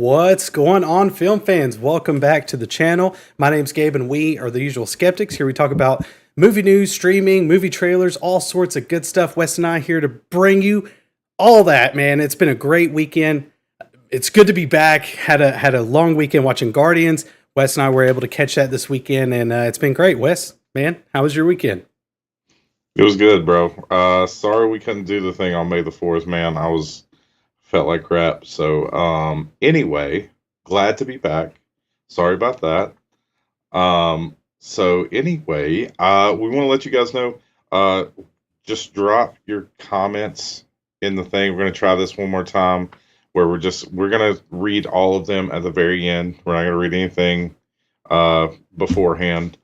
What's going on, film fans? Welcome back to the channel. My name's Gabe, and we are the usual skeptics. Here we talk about movie news, streaming, movie trailers, all sorts of good stuff. Wes and I here to bring you all that, man. It's been a great weekend. It's good to be back. Had a long weekend watching Guardians. Wes and I were able to catch that this weekend, and it's been great. Wes, man, how was your weekend? It was good, bro. Sorry we couldn't do the thing on May the 4th, man. Felt like crap. So, anyway, glad to be back. Sorry about that. We want to let you guys know, just drop your comments in the thing. We're going to try this one more time where we're going to read all of them at the very end. We're not going to read anything, beforehand.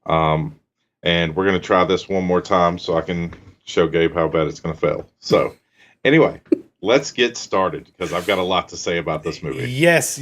And we're going to try this one more time so I can show Gabe how bad it's going to fail. So, anyway, let's get started because I've got a lot to say about this movie. Yes,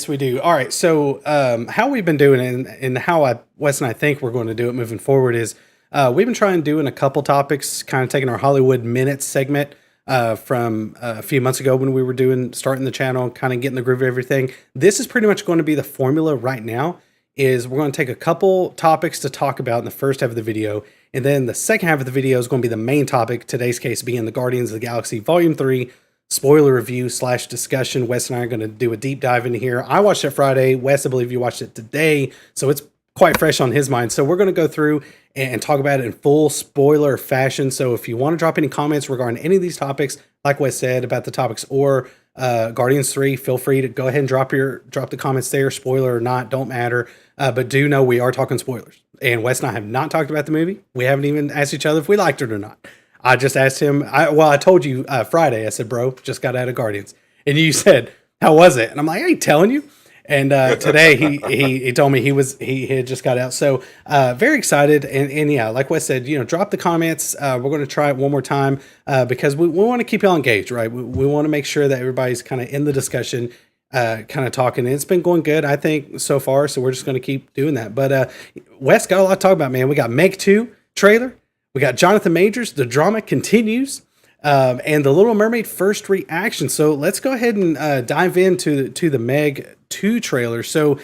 we do. All right, so how we've been doing it and how Wes and I think we're going to do it moving forward is we've been trying doing a couple topics, kind of taking our Hollywood Minutes segment from a few months ago when we were starting the channel, kind of getting the groove of everything. This is pretty much going to be the formula right now. Is we're going to take a couple topics to talk about in the first half of the video, and then the second half of the video is going to be the main topic, today's case being the Guardians of the Galaxy Volume 3 spoiler review / discussion. Wes and I are going to do a deep dive into here. I watched it Friday. Wes, I believe you watched it today, so it's quite fresh on his mind. So we're going to go through and talk about it in full spoiler fashion. So if you want to drop any comments regarding any of these topics, like Wes said about the topics, or Guardians 3, feel free to go ahead and drop the comments there, spoiler or not, don't matter. But do know we are talking spoilers. And Wes and I have not talked about the movie. We haven't even asked each other if we liked it or not. I just asked him, I told you Friday, I said, bro, just got out of Guardians. And you said, how was it? And I'm like, I ain't telling you. And today he told me he had just got out. So very excited. And yeah, like Wes said, drop the comments. We're going to try it one more time because we want to keep y'all engaged, right? We want to make sure that everybody's kind of in the discussion, kind of talking. And it's been going good, I think, so far. So we're just going to keep doing that. But Wes got a lot to talk about, man. We got Meg 2 trailer. We got Jonathan Majors. The drama continues. And the Little Mermaid First reaction. So let's go ahead and dive into the Meg 2 trailer. So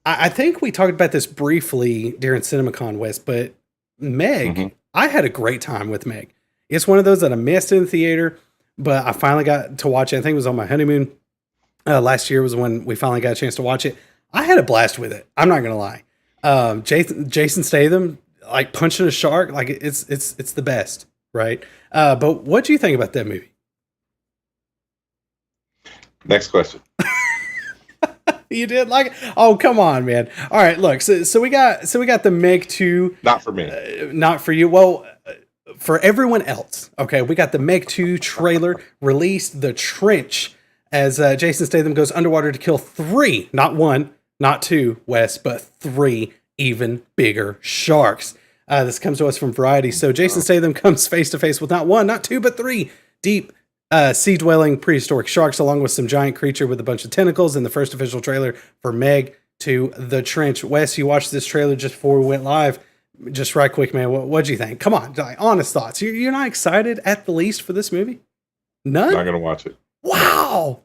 I think we talked about this briefly during CinemaCon, West, but Meg, I had a great time with Meg. It's one of those that I missed in the theater, but I finally got to watch it. I think it was on my honeymoon. Last year was when we finally got a chance to watch it. I had a blast with it. I'm not going to lie. Jason Statham, like punching a shark, like it's the best. Right. But what do you think about that movie? Next question. You did like it? Oh, come on, man. All right, look. So we got the Meg 2. Not for me. Not for you. Well, for everyone else. Okay, we got the Meg 2 trailer released. The Trench, as Jason Statham goes underwater to kill 3, not 1, not 2, Wes, but 3 even bigger sharks. This comes to us from Variety. So Jason Statham comes face to face with not 1, not 2, but 3 deep sea-dwelling prehistoric sharks, along with some giant creature with a bunch of tentacles in the first official trailer for Meg to The Trench. Wes, you watched this trailer just before we went live. Just right quick, man, what'd you think? Come on, honest thoughts. You're not excited at the least for this movie? None? Not going to watch it. Wow.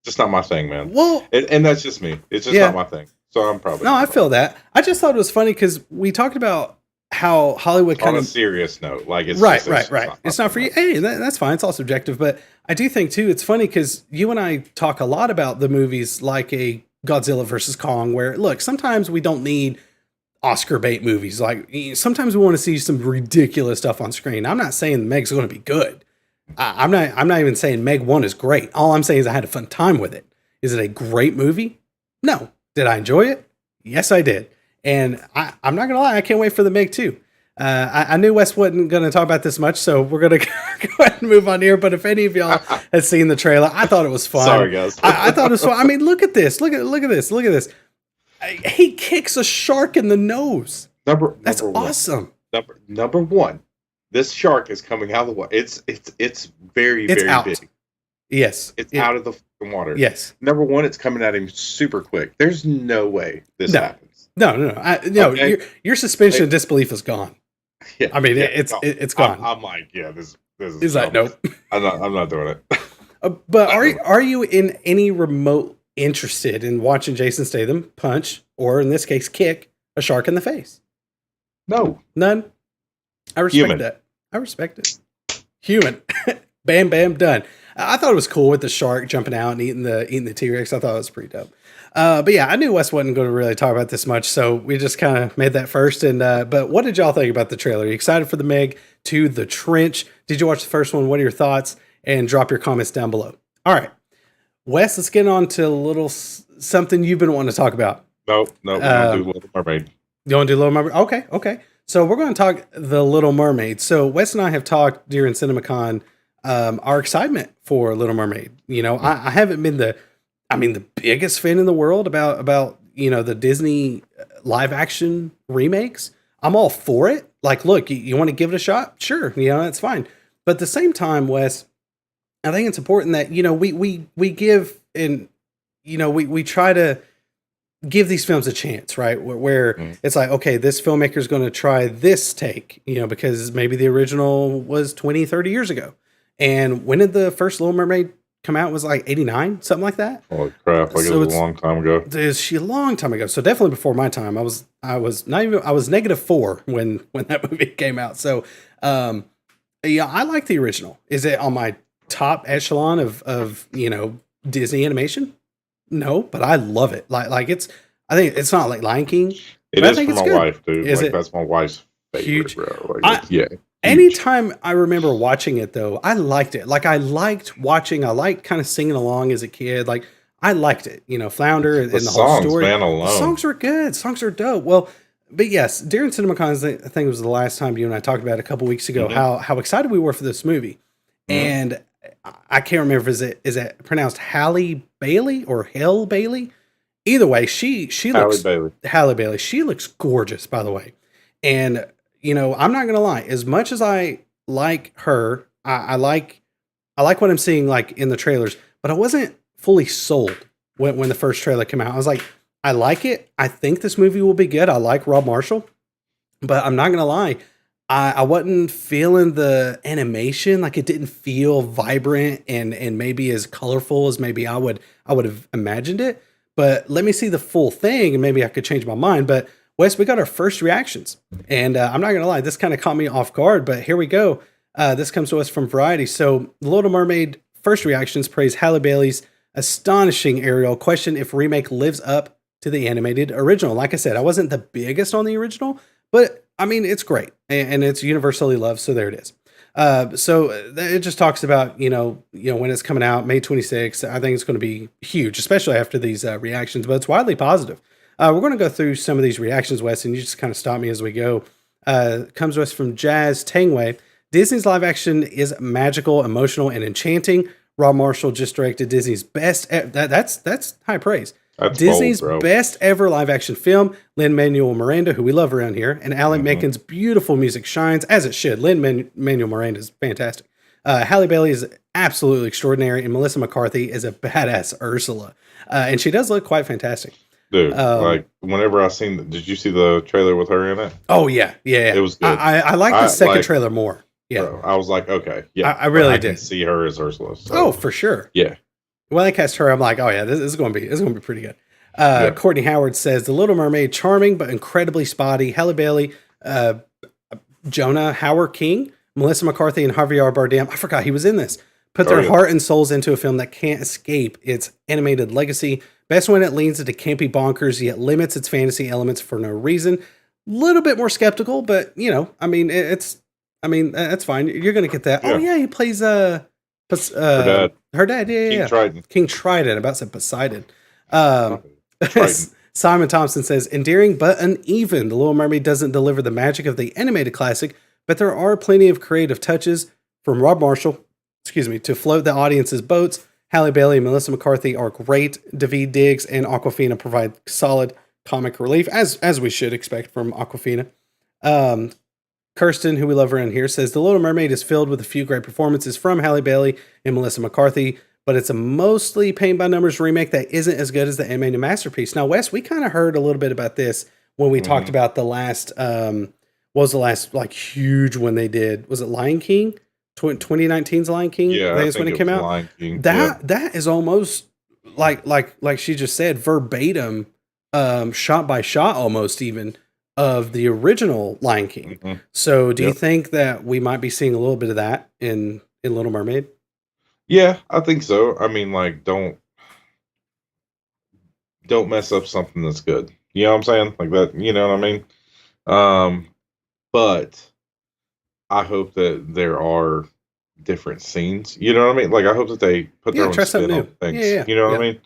Just not my thing, man. Well, and that's just me. It's just not my thing. So I'm probably... No, I feel that. I just thought it was funny because we talked about how Hollywood kind on of a serious note, like it's right. It's not for you. Hey, that's fine. It's all subjective, but I do think too it's funny because you and I talk a lot about the movies like a Godzilla versus Kong, where look, sometimes we don't need Oscar bait movies. Like sometimes we want to see some ridiculous stuff on screen. I'm not saying Meg's going to be good. I'm not even saying Meg 1 is great. All I'm saying is I had a fun time with it. Is it a great movie? No. Did I enjoy it? Yes, I did. And I'm not going to lie, I can't wait for the Meg 2. I knew Wes wasn't going to talk about this much, so we're going to go ahead and move on here. But if any of y'all had seen the trailer, I thought it was fun. Sorry, guys. I thought it was fun. I mean, look at this. Look at this. He kicks a shark in the nose. That's awesome. Number one, this shark is coming out of the water. It's very out. Big. Yes. It's out of the water. Yes. Number one, it's coming at him super quick. There's no way this happens. No. Okay. Your suspension of disbelief is gone. Yeah, I mean, it's gone. I'm like, yeah, this He's like, nope. I'm not doing it. But are you in any remote interested in watching Jason Statham punch, or in this case, kick a shark in the face? No. None. I respect Human. that. I respect it. Human. Bam, bam, done. I thought it was cool with the shark jumping out and eating the T-Rex. I thought it was pretty dope. But yeah, I knew Wes wasn't going to really talk about this much, so we just kind of made that first. And but what did y'all think about the trailer? Are you excited for the Meg 2, The Trench? Did you watch the first one? What are your thoughts? And drop your comments down below. All right, Wes, let's get on to a little something you've been wanting to talk about. No, we don't do Little Mermaid. You want to do Little Mermaid? Okay. So we're going to talk the Little Mermaid. So Wes and I have talked during CinemaCon our excitement for Little Mermaid. You know, I haven't been the biggest fan in the world about the Disney live action remakes. I'm all for it. Like, look, you want to give it a shot? Sure, that's fine. But at the same time, Wes, I think it's important that we give and we try to give these films a chance, right? Where it's like, okay, this filmmaker is going to try this take, because maybe the original was 20, 30 years ago. And when did the first Little Mermaid come out? It was like 89, something like that. Holy crap! It was a long time ago. It's a long time ago. So definitely before my time. I was -4 when that movie came out. So yeah, I like the original. Is it on my top echelon of Disney animation? No, but I love it. Like I think it's not like Lion King. It is for my wife, dude. Is like it that's my wife's favorite, huge? bro. Like, yeah. Anytime I remember watching it, though, I liked it. Like, I liked watching. I liked kind of singing along as a kid. Like, I liked it. Flounder and the whole story. Man, alone. The songs were good. Songs are dope. Well, but yes, during CinemaCon, I think it was the last time you and I talked about it a couple weeks ago, how excited we were for this movie. And I can't remember is it pronounced Halle Bailey or Hale Bailey? Either way, she looks Halle Bailey. She looks gorgeous, by the way. And I'm not gonna lie. As much as I like her, I like what I'm seeing like in the trailers, but I wasn't fully sold when the first trailer came out. I was like, I like it. I think this movie will be good. I like Rob Marshall, but I'm not gonna lie. I wasn't feeling the animation. Like, it didn't feel vibrant and maybe as colorful as maybe I would have imagined it. But let me see the full thing and maybe I could change my mind. But Wes, we got our first reactions, and I'm not gonna lie, this kind of caught me off guard. But here we go. This comes to us from Variety. So, The Little Mermaid first reactions praise Halle Bailey's astonishing Ariel. Question if remake lives up to the animated original. Like I said, I wasn't the biggest on the original, but I mean, it's great and it's universally loved. So there it is. So it just talks about, when it's coming out, May 26th. I think it's going to be huge, especially after these reactions, but it's widely positive. We're going to go through some of these reactions, Wes, and you just kind of stop me as we go. Comes to us from Jazz Tangway. Disney's live action is magical, emotional, and enchanting. Rob Marshall just directed Disney's best. That's high praise. That's Disney's bold, best ever live action film. Lin-Manuel Miranda, who we love around here, and Alan Menken's beautiful music shines as it should. Lin-Manuel Miranda is fantastic. Halle Bailey is absolutely extraordinary, and Melissa McCarthy is a badass Ursula, and she does look quite fantastic. Dude, like whenever I seen, did you see the trailer with her in it? Oh yeah. It was good. I like the second trailer more. Yeah, bro, I was like, okay, yeah, I really did. Can see her as Ursula. So. Oh, for sure. Yeah. When I cast her, I'm like, oh yeah, this is going to be pretty good. Courtney Howard says The Little Mermaid, charming but incredibly spotty. Halle Bailey, Jonah Howard King, Melissa McCarthy, and Javier Bardem. I forgot he was in this. Put their heart and souls into a film that can't escape its animated legacy. Best when it leans into campy bonkers, yet limits its fantasy elements for no reason. Little bit more skeptical, but that's fine. You're gonna get that. Yeah. Oh yeah, he plays her dad. Yeah, King Triton. About to say Poseidon. Simon Thompson says, endearing but uneven. The Little Mermaid doesn't deliver the magic of the animated classic, but there are plenty of creative touches from Rob Marshall, to float the audience's boats. Halle Bailey and Melissa McCarthy are great. Daveed Diggs and Awkwafina provide solid comic relief, as we should expect from Awkwafina. Kirsten, who we love around here, says The Little Mermaid is filled with a few great performances from Halle Bailey and Melissa McCarthy, but it's a mostly paint-by-numbers remake that isn't as good as the animated masterpiece. Now, Wes, we kind of heard a little bit about this when we talked about the last, what was the last like huge one they did? Was it Lion King? 2019's Lion King? Yeah, I think that's when it came out. Lion King. That is almost like she just said, verbatim, shot by shot, almost even of the original Lion King. Mhm. So, do you Yep. think that we might be seeing a little bit of that in Little Mermaid? Yeah, I think so. I mean, like, don't mess up something that's good. You know what I'm saying? Like that. You know what I mean? Um, but I hope that there are different scenes. You know what I mean? Like I hope that they put their Yeah, own try something spin on new. Yeah, things. yeah, You know what yeah. I mean?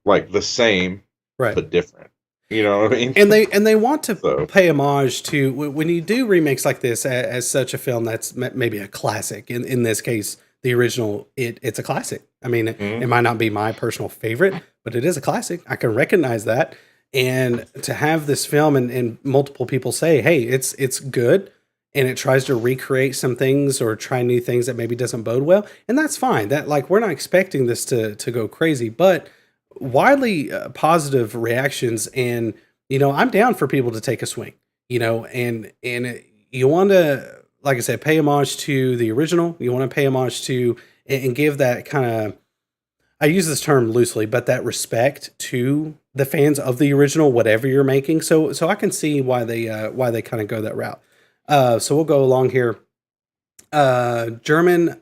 Like the same Right. but different. You know what I mean? And they want to So pay homage to when you do remakes like this as such a film that's maybe a classic. In this case, the original it's a classic. I mean, it mhm. might not be my personal favorite, but it is a classic. I can recognize that. And to have this film and multiple people say, "Hey, it's good," and it tries to recreate some things or try new things that maybe doesn't bode well, and that's fine. That like we're not expecting this to go crazy, but widely positive reactions, and I'm down for people to take a swing, you want to, like I said, pay homage to the original. You want to pay homage to and give that kind of, I use this term loosely, but that respect to the fans of the original, whatever you're making. So I can see why they kind of go that route. So we'll go along here. German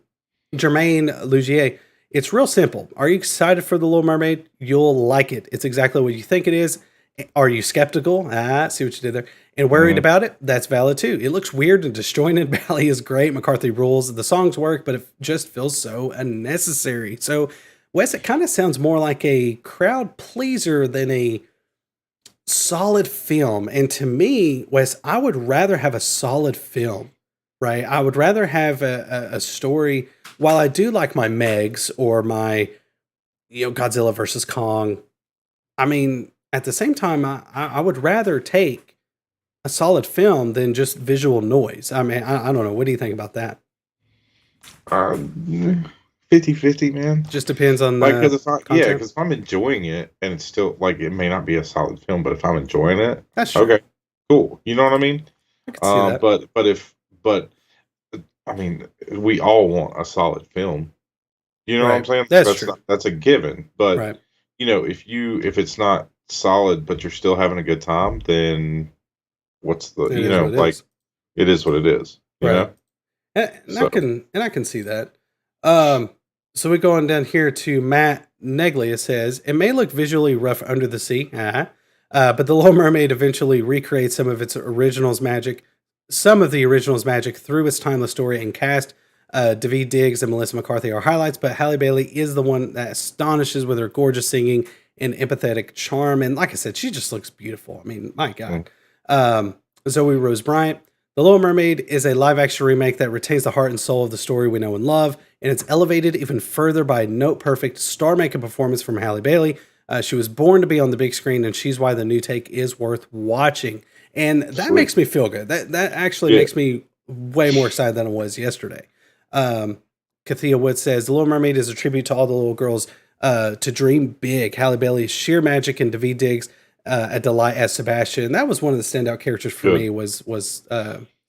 Jermaine Lugier. It's real simple. Are you excited for The Little Mermaid? You'll like it. It's exactly what you think it is. Are you skeptical? See what you did there. And worried Mhm. about it? That's valid too. It looks weird and disjointed. Bally is great. McCarthy rules. The songs work, but it just feels so unnecessary. So, Wes, it kind of sounds more like a crowd pleaser than a solid film. And to me, Wes, I would rather have a solid film, right? I would rather have a story. While I do like my Megs or my, Godzilla versus Kong, I mean, at the same time, I would rather take a solid film than just visual noise. I mean, I don't know. What do you think about that? Um, 50-50, man. Just depends on Like, the because content. because if I'm enjoying it and it's still like it may not be a solid film, but if I'm enjoying it, That's true. okay, cool. You know what I mean? I could see that. But I mean, we all want a solid film. You know what I'm Right. saying? That's true. That's a given. But Right. if it's not solid, but you're still having a good time, then what's the It is what it like is. it is what it is. You Right. know? And So I can see that. Um, so we go on down here to Matt Neglia says it may look visually rough under the sea, but the Little Mermaid eventually recreates some of the original's magic through its timeless story and cast. Daveed Diggs and Melissa McCarthy are highlights, but Halle Bailey is the one that astonishes with her gorgeous singing and empathetic charm. And like I said, she just looks beautiful. I mean, my mm, God. Zoe Rose Bryant. The Little Mermaid is a live action remake that retains the heart and soul of the story we know and love, and it's elevated even further by a note perfect star making performance from Halle Bailey. She was born to be on the big screen, and she's why the new take is worth watching. And that sweet. makes me feel good. That actually Yeah. makes me way more excited than I was yesterday. Um, Kathia Wood says The Little Mermaid is a tribute to all the little girls to dream big. Halle Bailey's sheer magic and Daveed Diggs a delight as Sebastian. That was one of the standout characters for Good. me was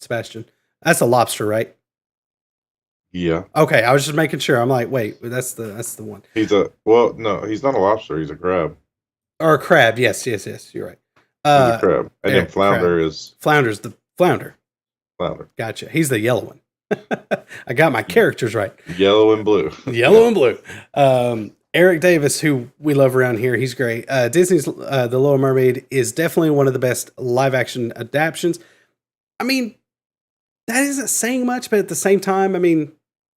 Sebastian. That's a lobster, right? Yeah. Okay, I was just making sure. I'm like, wait, that's the one. No, he's not a lobster, he's a crab. Or a crab. Yes, yes, yes. You're right. He's a crab. And then Crab. flounder is Flounder's the flounder. flounder. Gotcha. He's the yellow one. I got my characters right. Yellow and blue. Yellow and blue. Eric Davis, who we love around here, he's great. Disney's The Little Mermaid is definitely one of the best live action adaptations. I mean, that isn't saying much, but at the same time, I mean,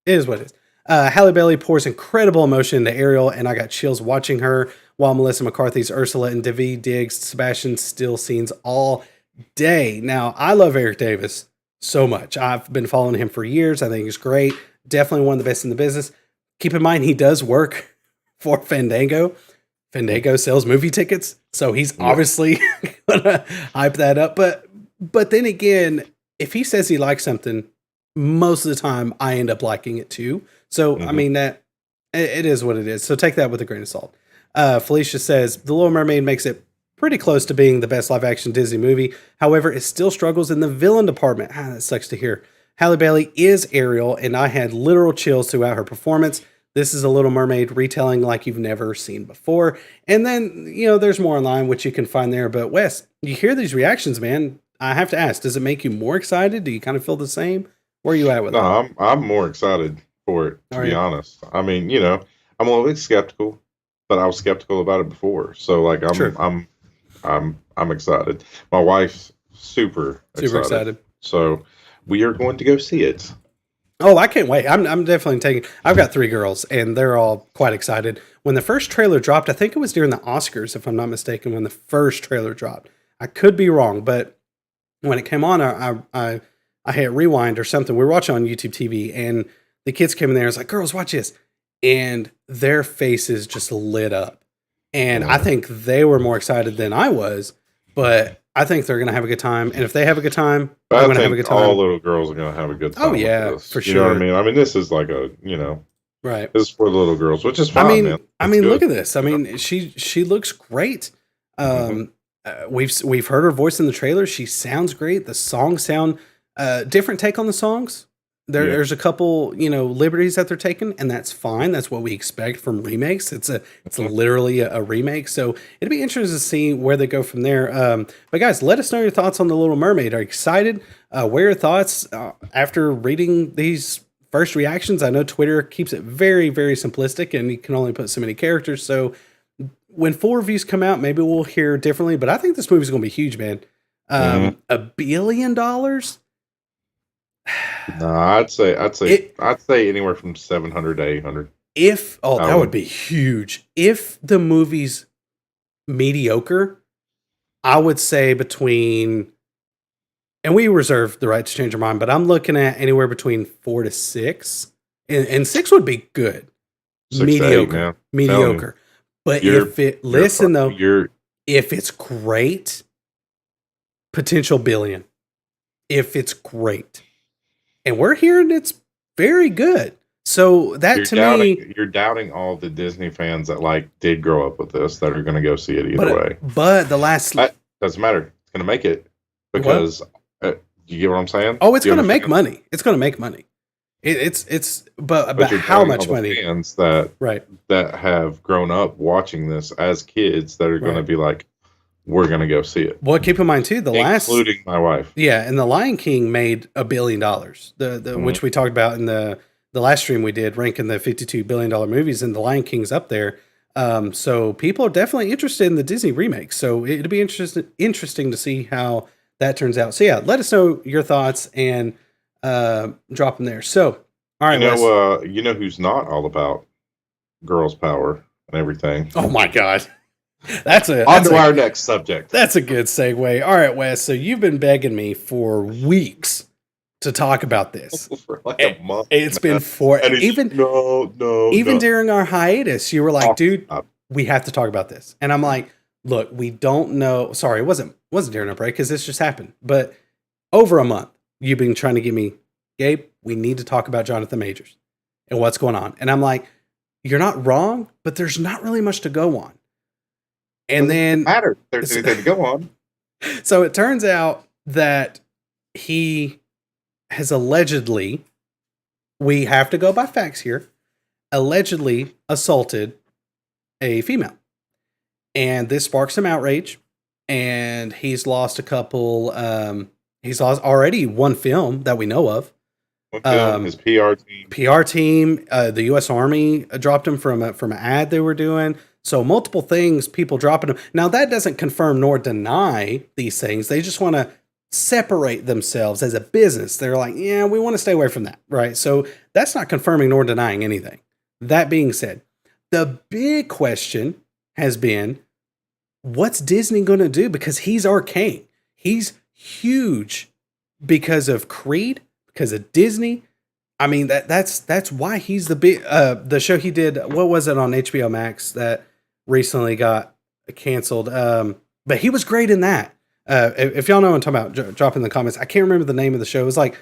it is what it is. Halle Bailey pours incredible emotion into Ariel, and I got chills watching her, while Melissa McCarthy's Ursula and Daveed Diggs' Sebastian still scenes all day. Now, I love Eric Davis so much. I've been following him for years. I think he's great. Definitely one of the best in the business. Keep in mind, he does work for Fandango. Fandango sells movie tickets, so he's Yeah. obviously gonna hype that up. But then again, if he says he likes something, most of the time I end up liking it too. So I Mhm. mean that it is what it is. So take that with a grain of salt. Felicia says The Little Mermaid makes it pretty close to being the best live action Disney movie. However, it still struggles in the villain department. That sucks to hear. Halle Bailey is Ariel, and I had literal chills throughout her performance. This is a Little Mermaid retelling like you've never seen before. And then, you know, there's more online, which you can find there. But Wes, you hear these reactions, man. I have to ask, does it make you more excited? Do you kind of feel the same? Where are you at with No, it? I'm more excited for it, to All be right. honest. I mean, you know, I'm a little bit skeptical, but I was skeptical about it before. So like Sure. I'm excited. My wife's super Super excited. excited. So we are going to go see it. Oh, I can't wait. I'm definitely taking. I've got 3 girls, and they're all quite excited. When the first trailer dropped, I think it was during the Oscars, if I'm not mistaken. When the first trailer dropped, I could be wrong, but when it came on, I hit rewind or something. We were watching on YouTube TV, and the kids came in there. I was like, "Girls, watch this," and their faces just lit up. And I Mm. think they were more excited than I was, but I think they're going to have a good time. And if they have a good time, But I'm I going to have a think good all time. little girls are going to have a good Oh time with yeah, this. for You know what I sure. mean? I mean, this is like a, you know, Right. this is for the little girls, which is I fine, man. mean, I That's mean, look good. at this. I mean, she looks great. Hmm. We've heard her voice in the trailer. She sounds great. The songs sound different take on the songs. Yeah. There's a couple, you know, liberties that they're taking, and that's fine. That's what we expect from remakes. It's literally a remake, so it'd be interesting to see where they go from there. But guys, let us know your thoughts on the Little Mermaid. Are you excited? What are your thoughts after reading these first reactions? I know Twitter keeps it very, very simplistic, and you can only put so many characters. So when full reviews come out, maybe we'll hear differently. But I think this movie's going to be huge, man. Hmm. $1 billion. No, I'd say It I'd say anywhere from 700 to 800. if oh I that would would. be huge. If the movie's mediocre, I would say between and we reserve the right to change our mind, but I'm looking at anywhere between 4 to 6. And 6 would be good. 6 to 8, Mediocre. man. Telling you, Mediocre. But you're if it you're listen though, you're if it's great, potential billion. If it's great. And we're hearing it's very good. So that you're to me, doubting all the Disney fans that like did grow up with this that are going to go see it either way. but the last That doesn't matter. It's going to make it what? because you get what I'm saying? Oh, it's Do you going to make understand? money. It's going to make money. But But you're how doubting all much the money? fans that Right. have grown up watching this as kids that are going to Right. be like, we're going to go see it, Well, keep in mind too, the last including my wife. yeah, and the Lion King made $1 billion. The Mhm. which we talked about in the last stream we did, ranking the $52 billion movies, and the Lion King's up there. So people are definitely interested in the Disney remake. So it'll be interesting to see how that turns out. So yeah, let us know your thoughts and drop them there. So all right, Wes. You know who's not all about girls' power and everything? Oh my God, that's a On to our next subject. that's a good segue. All right, Wes. So you've been begging me for weeks to talk about this. For like a month. It's been for And it's, even no. during our hiatus. You were like, Talk dude, about we have to talk about this. And I'm like, look, we don't know. Sorry, it wasn't during our break because this just happened. But over a month, you've been trying to get me, Gabe. We need to talk about Jonathan Majors and what's going on. And I'm like, you're not wrong, but there's not really much to go on. And then matter. If there's anything to go on. so it turns out that he has allegedly, we have to go by facts here, allegedly assaulted a female. And this sparks some outrage. And he's lost a couple, he's lost already one film that we know of. One film, his PR team. PR team, the U.S. Army dropped him from an ad they were doing. So multiple things, people dropping him. Now that doesn't confirm nor deny these things. They just want to separate themselves as a business. They're like, yeah, we want to stay away from that, right? So that's not confirming nor denying anything. That being said, the big question has been, what's Disney going to do? Because he's our king. He's huge because of Creed, because of Disney. I mean, that's why he's the big the show he did. What was it on HBO Max that recently got canceled? But he was great in that. If y'all know what I'm talking about, drop in the comments. I can't remember the name of the show. It was like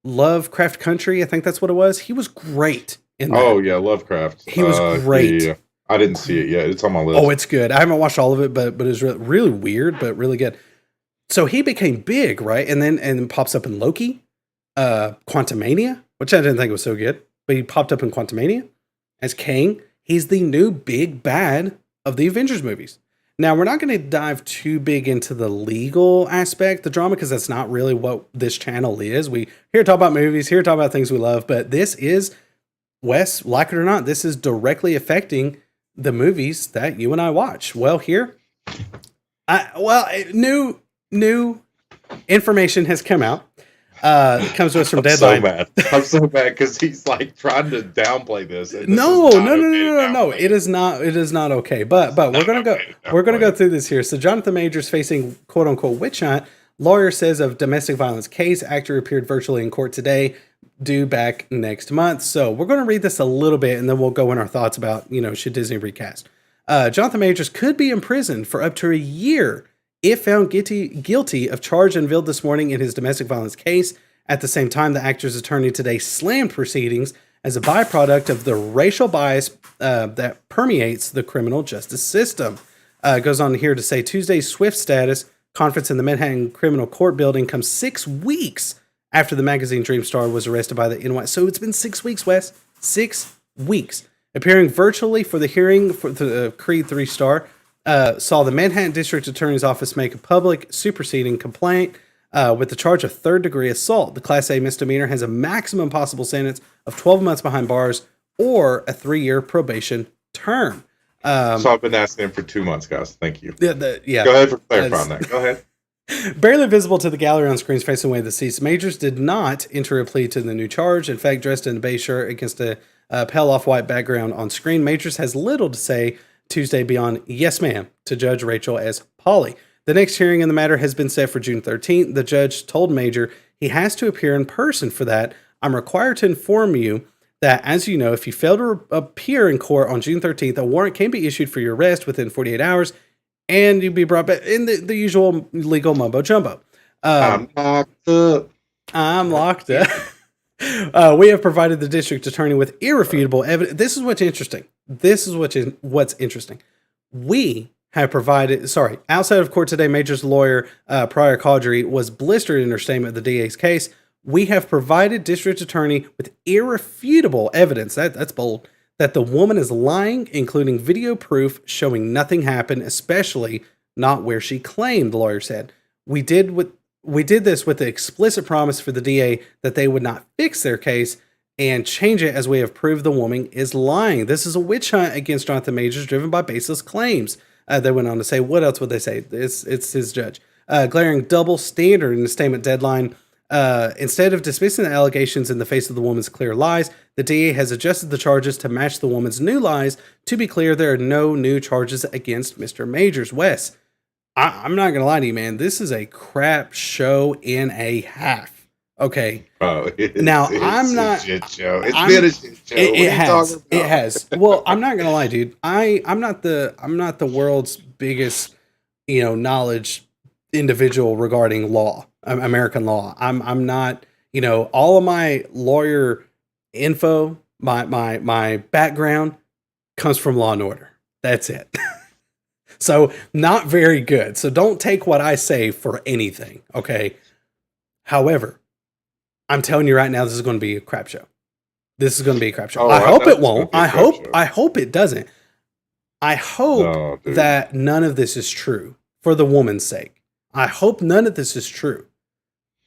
Lovecraft Country. I think that's what it was. He was great in that. Oh yeah, Lovecraft. He was great. Yeah. I didn't see it yet. It's on my list. Oh, it's good. I haven't watched all of it, but it was really weird, but really good. So he became big, right? And then pops up in Loki, Quantumania, which I didn't think was so good, but he popped up in Quantumania. as Kang. He's the new big bad of the Avengers movies. Now, we're not going to dive too big into the legal aspect, the drama, because that's not really what this channel is. We here to talk about movies, here to talk about things we love, but this is, Wes, like it or not, this is directly affecting the movies that you and I watch. Well, new information has come out. It comes to us from Deadline. I'm so mad because he's like trying to downplay this. No. It is not. It is not okay. But we're gonna go. We're gonna go through this here. So Jonathan Majors facing quote unquote witch hunt. Lawyer says of domestic violence case. Actor appeared virtually in court today. Due back next month. So we're going to read this a little bit, and then we'll go in our thoughts about should Disney recast. Jonathan Majors could be imprisoned for up to a year if found guilty of charge unveiled this morning in his domestic violence case. At the same time, the actor's attorney today slammed proceedings as a byproduct of the racial bias that permeates the criminal justice system. Goes on here to say Tuesday's SWIFT status conference in the Manhattan Criminal Court building comes 6 weeks after the magazine Dream Star was arrested by the NY. So it's been 6 weeks, Wes. 6 weeks. Appearing virtually for the hearing for the Creed 3 star, saw the Manhattan District Attorney's Office make a public superseding complaint with the charge of third-degree assault. The Class A misdemeanor has a maximum possible sentence of 12 months behind bars or a 3-year probation term. So I've been asking him for 2 months, guys. Thank you. Yeah. Go ahead for clarifying that. Go ahead. Barely visible to the gallery on screens facing away the seats, Majors did not enter a plea to the new charge. In fact, dressed in a beige shirt against a pale off-white background on screen, Majors has little to say Tuesday beyond yes ma'am to Judge Rachel as Polly. The next hearing in the matter has been set for June 13th. The judge told Major he has to appear in person for that. I'm required to inform you that, as you know, if you fail to appear in court on June 13th, a warrant can be issued for your arrest within 48 hours. And you'd be brought back in the usual legal mumbo jumbo. I'm locked up. I'm locked up. We have provided the district attorney with irrefutable evidence. This is what's interesting. What's interesting. We have provided, outside of court today, Major's lawyer, Prior Caudry, was blistered in her statement of the DA's case. We have provided district attorney with irrefutable evidence. That's bold. That the woman is lying, including video proof showing nothing happened, especially not where she claimed, the lawyer said. We did this with the explicit promise for the DA that they would not fix their case and change it as we have proved the woman is lying. This is a witch hunt against Jonathan Majors driven by baseless claims. They went on to say, what else would they say? It's his judge. Glaring double standard in the statement Deadline. Instead of dismissing the allegations in the face of the woman's clear lies, the DA has adjusted the charges to match the woman's new lies. To be clear, there are no new charges against Mr. Majors. Wes, I'm not going to lie to you, man. This is a crap show and a half. Okay. Oh, now I'm not. Shit show. It's been a shit show. It has. Well, I'm not gonna lie, dude. I'm not the world's biggest, knowledge individual regarding law, American law. I'm not. All of my lawyer info, my background comes from Law and Order. That's it. So not very good. So don't take what I say for anything. Okay. However, I'm telling you right now, this is going to be a crap show. This is going to be a crap show. Oh, I hope it won't. I hope it doesn't. I hope that none of this is true for the woman's sake. I hope none of this is true.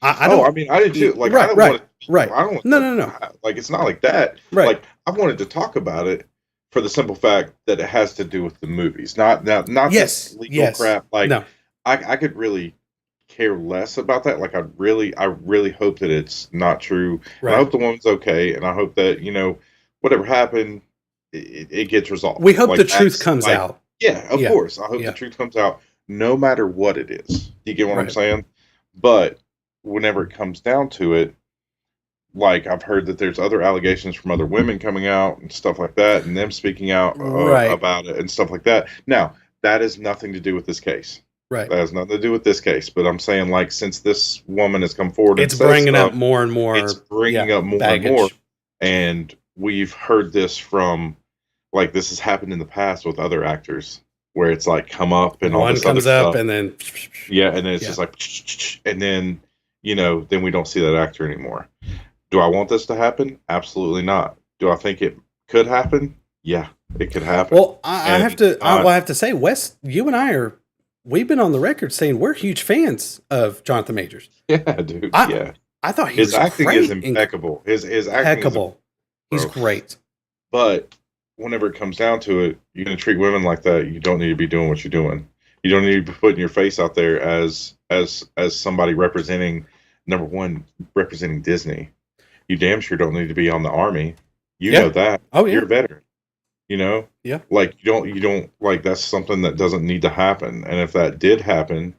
I did too. Like, right. I don't. No. Like, it's not like that. Right. Like, I wanted to talk about it for the simple fact that it has to do with the movies, not this legal crap. Like, no. I could really care less about that. Like, I really hope that it's not true. Right. I hope the woman's okay, and I hope that whatever happened, it gets resolved. We hope the truth comes out. Yeah, of course. I hope the truth comes out, no matter what it is. You get what I'm saying? But whenever it comes down to it, like, I've heard that there's other allegations from other women coming out and stuff like that, and them speaking out about it and stuff like that. Now, that has nothing to do with this case. Right. That has nothing to do with this case. But I'm saying, like, since this woman has come forward, it's bringing up more and more. It's bringing up more baggage. And more. And we've heard this from, like, this has happened in the past with other actors, where it's like come up and all this other stuff. One comes up and then and then it's just like, and then then we don't see that actor anymore. Do I want this to happen? Absolutely not. Do I think it could happen. Yeah, it could happen. Well, I have And to. not, I have to say, Wes, you and I are. We've been on the record saying we're huge fans of Jonathan Majors. yeah, dude, I yeah. I thought he His was acting is great, impeccable. His acting is impeccable. He's bro. great. But whenever it comes down to it, you're gonna treat women like that. You don't need to be doing what you're doing. You don't need to be putting your face out there as somebody representing number one, representing Disney. You damn sure don't need to be on the army. You Yeah. know that. Oh yeah. You're a veteran. You know? Yeah. Like you don't like that's something that doesn't need to happen. And if that did happen,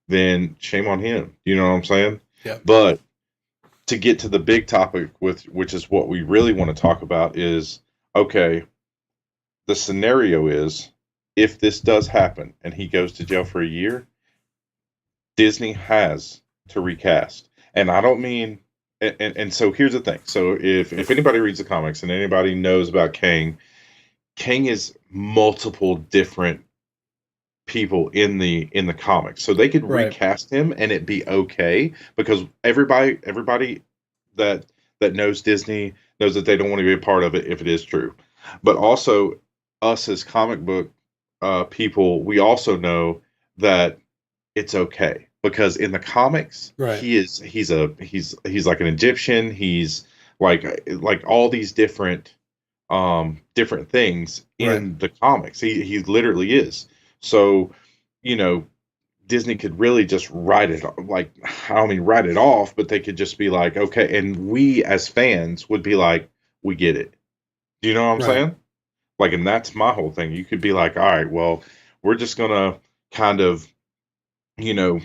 then shame on him. You know what I'm saying? Yeah. But to get to the big topic with which is what we really want to talk about is okay, the scenario is if this does happen and he goes to jail for a year, Disney has to recast. And I don't mean and so here's the thing. So if anybody reads the comics and anybody knows about Kang, Kang is multiple different people in the comics. So they could Right. recast him and it be okay because everybody that knows Disney knows that they don't want to be a part of it if it is true. But also us as comic book people, we also know that it's okay because in the comics, Right. he's like an Egyptian. He's like all these different things in the comics. He literally is. So, you know, Disney could really just write it like I don't mean write it off, but they could just be like, okay, and we as fans would be like, we get it. Do you know what I'm Right. saying? Like, and that's my whole thing. You could be like, all right, well, we're just gonna kind of, you know,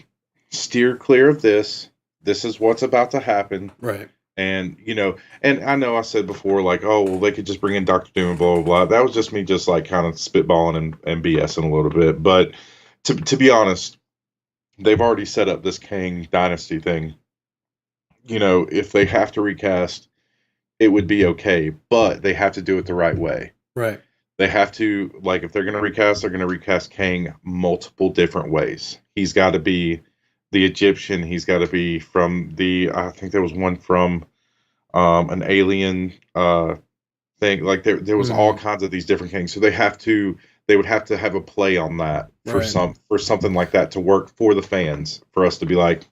steer clear of this. This is what's about to happen. Right. And, you know, and I know I said before, like, oh, well, they could just bring in Doctor Doom and blah, blah, blah. That was just me just like kind of spitballing and BSing a little bit. But to be honest, they've already set up this Kang Dynasty thing. You know, if they have to recast, it would be okay, but they have to do it the right way. Right. They have to, like, if they're going to recast, they're going to recast Kang multiple different ways. He's got to be the Egyptian. He's got to be from I think there was one from an alien thing. Like there was all kinds of these different Kangs. So they would have to have a play on that for for something like that to work for the fans, for us to be like,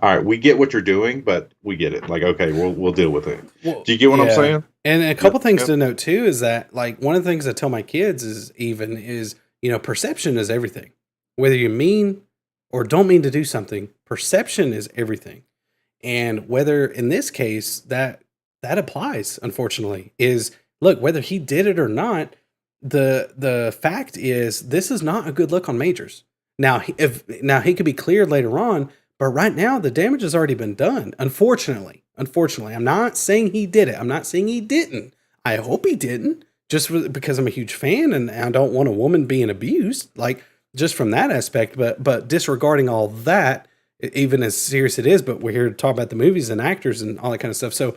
all right, we get what you're doing, but we get it. Like, okay, we'll deal with it. Well, do you get what I'm saying? And a couple things to note too is that like one of the things I tell my kids is you know, perception is everything. Whether you mean or don't mean to do something, perception is everything. And whether in this case that applies, unfortunately, is look, whether he did it or not, the fact is this is not a good look on Majors. Now, he could be cleared later on, but right now the damage has already been done. Unfortunately, I'm not saying he did it. I'm not saying he didn't. I hope he didn't, just because I'm a huge fan and I don't want a woman being abused, like just from that aspect. But disregarding all that, even as serious it is, but we're here to talk about the movies and actors and all that kind of stuff. So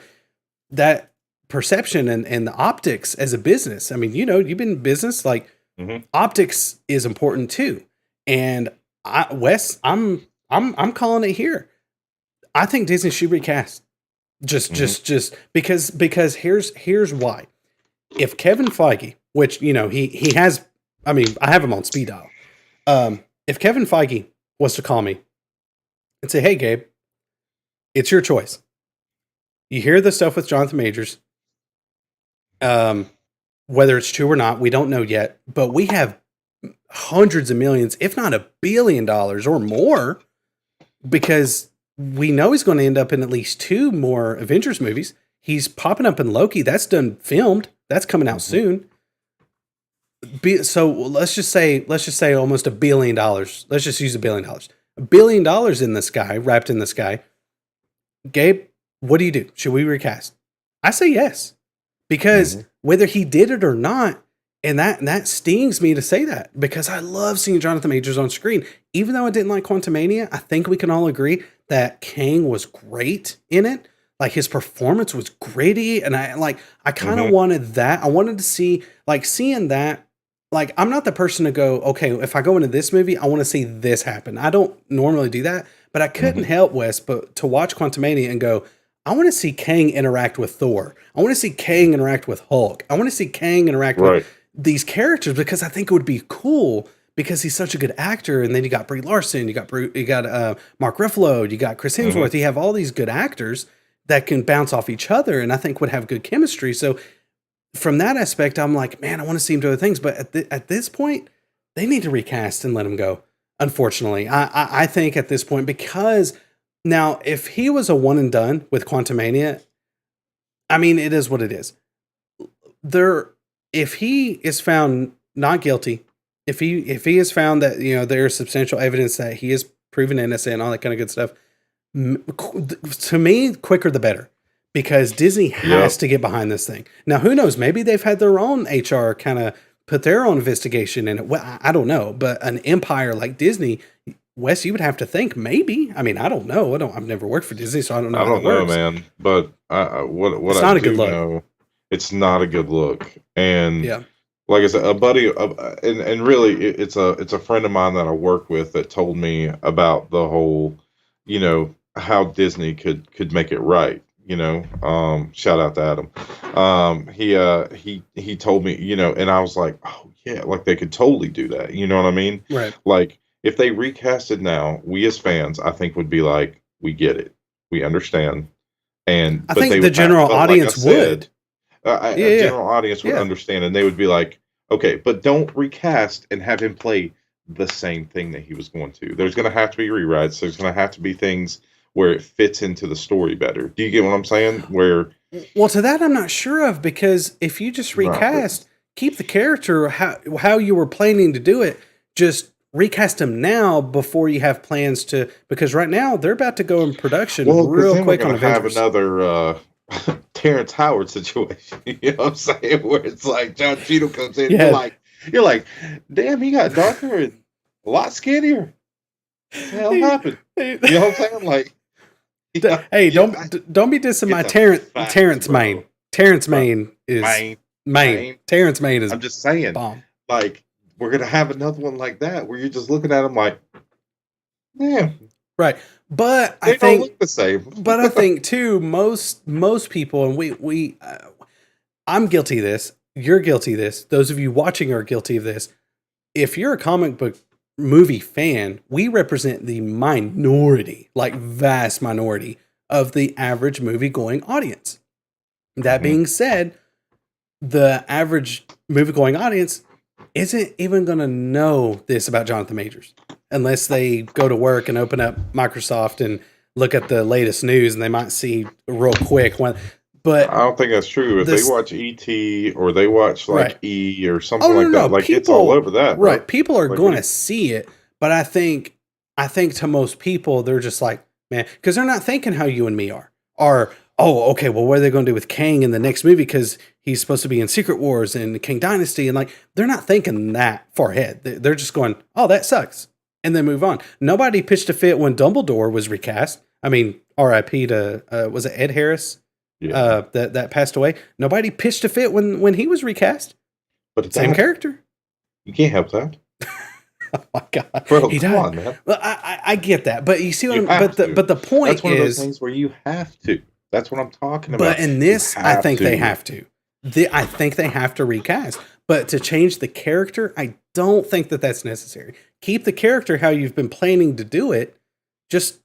that perception and the optics as a business. I mean, you know, you've been in business, like optics is important too. And Wes, I'm calling it here. I think Disney should recast. Just because here's why. If Kevin Feige, which you know he has, I mean, I have him on speed dial. If Kevin Feige was to call me and say, "Hey, Gabe, it's your choice. You hear the stuff with Jonathan Majors. Whether it's true or not, we don't know yet. But we have hundreds of millions, if not $1 billion or more, because we know he's going to end up in at least 2 more Avengers movies. He's popping up in Loki. That's done filmed. That's coming out soon. So let's just say almost $1 billion. Let's just use $1 billion. $1 billion in the sky, wrapped in the sky. Gabe, what do you do? Should we recast? I say yes, because whether he did it or not, and that stings me to say that, because I love seeing Jonathan Majors on screen. Even though I didn't like Quantumania, I think we can all agree that Kang was great in it. Like his performance was gritty, and I kind of wanted that. I wanted to see, like, seeing that. Like, I'm not the person to go, okay, if I go into this movie, I want to see this happen. I don't normally do that, but I couldn't help, Wes, but to watch Quantumania and go, I want to see Kang interact with Thor. I want to see Kang interact with Hulk. I want to see Kang interact with Right. these characters because I think it would be cool because he's such a good actor. And then you got Brie Larson, you got Mark Ruffalo, you got Chris Hmm. Hemsworth. You have all these good actors that can bounce off each other, and I think would have good chemistry. So from that aspect, I'm like, man, I want to see him do other things. But at this point, they need to recast and let him go. Unfortunately, I think at this point, because now if he was a one and done with Quantumania, I mean, it is what it is. There, if he is found not guilty, if he is found that there is substantial evidence that he is proven innocent, all that kind of good stuff, to me, quicker the better. Because Disney has to get behind this thing. Now, who knows? Maybe they've had their own HR kind of put their own investigation in it. Well, I don't know. But an empire like Disney, Wes, you would have to think maybe. I mean, I don't know. I've never worked for Disney, so I don't know. I don't know, man. But what It's I not a do good look. know, it's not a good look. And Yeah. like I said, a buddy, and really, it's a friend of mine that I work with that told me about the whole, how Disney could make it right. Shout out to Adam. He told me, and I was like, oh yeah, like they could totally do that. You know what I mean? Right. Like if they recasted now, we as fans, I think would be like, we get it, we understand, and I think the general audience would. a Yeah. general audience would Yeah. understand, and they would be like, okay, but don't recast and have him play the same thing that he was going to. There's going to have to be rewrites. There's going to have to be things where it fits into the story better. Do you get what I'm saying? Where Well, to that I'm not sure of, because if you just recast, keep the character how you were planning to do it, just recast him now before you have plans to, because right now they're about to go in production real then quick we're on gonna have Avengers. another Terrence Howard situation. You know what I'm saying? Where it's like John Cheadle comes in, Yeah. you're like, damn, he got darker and a lot skinnier. What the hell happened? You know what I'm saying? Like, Hey, don't be dissing my Terrence Main. Terrence Main is Main. Terrence Main is. I'm just saying, bomb. like, we're gonna have another one like that where you're just looking at him like, man, Right. But they I don't think, look the same. but I think too, most people, and we I'm guilty of this. You're guilty of this. Those of you watching are guilty of this. If you're a comic book movie fan, we represent the minority, like vast minority of the average movie going audience. That being said, the average movie going audience isn't even going to know this about Jonathan Majors unless they go to work and open up Microsoft and look at the latest news, and they might see real quick one. But I don't think that's true. If they watch ET or they watch like E or something like that, like it's all over that. Right. Bro. People are going to see it, but I think to most people, they're just like, man, because they're not thinking how you and me are. Oh, okay, well, what are they going to do with Kang in the next movie? Because he's supposed to be in Secret Wars and Kang Dynasty. And like, they're not thinking that far ahead. They're just going, oh, that sucks. And then move on. Nobody pitched a fit when Dumbledore was recast. I mean, RIP to, was it Ed Harris? Yeah. That passed away. Nobody pitched a fit when he was recast. But same character. You can't help that. Oh my god! Bro, come on, man. Well, I get that, but you see what I'm. But the point that's one is, of those things where you have to. That's what I'm talking about. But in this, I think they have to. I think they have to recast. But to change the character, I don't think that's necessary. Keep the character how you've been planning to do it. Just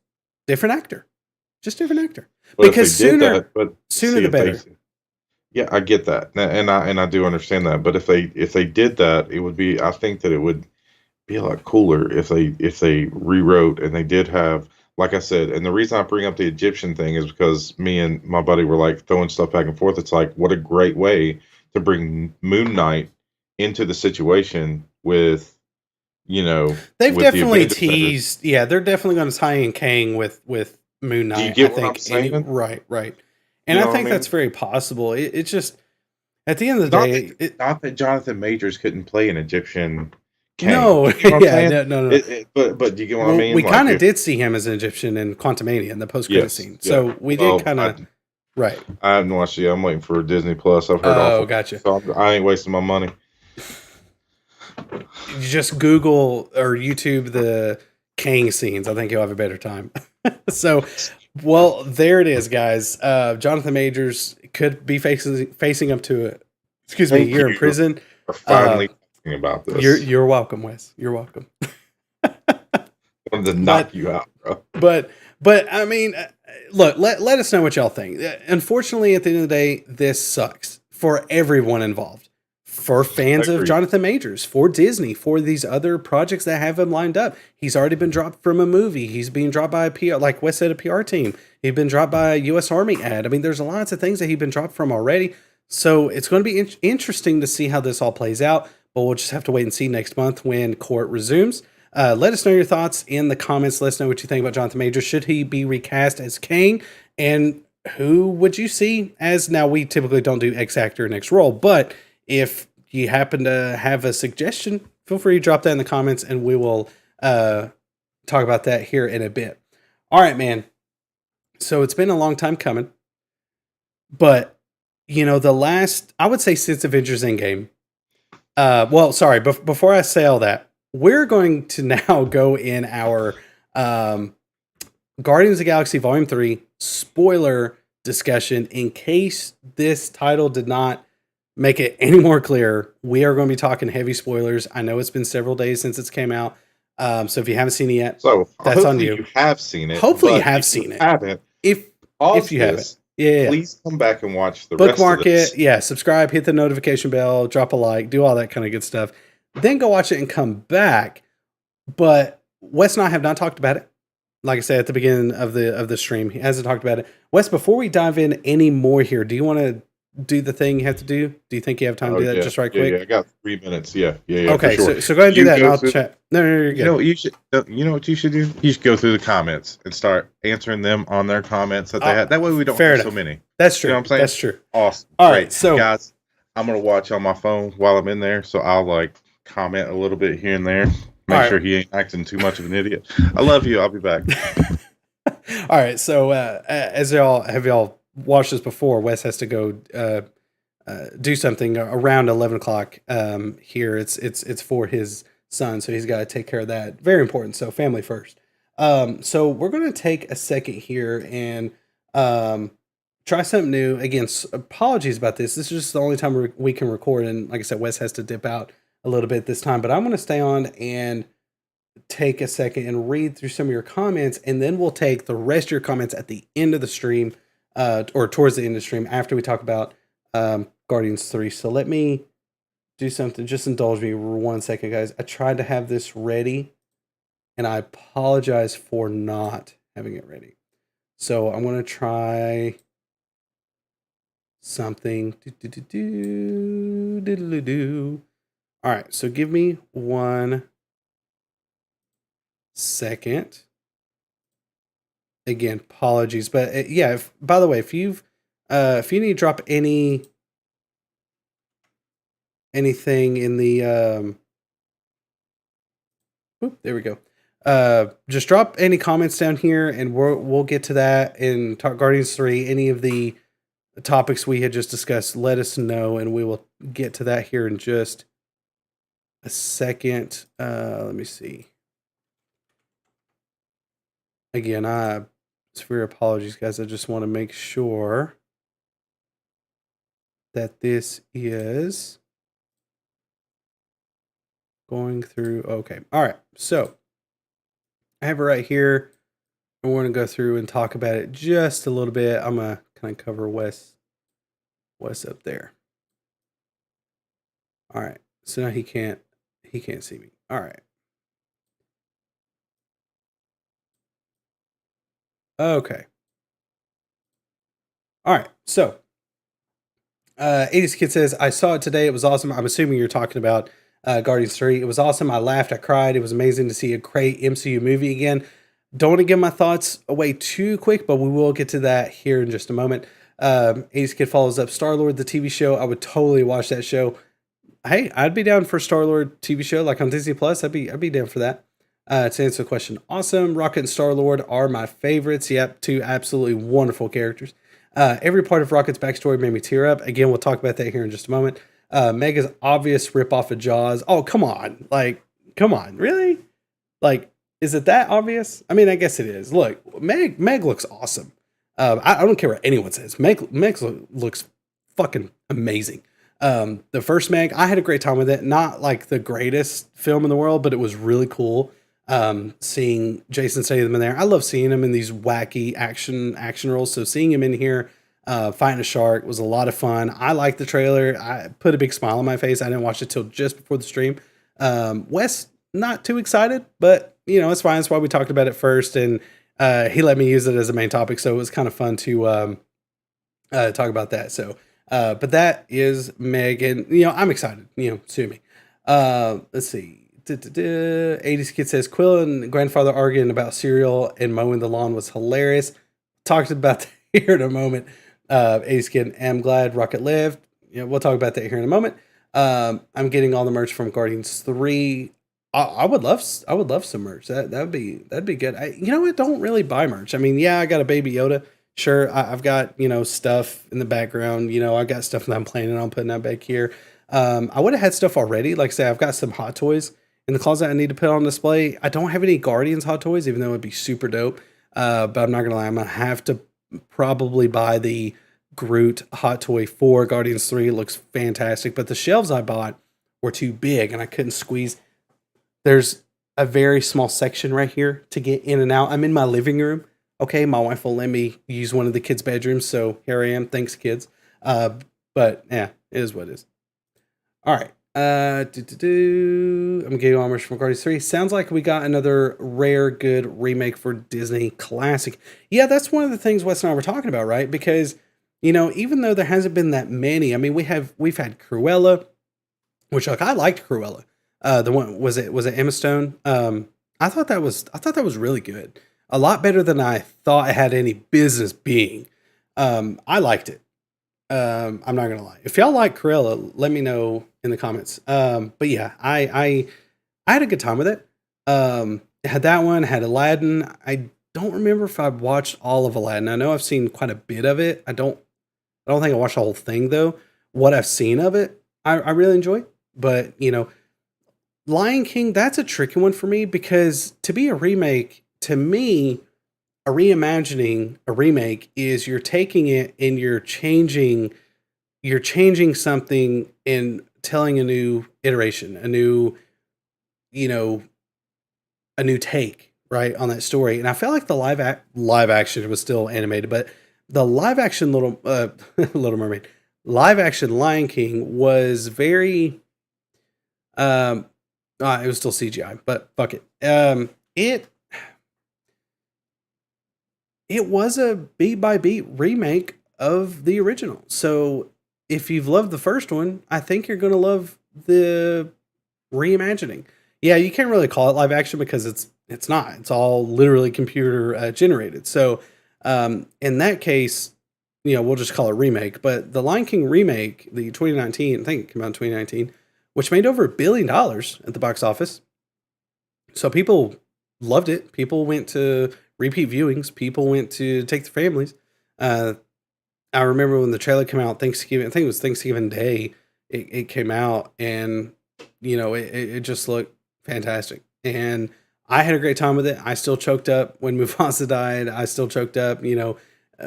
different actor. Just different actor. But because sooner the better. Yeah, I get that, and I do understand that. But if they did that, it would be. I think that it would be a lot cooler if they rewrote and they did have, like I said. And the reason I bring up the Egyptian thing is because me and my buddy were like throwing stuff back and forth. It's like, what a great way to bring Moon Knight into the situation with. They've definitely teased. Yeah, they're definitely going to tie in Kang with Moon Knight. Do you get what I'm saying? Right. And I think that's very possible. It's just at the end of the day, not that Jonathan Majors couldn't play an Egyptian. Kang. No, no. But do you get what I mean? We kind of did see him as an Egyptian in Quantumania in the post-credit scene. So we did kind of. Right. I haven't watched it yet. I'm waiting for Disney Plus. I've heard awful. Gotcha. So I ain't wasting my money. You just Google or YouTube the Kang scenes. I think you'll have a better time. So, Well, there it is, guys. Jonathan Majors could be facing up to a Thank year in you prison. for finally talking about this. You're welcome, Wes. You're welcome. I wanted to But knock you out, bro. but I mean, look, let us know what y'all think. Unfortunately, at the end of the day, this sucks for everyone involved. For fans of Agreed. Jonathan Majors, for Disney, for these other projects that have him lined up. He's already been dropped from a movie. He's being dropped by a PR, like Wes said, a PR team. He's been dropped by a U.S. Army ad. I mean, there's lots of things that he's been dropped from already. So it's going to be interesting to see how this all plays out. But we'll just have to wait and see next month when court resumes. Let us know your thoughts in the comments. Let us know what you think about Jonathan Majors. Should he be recast as Kang? And who would you see as, now we typically don't do X actor and X role, but if you happen to have a suggestion, feel free to drop that in the comments and we will talk about that here in a bit. All right, man. So it's been a long time coming, but you know, I would say since Avengers Endgame, well, sorry, before I say all that, we're going to now go in our Guardians of the Galaxy Volume 3 spoiler discussion. In case this title did not make it any more clear, we are going to be talking heavy spoilers. I know it's been several days since it's came out. So if you haven't seen it yet, So that's on hopefully you. you have seen it. Hopefully you but have if seen you it. Haven't. If you haven't. Yeah. Please come back and watch the Bookmark rest of this. it. Yeah. Subscribe, hit the notification bell, drop a like, do all that kind of good stuff. Then go watch it and come back. But Wes and I have not talked about it. Like I said at the beginning of the stream, he hasn't talked about it. Wes, before we dive in any more here, do you want to do the thing you have to do? Do you think you have time to do that just right quick? Yeah, I got 3 minutes. Yeah, Okay, for sure. so go ahead and do You that, and go I'll through- chat. No, you're good. You know what you should. You know what you should do? You should go through the comments and start answering them on their comments that they have. That way we don't fair have so enough. many. That's true. You know what I'm saying? That's true. Awesome. All Great. right, so guys, I'm gonna watch on my phone while I'm in there, so I'll like comment a little bit here and there. Make All sure he ain't acting too much of an idiot. I love you. I'll be back. all right. So as y'all watched this before, Wes has to go do something around 11 o'clock here. It's for his son, so he's got to take care of that. Very important. So family first. So we're going to take a second here and try something new. Again, apologies about this. This is just the only time we can record, and like I said, Wes has to dip out a little bit this time. But I'm going to stay on and take a second and read through some of your comments, and then we'll take the rest of your comments at the end of the stream, or towards the end of the stream after we talk about Guardians 3. So let me do something. Just indulge me 1 second, guys. I tried to have this ready, and I apologize for not having it ready. So I'm going to try something. All right, so give me 1 second. Again, apologies, but yeah. By the way, if you need to drop anything in the there we go. Just drop any comments down here, and we'll get to that and talk Guardians 3. Any of the topics we had just discussed, let us know, and we will get to that here in just a second. Let me see. Again, severe apologies, guys. I just want to make sure that this is going through. Okay. All right. So I have it right here. And we're going to go through and talk about it just a little bit. I'm going to kind of cover Wes up there. All right. So now he can't see me. All right. Okay. All right. So 80s Kid says, I saw it today. It was awesome. I'm assuming you're talking about Guardians 3. It was awesome. I laughed. I cried. It was amazing to see a great MCU movie again. Don't want to give my thoughts away too quick, but we will get to that here in just a moment. 80s Kid follows up Star-Lord, the TV show. I would totally watch that show. Hey, I'd be down for Star-Lord TV show, like on Disney Plus. I'd be down for that. To answer the question, awesome. Rocket and Star-Lord are my favorites. Yep, two absolutely wonderful characters. Every part of Rocket's backstory made me tear up. Again, we'll talk about that here in just a moment. Mega's obvious ripoff of Jaws. Oh, come on. Like, come on. Really? Like, Is it that obvious? I mean, I guess it is. Look, Meg looks awesome. I don't care what anyone says. Meg looks fucking amazing. The first Meg, I had a great time with it. Not like the greatest film in the world, but it was really cool. Seeing Jason Statham in there, I love seeing him in these wacky action roles. So seeing him in here, fighting a shark was a lot of fun. I liked the trailer. I put a big smile on my face. I didn't watch it till just before the stream. Wes, not too excited, but it's fine. That's why we talked about it first, and he let me use it as a main topic, so it was kind of fun to talk about that. So, but that is Meg, and I'm excited. Sue me. Let's see. 80s Kid says Quill and grandfather arguing about cereal and mowing the lawn was hilarious. Talked about that here in a moment. 80s Kid, I'm glad Rocket lived. We'll talk about that here in a moment. I'm getting all the merch from Guardians 3. I would love some merch. That'd be good. I don't really buy merch. I mean, yeah, I got a Baby Yoda. Sure, I've got stuff in the background. I got stuff that I'm planning on putting out back here. I would have had stuff already. Like I say, I've got some Hot Toys in the closet I need to put on display. I don't have any Guardians Hot Toys, even though it'd be super dope. But I'm not gonna lie, I'm gonna have to probably buy the Groot Hot Toy for Guardians 3. It looks fantastic, but the shelves I bought were too big and I couldn't squeeze. There's a very small section right here to get in and out. I'm in my living room. Okay, my wife will let me use one of the kids' bedrooms, so here I am. Thanks, kids. But yeah, it is what it is. All right. I'm getting on from Guardians 3. Sounds like we got another rare good remake for Disney Classic. Yeah, that's one of the things Wes and I were talking about, right? Because even though there hasn't been that many, I mean, we've had Cruella, which I liked Cruella. The one was it Emma Stone? I thought that was really good. A lot better than I thought it had any business being. I liked it. I'm not gonna lie. If y'all like Cruella, let me know in the comments. But yeah, I had a good time with it. Had that one, had Aladdin. I don't remember if I watched all of Aladdin. I know I've seen quite a bit of it. I don't think I watched the whole thing though. What I've seen of it, I really enjoy. But Lion King, that's a tricky one for me because to be a remake, to me, a reimagining, a remake is you're taking it and you're changing something and telling a new iteration, a new take, right, on that story. And I felt like the live action was still animated, but the live action Little Mermaid, live action Lion King was very it was still CGI, but fuck it. It was a beat by beat remake of the original. So if you've loved the first one, I think you're going to love the reimagining. Yeah, you can't really call it live action because it's not. It's all literally computer generated. So in that case, we'll just call it remake. But the Lion King remake, the 2019, I think it came out in 2019, which made over $1 billion at the box office. So people loved it. People went to repeat viewings. People went to take their families. I remember when the trailer came out, Thanksgiving, I think it was Thanksgiving Day, it came out, and it just looked fantastic. And I had a great time with it. I still choked up when Mufasa died. I still choked up,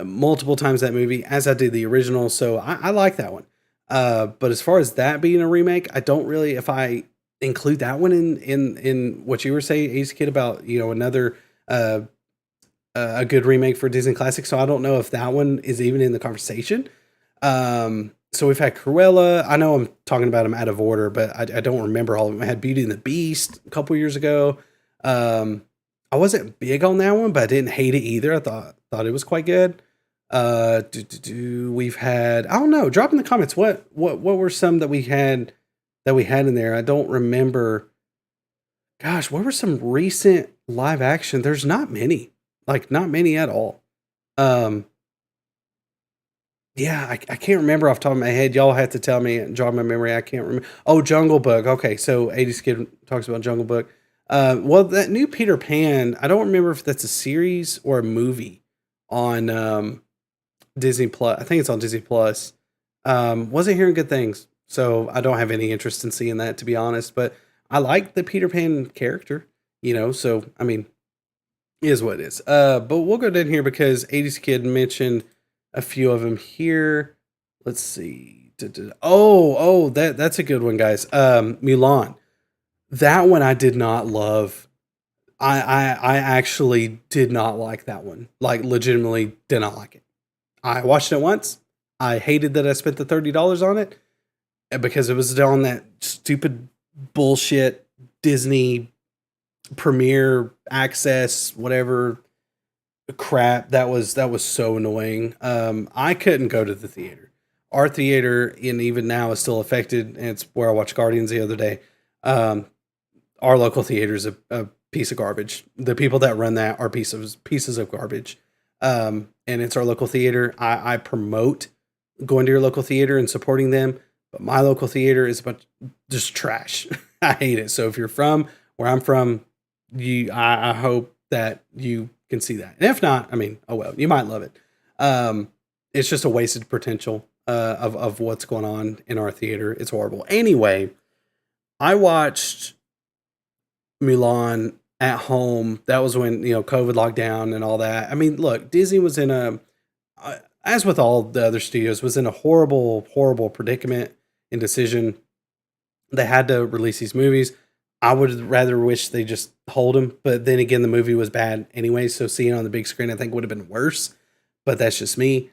multiple times that movie, as I did the original. So I like that one. But as far as that being a remake, I don't really, if I include that one in what you were saying, Ace Kid, about, another, a good remake for Disney Classic. So I don't know if that one is even in the conversation. So we've had Cruella. I know I'm talking about them out of order, but I don't remember all of them. I had Beauty and the Beast a couple years ago. I wasn't big on that one, but I didn't hate it either. I thought it was quite good. We've had, I don't know, drop in the comments what were some that we had in there. I don't remember. Gosh, what were some recent live action? There's not many. Like, not many at all. Yeah, I can't remember off the top of my head. Y'all have to tell me and jog my memory. I can't remember. Oh, Jungle Book. Okay, so 80s Kid talks about Jungle Book. Well, that new Peter Pan, I don't remember if that's a series or a movie on Disney Plus. I think it's on Disney Plus. Wasn't hearing good things, so I don't have any interest in seeing that, to be honest. But I like the Peter Pan character. So I mean, it is what it is. But we'll go down here because 80s Kid mentioned a few of them here. Let's see. Oh, that's a good one, guys. Mulan. That one I did not love. I actually did not like that one. Like, legitimately did not like it. I watched it once. I hated that I spent the $30 on it because it was on that stupid bullshit Disney Premiere Access, whatever crap. That was so annoying. I couldn't go to the theater. Our theater, and even now, is still affected. And it's where I watched Guardians the other day. Our local theater is a piece of garbage. The people that run that are pieces of garbage. And it's our local theater. I promote going to your local theater and supporting them, but my local theater is a bunch just trash. I hate it. So if you're from where I'm from, I hope that you can see that. And if not, I mean, oh well, you might love it. It's just a wasted potential of what's going on in our theater. It's horrible. Anyway, I watched Mulan at home. That was when, COVID lockdown and all that. I mean, look, Disney was in as with all the other studios, was in a horrible, horrible predicament and decision. They had to release these movies. I would rather wish they just hold them, but then again, the movie was bad anyway. So seeing it on the big screen, I think would have been worse. But that's just me.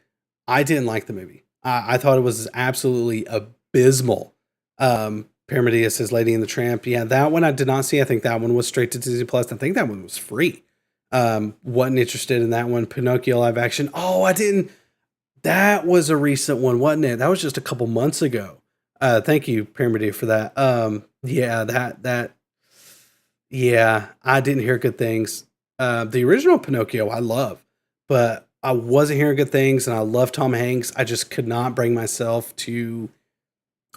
I didn't like the movie. I thought it was absolutely abysmal. Paramadia says Lady and the Tramp. Yeah, that one I did not see. I think that one was straight to Disney Plus. I think that one was free. Wasn't interested in that one. Pinocchio live action. Oh, I didn't. That was a recent one, wasn't it? That was just a couple months ago. Thank you, Paramadia, for that. Yeah, I didn't hear good things. The original Pinocchio I love, but I wasn't hearing good things, and I love Tom Hanks. I just could not bring myself to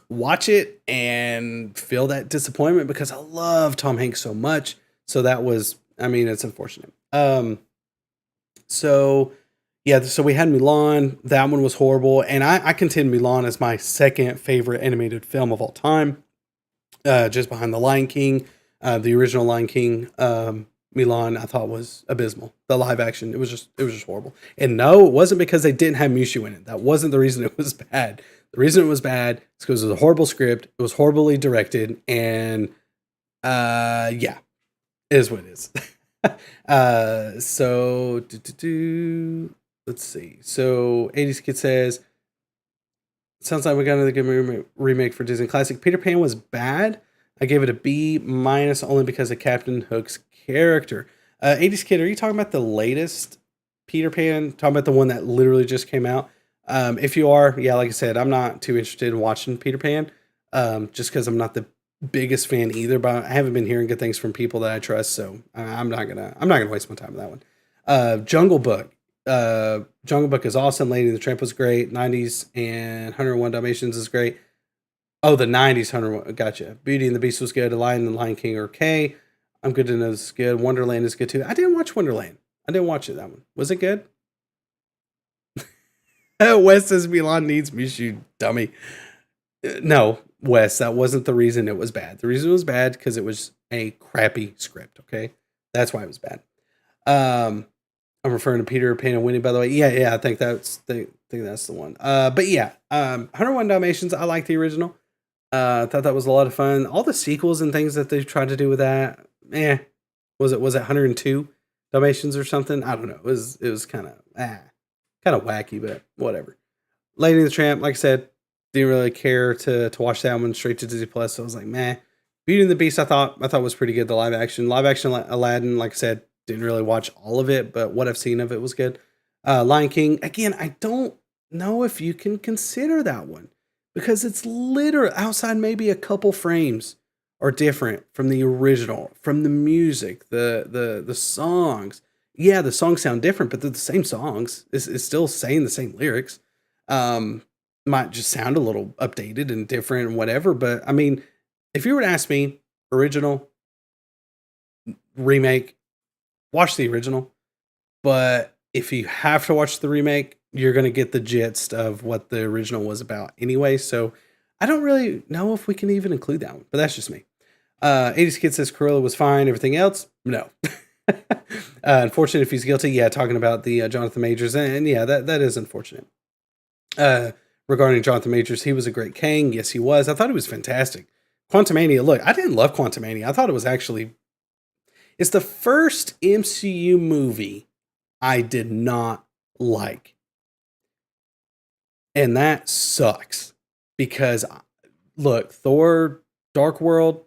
watch it and feel that disappointment because I love Tom Hanks so much. So that was, I mean, it's unfortunate. So yeah, so we had Mulan. That one was horrible, and I contend Mulan is my second favorite animated film of all time, just behind The Lion King. The original Lion King, Mulan, I thought was abysmal. The live action, it was just horrible. And no, it wasn't because they didn't have Mushu in it. That wasn't the reason it was bad. The reason it was bad is because it was a horrible script. It was horribly directed, and yeah, it is what it is. So let's see. So 80s Kid says, sounds like we got another good remake for Disney Classic. Peter Pan was bad. I gave it a B- only because of Captain Hook's character. 80s Kid, are you talking about the latest Peter Pan? Talking about the one that literally just came out? If you are, yeah, like I said, I'm not too interested in watching Peter Pan, just because I'm not the biggest fan either. But I haven't been hearing good things from people that I trust, so I'm not gonna waste my time with that one. Jungle Book. Jungle Book is awesome. Lady and the Tramp was great. 90s and 101 Dalmatians is great. Oh, the 90s 101. Gotcha. Beauty and the Beast was good. The Lion and the Lion King are okay. I'm good to know this is good. Wonderland is good too. I didn't watch Wonderland. I didn't watch it, that one. Was it good? Wes says Milan needs me, you dummy. No, Wes, that wasn't the reason it was bad. The reason it was bad because it was a crappy script, okay? That's why it was bad. I'm referring to Peter Pan and Winnie, by the way. Yeah, I think that's the one. But yeah, 101 Dalmatians, I like the original. I thought that was a lot of fun. All the sequels and things that they've tried to do with that, was it 102 Dalmatians or something? I don't know. It was kind of wacky, but whatever. Lady and the Tramp, like I said, didn't really care to watch that one straight to Disney Plus. So I was like, meh. Beauty and the Beast, I thought was pretty good. The live action Aladdin, like I said, didn't really watch all of it, but what I've seen of it was good. Lion King, again, I don't know if you can consider that one because it's literally outside maybe a couple frames are different from the original, from the music, the songs. Yeah, the songs sound different, but they're the same songs. It's still saying the same lyrics. Might just sound a little updated and different and whatever. But I mean, if you were to ask me, original, remake, watch the original. But if you have to watch the remake, you're going to get the gist of what the original was about anyway. So I don't really know if we can even include that one, but that's just me. 80s Kid says Cruella was fine. Everything else, no. Unfortunate if he's guilty. Yeah, talking about the Jonathan Majors, and yeah, that is unfortunate. Regarding Jonathan Majors, he was a great Kang. Yes, he was. I thought he was fantastic. Quantumania. Look, I didn't love Quantumania. I thought it was actually. It's the first MCU movie I did not like, and that sucks because look, Thor: Dark World.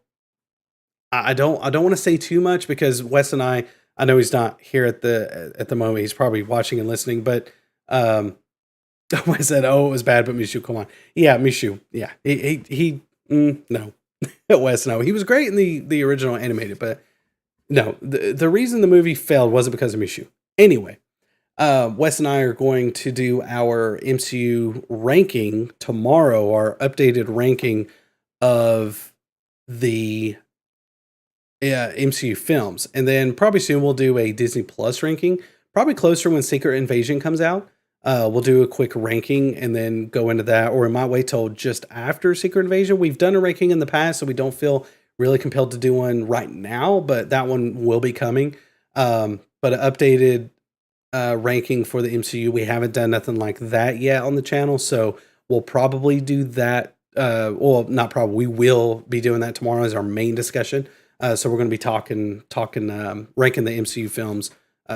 I don't want to say too much because Wes and I know he's not here at the moment. He's probably watching and listening, but I said, "Oh, it was bad," but Mishu, come on, yeah, Mishu, yeah, no, Wes, no, he was great in the original animated, but no, the reason the movie failed wasn't because of Mishu. Anyway, Wes and I are going to do our MCU ranking tomorrow, our updated ranking of the MCU films, and then probably soon we'll do a Disney Plus ranking. Probably closer when Secret Invasion comes out. We'll do a quick ranking and then go into that, or we might wait till just after Secret Invasion. We've done a ranking in the past, so we don't feel really compelled to do one right now, but that one will be coming. But an updated ranking for the MCU, we haven't done nothing like that yet on the channel, so we'll probably do that. Well, not probably, we will be doing that tomorrow as our main discussion. So we're going to be talking, ranking the MCU films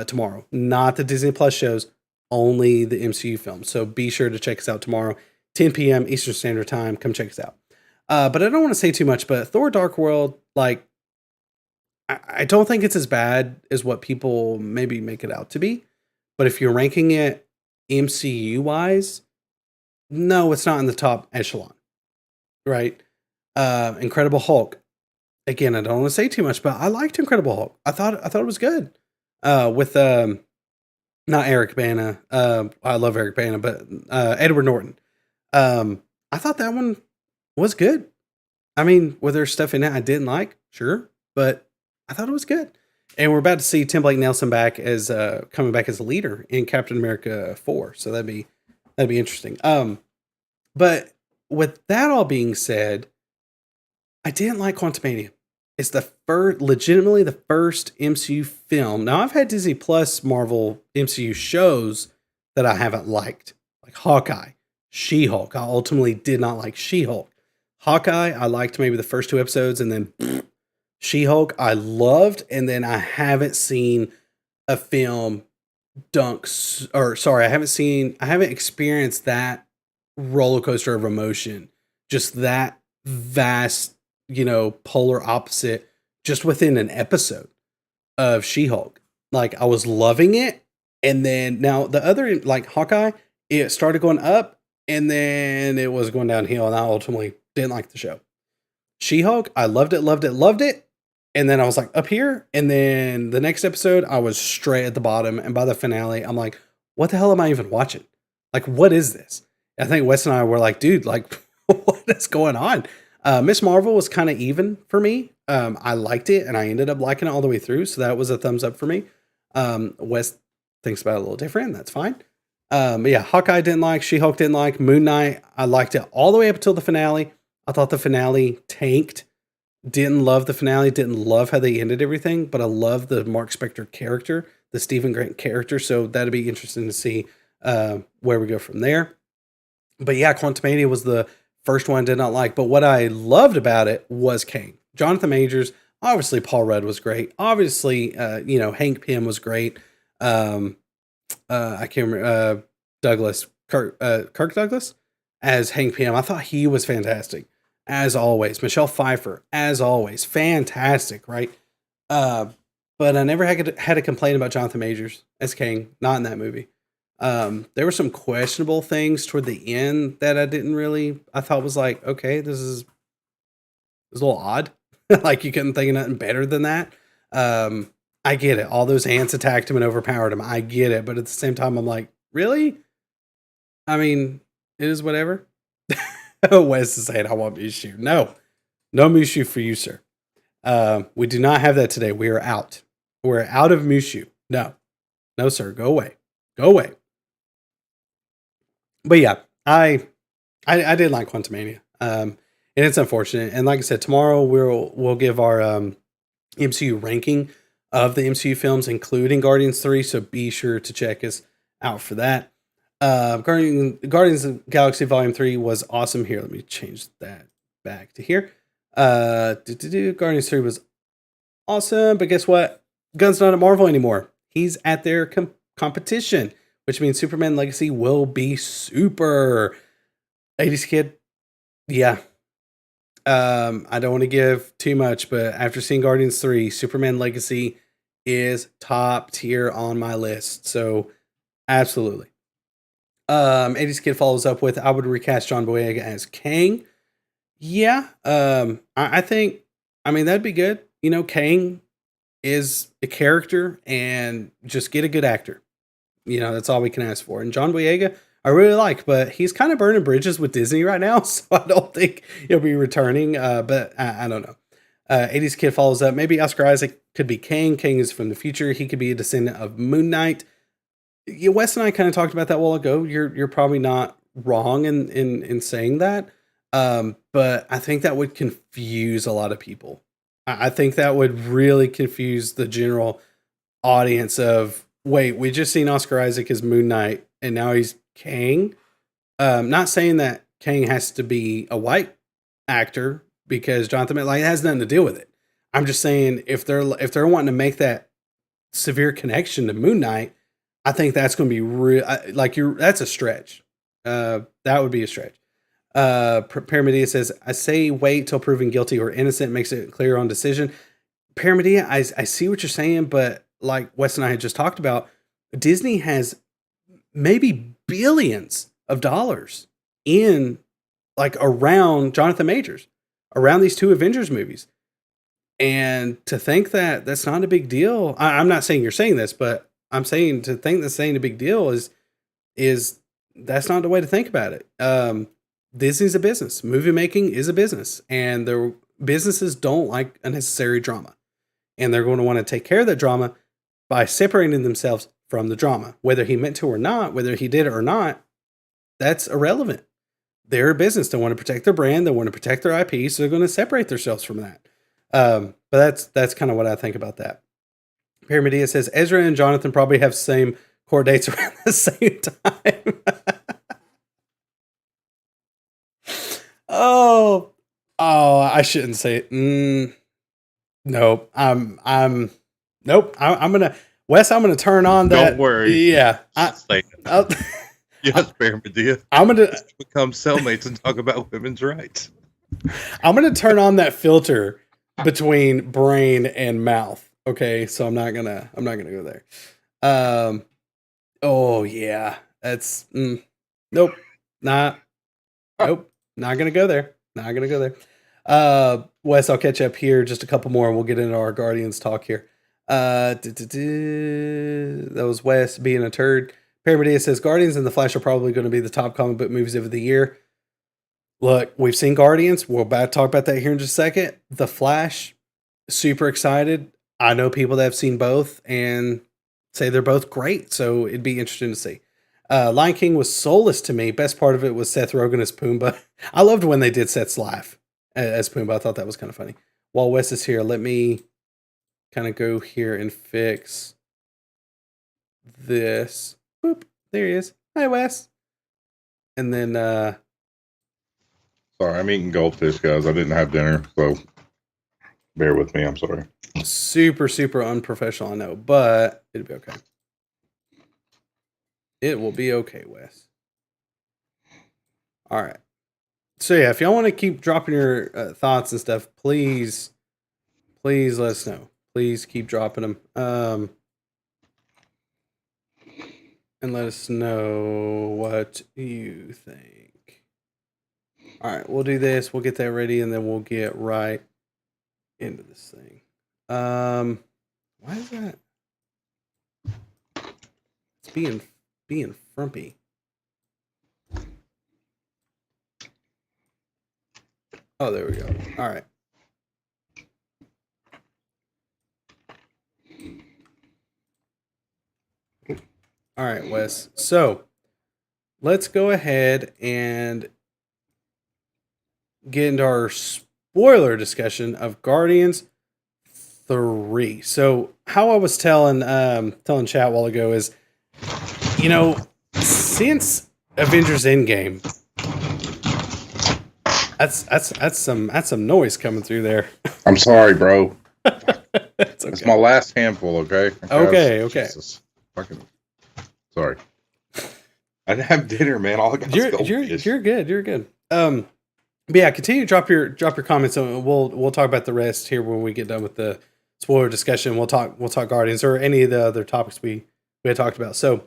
tomorrow, not the Disney Plus shows, only the MCU films. So be sure to check us out tomorrow, 10 p.m. Eastern Standard Time. Come check us out. But I don't want to say too much. But Thor: Dark World, like, I don't think it's as bad as what people maybe make it out to be. But if you're ranking it MCU wise, no, it's not in the top echelon, right? Incredible Hulk. Again, I don't want to say too much, but I liked Incredible Hulk. I thought it was good. With not Eric Bana. I love Eric Bana, but Edward Norton. I thought that one was good. I mean, were there stuff in it I didn't like? Sure, but I thought it was good. And we're about to see Tim Blake Nelson back as coming back as a leader in Captain America 4. So that'd be interesting. But with that all being said, I didn't like Quantumania. It's the legitimately the first MCU film. Now, I've had Disney Plus Marvel MCU shows that I haven't liked, like Hawkeye, She-Hulk. I ultimately did not like She-Hulk. Hawkeye, I liked maybe the first 2 episodes, and then She-Hulk, I loved, and then I haven't seen a film I haven't experienced that roller coaster of emotion, just that vast, polar opposite just within an episode of She-Hulk. Like, I was loving it. And then now the other, like Hawkeye, it started going up and then it was going downhill. And I ultimately didn't like the show. She-Hulk, I loved it, loved it, loved it. And then I was like up here. And then the next episode, I was straight at the bottom. And by the finale, I'm like, what the hell am I even watching? Like, what is this? I think Wes and I were like, dude, like, what is going on? Miss Marvel was kind of even for me. I liked it and I ended up liking it all the way through. So that was a thumbs up for me. Wes thinks about it a little different. That's fine. But yeah, Hawkeye didn't like, She-Hulk didn't like, Moon Knight. I liked it all the way up until the finale. I thought the finale tanked. Didn't love the finale. Didn't love how they ended everything, but I love the Mark Spector character, the Stephen Grant character. So that'd be interesting to see where we go from there. But yeah, Quantumania was the first one I did not like. But what I loved about it was Kang. Jonathan Majors. Obviously, Paul Rudd was great. Obviously, Hank Pym was great. I can't remember Kirk Douglas as Hank Pym. I thought he was fantastic as always. Michelle Pfeiffer as always, fantastic, right? But I never had a complaint about Jonathan Majors as Kang. Not in that movie. There were some questionable things toward the end that I thought was like, okay, this is a little odd. Like, you couldn't think of nothing better than that. I get it. All those ants attacked him and overpowered him. I get it. But at the same time, I'm like, really? I mean, it is whatever. Wes is saying, I want Mushu. No Mushu for you, sir. We do not have that today. We are out. We're out of Mushu. No, sir. Go away. But yeah, I did like Quantumania. and it's unfortunate. And like I said, tomorrow we'll give our MCU ranking of the MCU films, including Guardians 3. So be sure to check us out for that. Guardians of the Galaxy Volume 3 was awesome. Here, let me change that back to here. Guardians 3 was awesome, but guess what? Gunn's not at Marvel anymore. He's at their competition, which means Superman Legacy will be super. 80s Kid, yeah. I don't want to give too much, but after seeing Guardians 3, Superman Legacy is top tier on my list. So, absolutely. 80s Kid follows up with, I would recast John Boyega as Kang. Yeah. I think, I mean, that'd be good. You know, Kang is a character, and just get a good actor. You know, that's all we can ask for. And John Boyega, I really like, but he's kind of burning bridges with Disney right now, so I don't think he'll be returning. But I don't know. 80s Kid follows up. Maybe Oscar Isaac could be Kang. Kang is from the future. He could be a descendant of Moon Knight. Yeah, Wes and I kind of talked about that a while ago. You're probably not wrong in saying that. But I think that would confuse a lot of people. I think that would really confuse the general audience of, wait, we just seen Oscar Isaac as Moon Knight, and now he's Kang. Not saying that Kang has to be a white actor, because Jonathan, like, it has nothing to do with it. I'm just saying, if they're wanting to make that severe connection to Moon Knight, I think that's going to be real. That's a stretch. That would be a stretch. Paramedia says, I say wait till proven guilty or innocent makes it clear on decision. Paramedia, I see what you're saying, but like Wes and I had just talked about, Disney has maybe billions of dollars in, like, around Jonathan Majors, around these two Avengers movies. And to think that that's not a big deal, I'm not saying you're saying this, but I'm saying to think that's saying a big deal is that's not the way to think about it. Disney's a business. Movie making is a business, and their businesses don't like unnecessary drama. And they're going to want to take care of that drama by separating themselves from the drama. Whether he meant to or not, whether he did it or not, that's irrelevant. They're a business. They want to protect their brand. They want to protect their IP, so they're going to separate themselves from that. But that's kind of what I think about that. Paramedia says, Ezra and Jonathan probably have same court dates around the same time. Oh, I shouldn't say it. Nope. Nope. I'm gonna, Wes, I'm gonna turn on that. Don't worry. Yeah. Yes, Paramedia. I'm gonna Let's become cellmates and talk about women's rights. I'm gonna turn on that filter between brain and mouth. Okay, so I'm not gonna go there. Oh yeah, that's nope, not gonna go there. Not gonna go there. Wes, I'll catch up here. Just a couple more, and we'll get into our Guardians talk here. That was Wes being a turd. Paramedia says Guardians and The Flash are probably going to be the top comic book movies of the year. Look, we've seen Guardians. We're about to talk about that here in just a second. The Flash, super excited. I know people that have seen both and say they're both great, so it'd be interesting to see. Lion King was soulless to me. Best part of it was Seth Rogen as Pumbaa. I loved when they did Seth's laugh as Pumbaa. I thought that was kind of funny. While Wes is here, let me kind of go here and fix this. Boop. There he is. Hi, Wes. And then Sorry, I'm eating goldfish, guys. I didn't have dinner, so bear with me. I'm sorry. super, super unprofessional, I know, but it'll be okay. It will be okay, Wes. All right. So yeah, if y'all want to keep dropping your thoughts and stuff, please let us know. Please keep dropping them. And let us know what you think. All right, we'll do this. We'll get that ready, and then we'll get right into this thing. Why is that? It's being frumpy. Oh, there we go. All right. All right, Wes. So let's go ahead and get into our spoiler discussion of Guardians 3. So how I was telling chat a while ago is, since Avengers Endgame, that's some noise coming through there. I'm sorry, bro. It's It's my last handful, okay? Okay. Jesus. Fucking sorry. I didn't have dinner, man. All I got You're good. You're good. But yeah, continue to drop your comments, and we'll talk about the rest here when we get done with the spoiler discussion. We'll talk Guardians or any of the other topics we had talked about. So,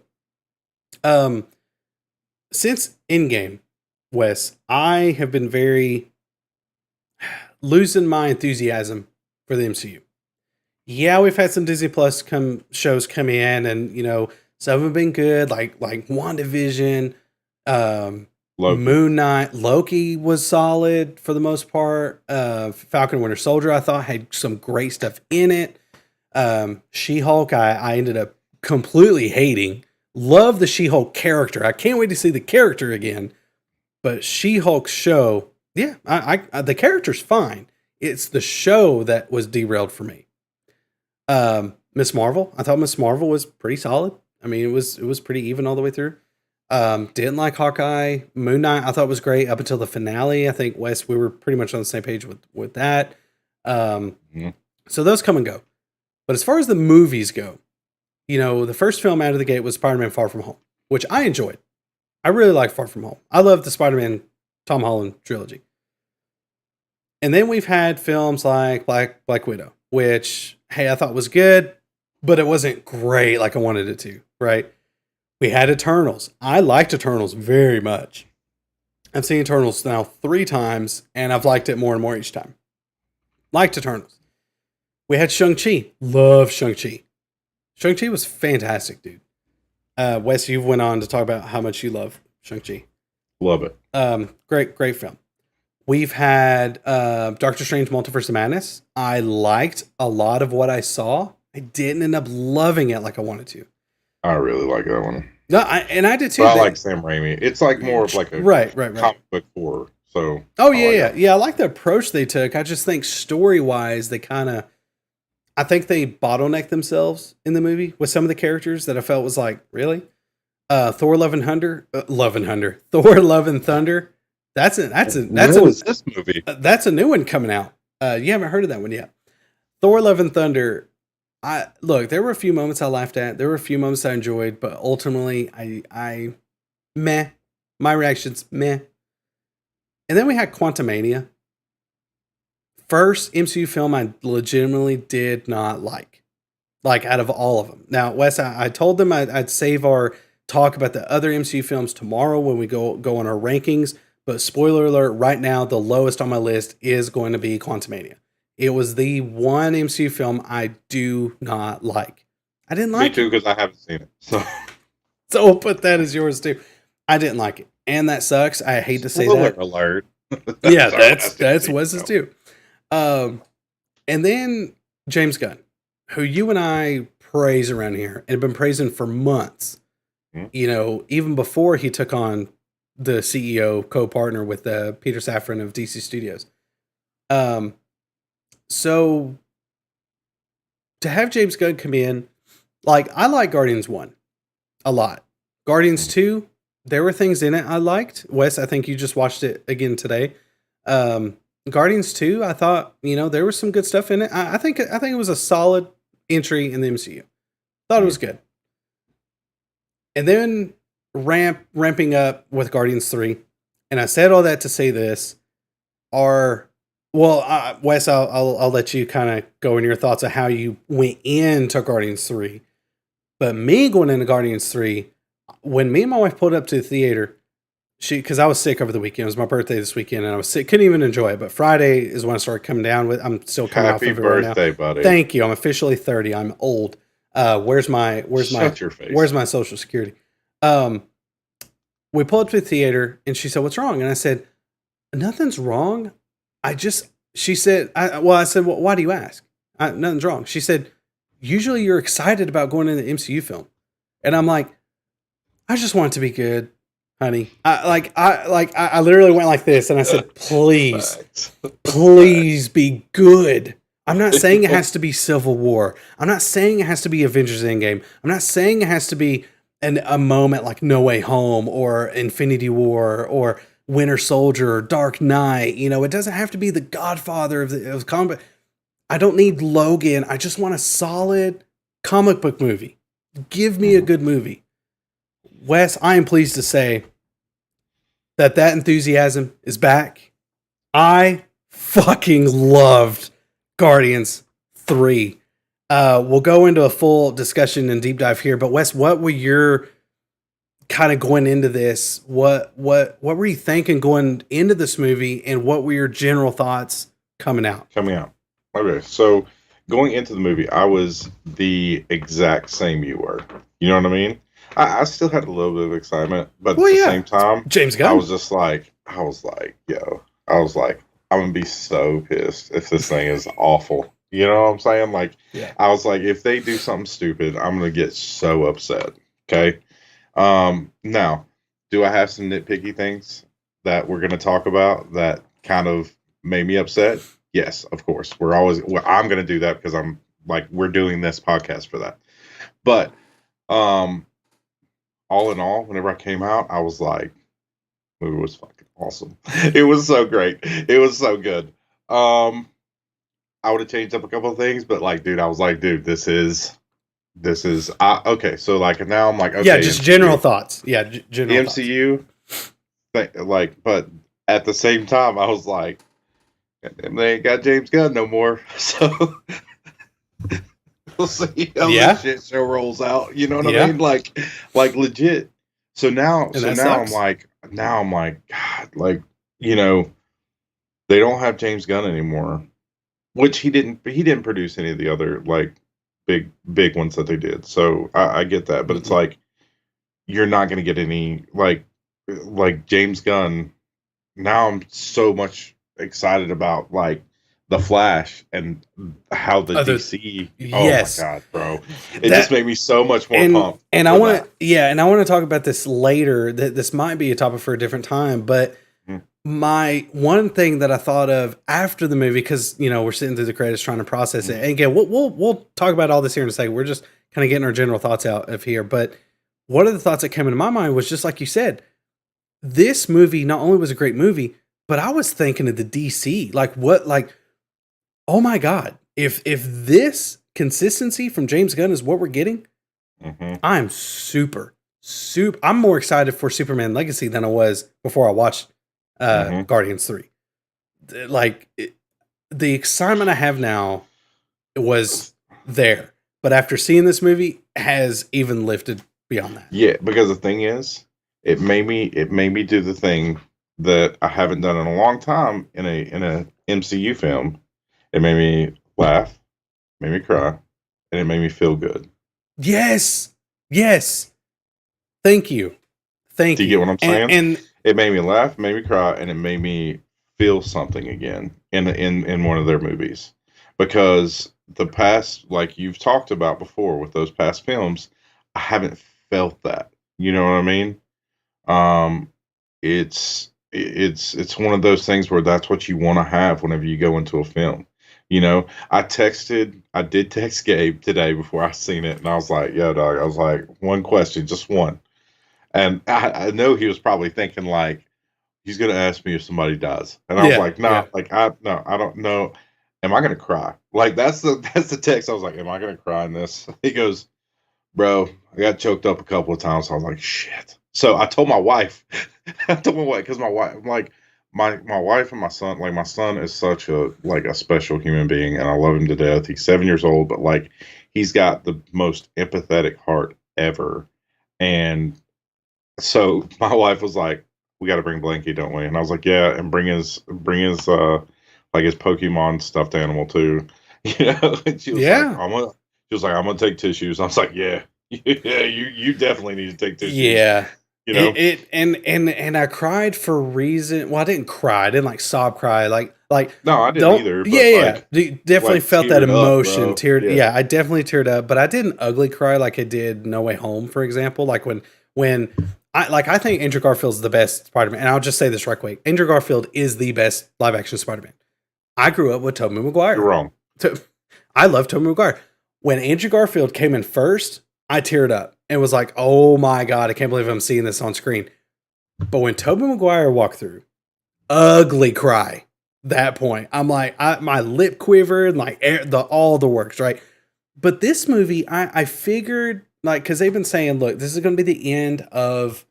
since Endgame, Wes, I have been losing my enthusiasm for the MCU. Yeah, we've had some Disney Plus shows come in, and some have been good, like WandaVision, Moon Knight. Loki was solid for the most part. Falcon and Winter Soldier, I thought, had some great stuff in it. She-Hulk, I ended up completely hating. Love the She-Hulk character. I can't wait to see the character again. But She-Hulk show, yeah, I the character's fine. It's the show that was derailed for me. Miss Marvel, I thought Miss Marvel was pretty solid. I mean, it was pretty even all the way through. Didn't like Hawkeye. Moon Knight, I thought was great up until the finale. I think, Wes, we were pretty much on the same page with that. So those come and go. But as far as the movies go, the first film out of the gate was Spider-Man Far From Home, which I enjoyed. I really like Far From Home. I love the Spider-Man Tom Holland trilogy. And then we've had films like Black Widow, which, hey, I thought was good, but it wasn't great like I wanted it to, right? We had Eternals. I liked Eternals very much. I've seen Eternals now 3 times, and I've liked it more and more each time. Liked Eternals. We had Shang-Chi. Love Shang-Chi. Shang-Chi was fantastic, dude. Wes, you went on to talk about how much you love Shang-Chi. Love it. Great film. We've had Doctor Strange Multiverse of Madness. I liked a lot of what I saw. I didn't end up loving it like I wanted to. I really like that one. No, I did too. But I like Sam Raimi. It's like more of like a right. comic book horror. So I like the approach they took. I just think story-wise, I think they bottlenecked themselves in the movie with some of the characters that I felt was like, really? Thor Love and Thunder. Thor Love and Thunder. That's this movie. That's a new one coming out. You haven't heard of that one yet. Thor Love and Thunder. There were a few moments I laughed at. There were a few moments I enjoyed, but ultimately I meh. My reactions, meh. And then we had Quantumania. First MCU film I legitimately did not like out of all of them. Now, Wes, I told them I'd save our talk about the other MCU films tomorrow when we go on our rankings. But spoiler alert, right now, the lowest on my list is going to be Quantumania. It was the one MCU film I do not like. I didn't like it. Me too, because I haven't seen it. So we'll put that as yours too. I didn't like it. And that sucks. I hate to say that. Alert. Yeah, that's Wes's too. And then James Gunn, who you and I praise around here and have been praising for months. Even before he took on the CEO co-partner with Peter Safran of DC Studios. So to have James Gunn come in, I like Guardians 1 a lot. Guardians 2, there were things in it I liked. Wes, I think you just watched it again today. Guardians 2, I thought, there was some good stuff in it. I think it was a solid entry in the MCU. Thought it was good. And then ramping up with Guardians 3. And I said all that to say this. Wes, I'll let you kind of go in your thoughts of how you went into Guardians 3. But me going into Guardians 3, when me and my wife pulled up to the theater, because I was sick over the weekend. It was my birthday this weekend, and I was sick. Couldn't even enjoy it. But Friday is when I started coming down with. I'm still coming off of it right now. Happy birthday, buddy! Thank you. I'm officially 30. I'm old. Where's my Social Security? We pulled up to the theater, and she said, "What's wrong?" And I said, "Nothing's wrong. She said, I said, well, why do you ask? Nothing's wrong." She said, "Usually you're excited about going into the MCU film." And I'm like, I just want it to be good. honey. I literally went like this and I said, please, Facts. please be good. I'm not saying it has to be Civil War. I'm not saying it has to be Avengers Endgame. I'm not saying it has to be a moment like No Way Home or Infinity War or Winter Soldier or Dark Knight. You know, it doesn't have to be the Godfather of comic. I don't need Logan. I just want a solid comic book movie. Give me a good movie. Wes, I am pleased to say that enthusiasm is back. I fucking loved Guardians 3. We'll go into a full discussion and deep dive here, but Wes, what were your kind of going into this? What were you thinking going into this movie, and what were your general thoughts coming out? Okay, so going into the movie, I was the exact same you were. You know what I mean? I still had a little bit of excitement, but at the same time, James Gunn. I was like, I'm gonna be so pissed if this thing is awful. You know what I'm saying? Like, I was like, if they do something stupid, I'm gonna get so upset. Okay. Now, do I have some nitpicky things that we're gonna talk about that kind of made me upset? Yes, of course. I'm gonna do that because I'm like, we're doing this podcast for that. But, all in all, whenever I came out, I was like, the movie was fucking awesome. It was so great. It was so good. I would have changed up a couple of things, but like, dude, I was like, dude, this is okay. So like now I'm like, okay, yeah, just MCU. General thoughts. Yeah, general MCU. Like, but at the same time, I was like, they ain't got James Gunn no more, so we'll see how this shit show rolls out. You know what I mean? Like legit. So now I'm like, God, like, you know, they don't have James Gunn anymore, which he didn't produce any of the other like big ones that they did. So I get that, but it's like, you're not going to get any like James Gunn. Now I'm so much excited about like the Flash and how the DC. Yes. Oh my God, bro! It just made me so much more pumped. And I want to talk about this later. That this might be a topic for a different time, but my one thing that I thought of after the movie, because you know we're sitting through the credits trying to process it, and again we'll talk about all this here in a second. We're just kind of getting our general thoughts out of here, but one of the thoughts that came into my mind was just like you said, this movie not only was a great movie, but I was thinking of the DC, oh my God, if this consistency from James Gunn is what we're getting, I'm I'm more excited for Superman Legacy than I was before I watched Guardians 3. The excitement I have now was there, but after seeing this movie has even lifted beyond that. Yeah, because the thing is, it made me do the thing that I haven't done in a long time in a MCU film. It made me laugh, made me cry, and it made me feel good. Yes. Thank you. Do you get what I'm saying? And it made me laugh, made me cry, and it made me feel something again in one of their movies. Because the past, like you've talked about before with those past films, I haven't felt that. You know what I mean? It's one of those things where that's what you want to have whenever you go into a film. You know, I did text Gabe today before I seen it, and I was like, yo, dog, I was like, one question, just one. And I know he was probably thinking like, he's going to ask me if somebody dies. And I was like, no, I don't know. Am I going to cry? Like, that's the text. I was like, am I going to cry in this? He goes, bro, I got choked up a couple of times. So I was like, shit. So I told my wife, because my wife, like, my wife and my son, like my son is such a special human being, and I love him to death. He's 7 years old, but like he's got the most empathetic heart ever. And so my wife was like, "We got to bring Blanky, don't we?" And I was like, "Yeah," and bring his like his Pokemon stuffed animal too. You know? And she was like, I'm gonna take tissues. I was like, yeah, you definitely need to take tissues. Yeah. You know, and I cried for a reason. Well, I didn't cry. I didn't like sob cry. Like no, I didn't either. But definitely felt that emotion. Up, teared. I definitely teared up. But I didn't ugly cry like I did No Way Home, for example. Like when I think Andrew Garfield's the best Spider-Man. And I'll just say this right quick. Andrew Garfield is the best live action Spider-Man. I grew up with Tobey Maguire. You're wrong. I love Tobey Maguire. When Andrew Garfield came in first, I teared up and was like, oh my God, I can't believe I'm seeing this on screen. But when Tobey Maguire walked through, ugly cry. That point, I'm like, my lip quivered, like all the works, right? But this movie, I figured, like, because they've been saying, look, this is going to be the end of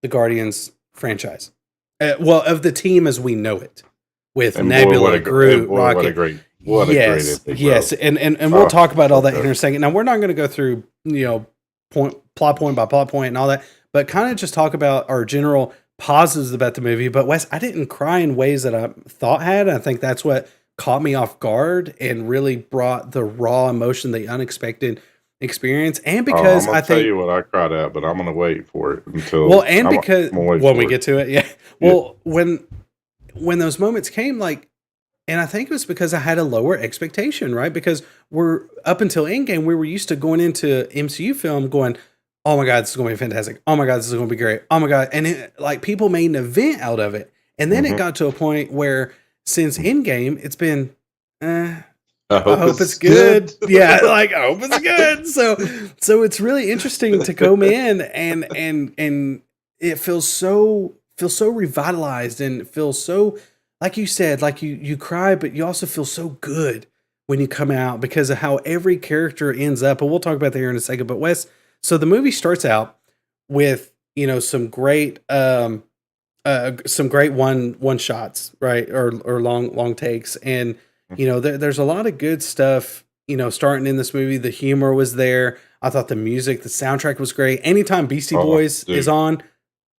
the Guardians franchise. Well, of the team as we know it, with Nebula, Groot, Rocket. What a great ending, yes, and we'll talk about all that here in a second. Now, we're not going to go through, plot point by plot point and all that, but kind of just talk about our general positives about the movie. But Wes, I didn't cry in ways that I thought had. I think that's what caught me off guard and really brought the raw emotion, the unexpected experience. And because I tell you what I cried at, but I'm gonna wait for it until when we get to it. Yeah. Well, when those moments came, like, and I think it was because I had a lower expectation, right? Because we're up until Endgame, we were used to going into MCU film going, oh my God, this is going to be fantastic. Oh my God, this is going to be great. Oh my God. And like people made an event out of it. And then it got to a point where since Endgame, it's been, I hope it's good. Yeah, like I hope it's good. So it's really interesting to come in and it feels so revitalized and feels so, like you said, like you cry, but you also feel so good when you come out because of how every character ends up. And we'll talk about that here in a second. But Wes, so the movie starts out with, some great one shots, right? Or long takes. And, there's a lot of good stuff, starting in this movie. The humor was there. I thought the music, the soundtrack was great. Anytime Beastie Boys is on,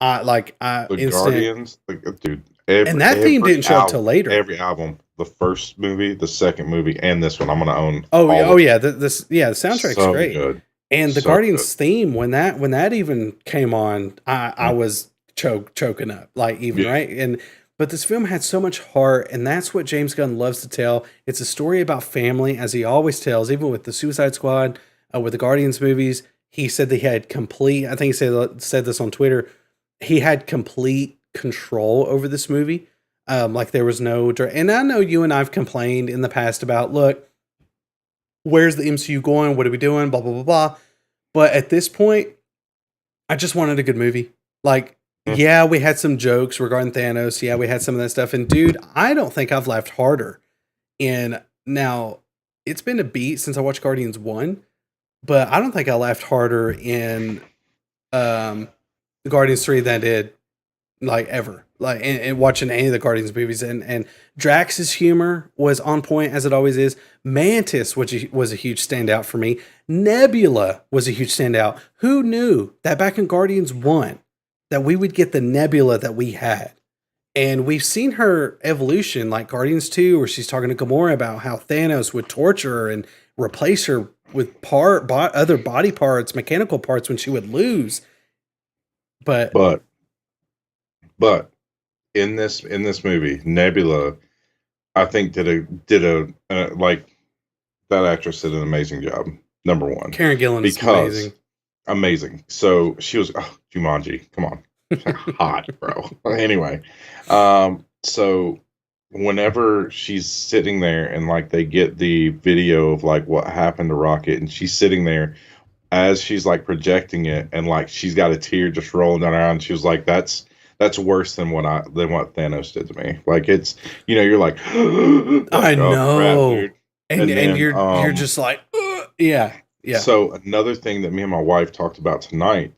Guardians, dude. And that theme didn't show up till later. Every album, the first movie, the second movie, and this one, I'm going to own. The soundtrack's so great. Good. And the Guardians theme, when that even came on, I was choking up, like right. But this film had so much heart, and that's what James Gunn loves to tell. It's a story about family, as he always tells, even with the Suicide Squad, with the Guardians movies. He said that he had complete. I think he said this on Twitter. He had complete control over this movie. Like there was no, and I know you and I've complained in the past about, look, where's the MCU going? What are we doing? Blah, blah, blah, blah. But at this point, I just wanted a good movie. Like, yeah, we had some jokes regarding Thanos. Yeah, we had some of that stuff. And dude, I don't think I've laughed harder. And now it's been a beat since I watched Guardians 1, but I don't think I laughed harder in Guardians 3 than I did like ever. Like and watching any of the Guardians movies, and Drax's humor was on point as it always is. Mantis, which was a huge standout for me. Nebula was a huge standout. Who knew that back in Guardians 1 that we would get the Nebula that we had? And we've seen her evolution, like Guardians 2, where she's talking to Gamora about how Thanos would torture her and replace her with other body parts, mechanical parts when she would lose. But in this movie, Nebula, I think did a like that actress did an amazing job. Number one, Karen Gillan is amazing. So she was Jumanji. Come on, hot, bro. Anyway, so whenever she's sitting there and like they get the video of like what happened to Rocket, and she's sitting there as she's like projecting it, and like she's got a tear just rolling down her eye, and she was like, that's worse than what Thanos did to me. Like it's, you're like, I know, crap, and you're just like, yeah. So another thing that me and my wife talked about tonight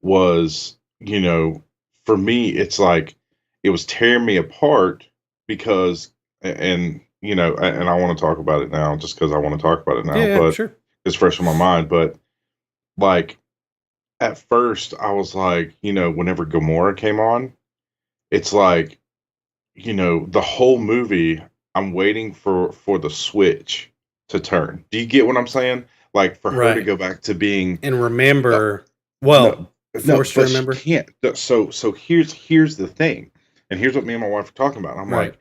was, for me, it's like it was tearing me apart because, and I want to talk about it now just because I want to talk about it now. Yeah, but sure. It's fresh in my mind. But like, at first, I was like, whenever Gamora came on, it's like, the whole movie, I'm waiting for the switch to turn. Do you get what I'm saying? Like, for her to go back to being... And remember... forced to remember? She can't. So here's the thing. And here's what me and my wife were talking about. I'm like,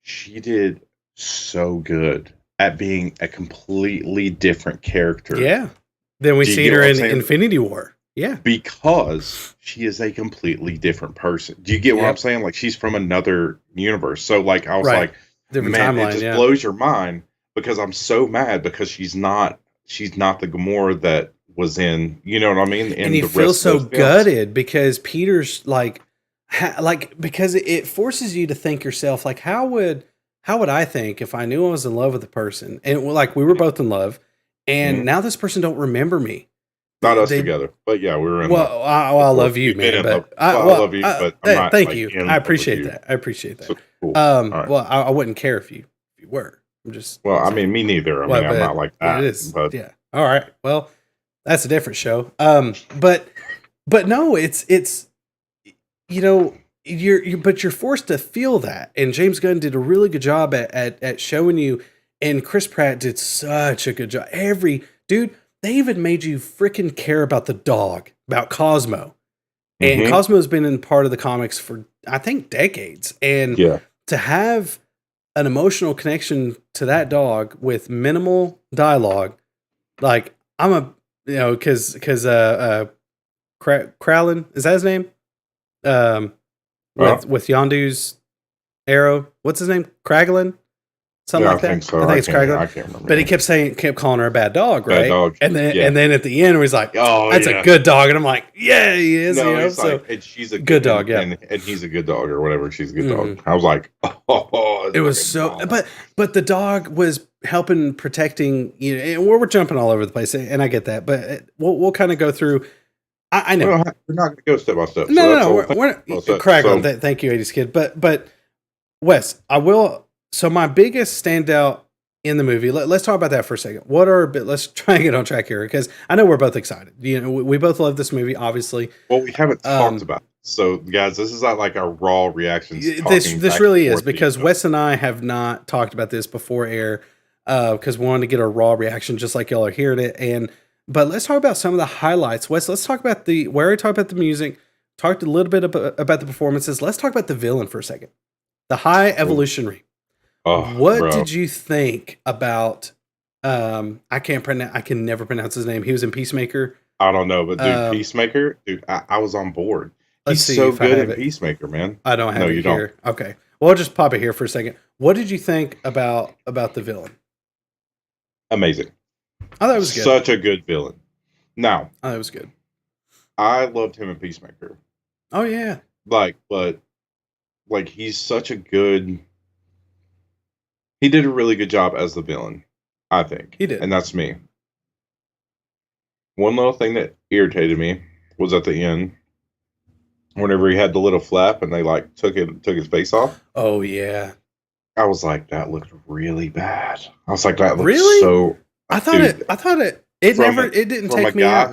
she did so good at being a completely different character. Yeah. Then we see her in Infinity War. Yeah. because she is a completely different person. Do you get what I'm Yep. saying? Like, she's from another universe. So, like, I was Right. like, Different man, it timeline, just yeah. blows your mind because I'm so mad because she's not the Gamora that was in, you know what I mean? In And you the feel rest of so those films. gutted because Peter's like, because it forces you to think yourself like, how would I think if I knew I was in love with a person and like we were both in love, and Mhm. now this person don't remember me. Not us They together, but yeah, we were in love. well, I love you, We've been man, in love. but Well, I love you, but I'm not thank like you. in I love with appreciate you. that. I appreciate that. So cool. All right. Well, I wouldn't care if you were. I'm just Well, I saying. mean, me neither. I Well, mean, I'm not but like it that. is. But Yeah. All right. Well, that's a different show. But no, it's you know but you're forced to feel that, and James Gunn did a really good job at showing you, and Chris Pratt did such a good job. Every dude, they even made you freaking care about the dog, about Cosmo, and Mhm. Cosmo's been in part of the comics for I think decades, and yeah, to have an emotional connection to that dog with minimal dialogue, like I'm a because Kralin, is that his name? Um, well, with Yondu's arrow. What's his name? Kraglin? Something yeah, I like that. think so. I think it's I Kraglin. can't remember. But he kept calling her a bad dog, Bad right? dog. And then Yeah. at the end, he's like, Oh, "That's yeah. a good dog," and I'm like, "Yeah, he is." No, you know? it's like, and she's a good dog, yeah. and he's a good dog or whatever. She's a good Mhm. dog. I was like, oh, it's It was fucking so, bomb. but the dog was helping protecting and we're jumping all over the place, and I get that, but we'll kind of go through. I know. We're not going to go step by step. No, so no, that's no. all. We're Kraglin. Thank you, 80s kid. But Wes, I will. So my biggest standout in the movie. Let's talk about that for a second. Let's try and get on track here because I know we're both excited. We both love this movie, obviously. Well, we haven't talked about it. So, guys, this is not like a raw reactions. This really is because Wes and I have not talked about this before air because we wanted to get a raw reaction just like y'all are hearing it. But let's talk about some of the highlights. Wes, let's talk about we already talked about the music, talked a little bit about the performances. Let's talk about the villain for a second. The High Evolutionary. What did you think about I can never pronounce his name. He was in Peacemaker. I don't know, but dude, Peacemaker, dude, I was on board. He's see so if I good have in it. Peacemaker, man. I don't have No, it you here. don't. Okay. Well, I'll just pop it here for a second. What did you think about the villain? Amazing. Oh, that was good. Such a good villain. Now, Oh, that was good. I loved him in Peacemaker. Oh yeah. But he's such a good. He did a really good job as the villain, I think. He did. And that's me. One little thing that irritated me was at the end, whenever he had the little flap and they like took his face off. Oh yeah. I was like, that looked really bad. I was like, that looked Really? so. I thought it didn't take me out.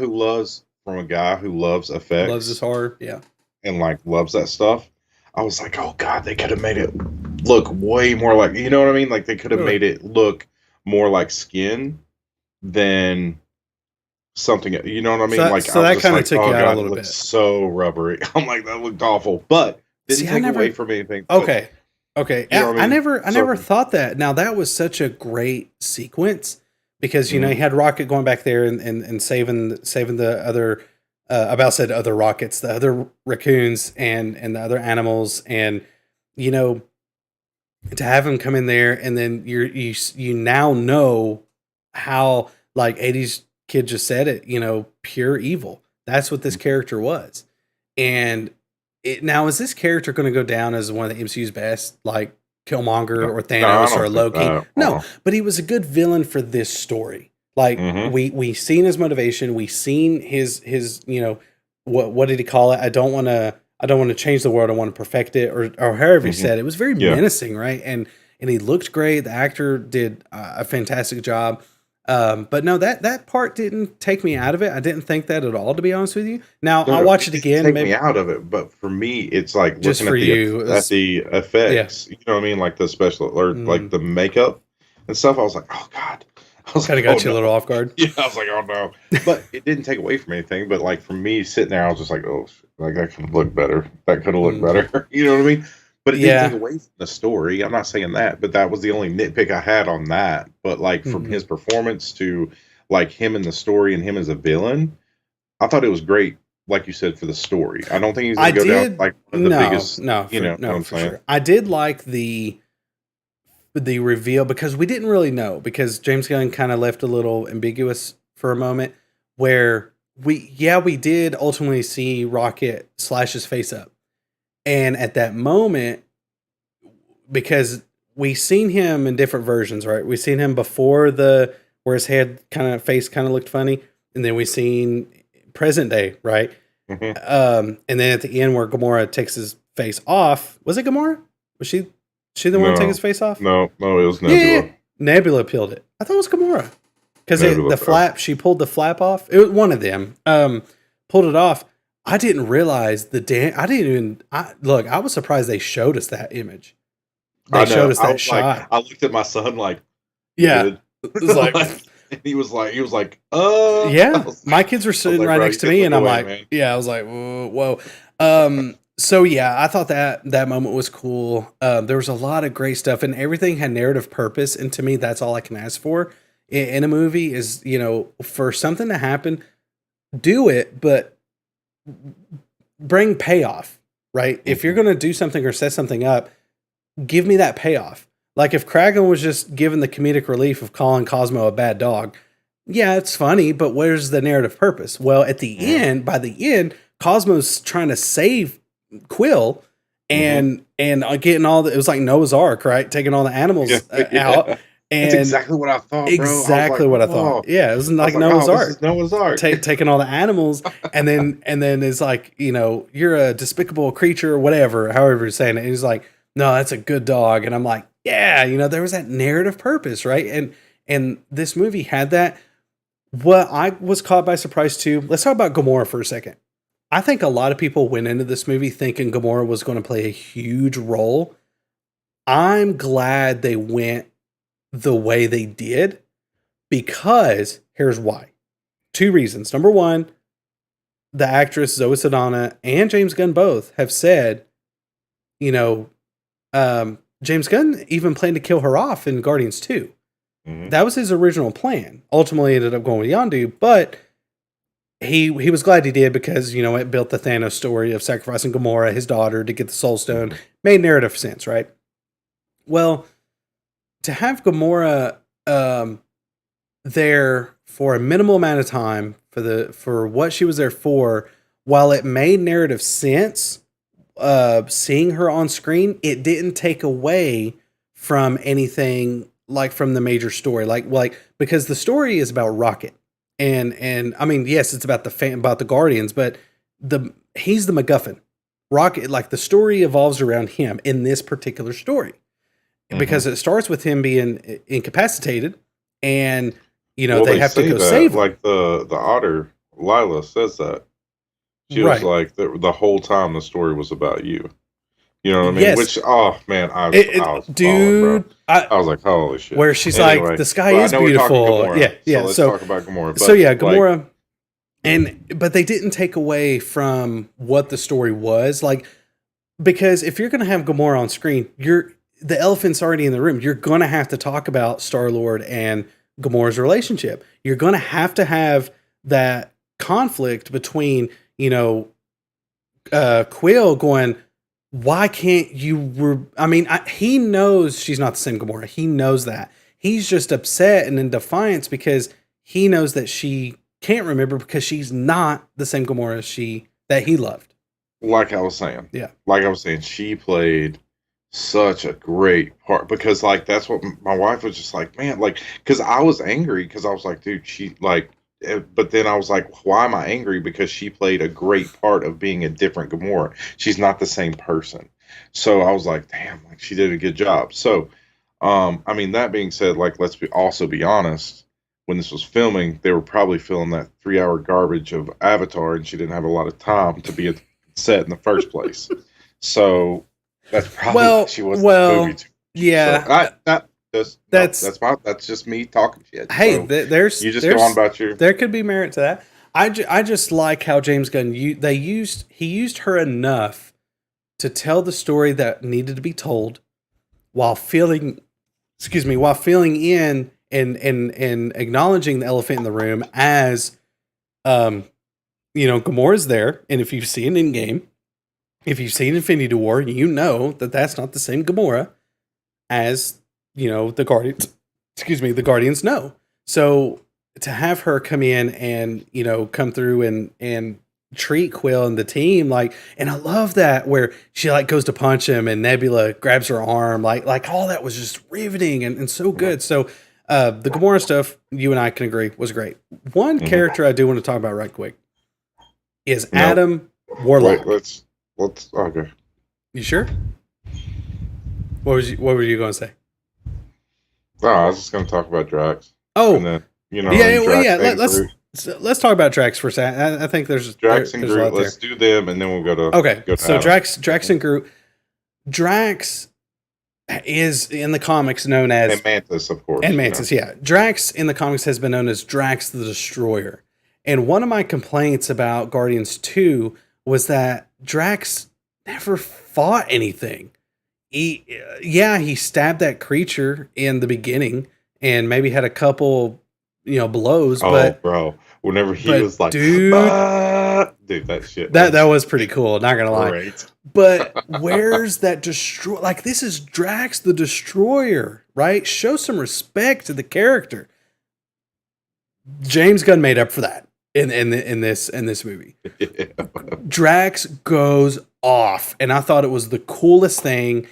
From a guy who loves effects, Loves his horror, yeah, and like loves that stuff. I was like, oh god, they could have made it look way more like, you know what I mean? Like they could have made it look more like skin than something. You know what I mean? So that kind of took you out a little bit. So rubbery. I'm like, that looked awful, but didn't take away from anything. Okay. You know what I never thought that. Now that was such a great sequence because you had Rocket going back there and saving the other other rockets, the other raccoons and the other animals, and to have him come in there and then you now know how, like 80s kid just said it, pure evil. That's what this character was. And now, is this character going to go down as one of the MCU's best, like Killmonger or Thanos or Loki? No, but he was a good villain for this story. Like we seen his motivation, we seen his what did he call it? I don't want to change the world. I want to perfect it, or however he said it. It was very menacing, right? And he looked great. The actor did a fantastic job. But no, that part didn't take me out of it. I didn't think that at all, to be honest with you. Now I'll watch it again. Take me out of it, but for me, it's like just looking at the effects. Yeah. You know what I mean, like the special or like the makeup and stuff. I was like, oh god, kind of got you a little off guard. Yeah, I was like, oh no, but it didn't take away from anything. But like for me, sitting there, I was just like, oh, like that could have looked better. That could have looked better. You know what I mean? But it didn't take away from the story. I'm not saying that, but that was the only nitpick I had on that. But like from his performance to like him in the story and him as a villain, I thought it was great, like you said, for the story. I don't think he's I going to go down did like one of the biggest. no You know what I'm for saying? sure. I did like the reveal because we didn't really know because James Gunn kind of left a little ambiguous for a moment where we did ultimately see Rocket slash his face up. And at that moment, because we seen him in different versions, right? We seen him before where his head face kind of looked funny, and then we seen present day, right? hmm And then at the end where Gamora takes his face off, was it Gamora? Was she the one to take his No, face off? no, it was Yeah, Nebula. Nebula peeled it. I thought it was Gamora because Nebula. the flap. She pulled the flap off. It was one of them. Pulled it off. I didn't realize I didn't even. Look, I was surprised they showed us that image. They I showed know. us I that was shot. like, I looked at my son like, "You Yeah, good?" it was like, And he was like, I yeah. was My like, kids were sitting like, right bro, next you to can me, look and I'm away, like, man. yeah. I was like, whoa. So yeah, I thought that moment was cool. There was a lot of great stuff, and everything had narrative purpose. And to me, that's all I can ask for in a movie is for something to happen, do it, but bring payoff. Right? If you're Mhm. gonna do something or set something up, give me that payoff. Like if Kragan was just given the comedic relief of calling Cosmo a bad dog, yeah, it's funny, but where's the narrative purpose? Well, at the Mhm. end, by the end, Cosmo's trying to save Quill Mhm. and getting it was like Noah's Ark, right? Taking all the Yeah, animals out yeah. That's and exactly what I thought, bro. I was like, exactly what I thought. oh, Yeah, it was I was like like, oh, Noah's this is Ark. Noah's Ark. Taking all the animals and then it's like, you're a despicable creature or whatever, however you're saying it. And he's like, no, that's a good dog. And I'm like, yeah, there was that narrative purpose, right? And this movie had that. What I was caught by surprise too. Let's talk about Gamora for a second. I think a lot of people went into this movie thinking Gamora was going to play a huge role. I'm glad they went the way they did because here's why. Two reasons. Number one, the actress Zoe Saldana and James Gunn both have said, you know, James Gunn even planned to kill her off in Guardians 2. Mhm. That was his original plan. Ultimately ended up going with Yondu, but he was glad he did because, it built the Thanos story of sacrificing Gamora, his daughter, to get the Soul Stone. Mhm. Made narrative sense, right? Well, to have Gamora there for a minimal amount of time for what she was there for, while it made narrative sense, seeing her on screen, it didn't take away from anything like from the major story, like because the story is about Rocket, and I mean, yes, it's about about the Guardians, but he's the MacGuffin. Rocket, like the story evolves around him in this particular story because Mhm. it starts with him being incapacitated, and Well, they they have to say go that, save him. like the otter, Lila says that she was Right? like the whole time the story was about you. You know what I mean? Yes, Which, oh man, I was falling, bro. dude. I I was like, holy shit. Where she's like, Anyway, the sky but I is know we're talking beautiful. Gamora, Yeah, so yeah. let's talk about Gamora. So But yeah, like, Gamora, but they didn't take away from what the story was like because if you're gonna have Gamora on screen, the elephant's already in the room. You're gonna have to talk about Star Lord and Gamora's relationship. You're gonna have to have that conflict between Quill going, why can't you? I mean, he knows she's not the same Gamora. He knows that. He's just upset and in defiance because he knows that she can't remember because she's not the same Gamora that he loved. like Yeah. I was saying, she played such a great part because like that's what my wife was just like, man, like because I was angry because I was like, dude, she like, but then I was like, why am I angry? Because she played a great part of being a different Gamora. She's not the same person. So I was like, damn, like she did a good job. So, I mean, that being said, like also be honest. When this was filming, they were probably filming that 3 hour garbage of Avatar, and she didn't have a lot of time to be at set in the first place. So that's probably why she wasn't in the movie Well, too much. So yeah. That's that's just me talking shit. Hey, So there's you just go on about your there could be merit to that. I just like how James Gunn he used her enough to tell the story that needed to be told while feeling while filling in and acknowledging the elephant in the room as Gamora's there, and if you've seen Endgame, if you've seen Infinity War, you know that that's not the same Gamora as the Guardians. Excuse me, the Guardians know. So to have her come in and come through and treat Quill and the team and I love that where she goes to punch him and Nebula grabs her arm, like all that was just riveting and so good. So the Gamora stuff, you and I can agree, was great. One character I do want to talk about right quick is Adam Warlock. Wait, let's okay. You sure? What were you going to say? Oh, I was just going to talk about Drax. Oh, and then, let's talk about Drax for a second. I think there's Drax and there's Groot. a lot there. Let's do them, and then we'll go to So Adam. Drax and Groot. Drax is in the comics known as and Mantis, of course. And Mantis, yeah. Drax in the comics has been known as Drax the Destroyer. And one of my complaints about Guardians 2 was that Drax never fought anything. He stabbed that creature in the beginning and maybe had a couple, blows. Bro, whenever he was like, dude, that shit. That was pretty cool. Not gonna lie. Great. But where's that destroy? Like, this is Drax the Destroyer, right? Show some respect to the character. James Gunn made up for that in this movie. Yeah. Drax goes off, and I thought it was the coolest thing.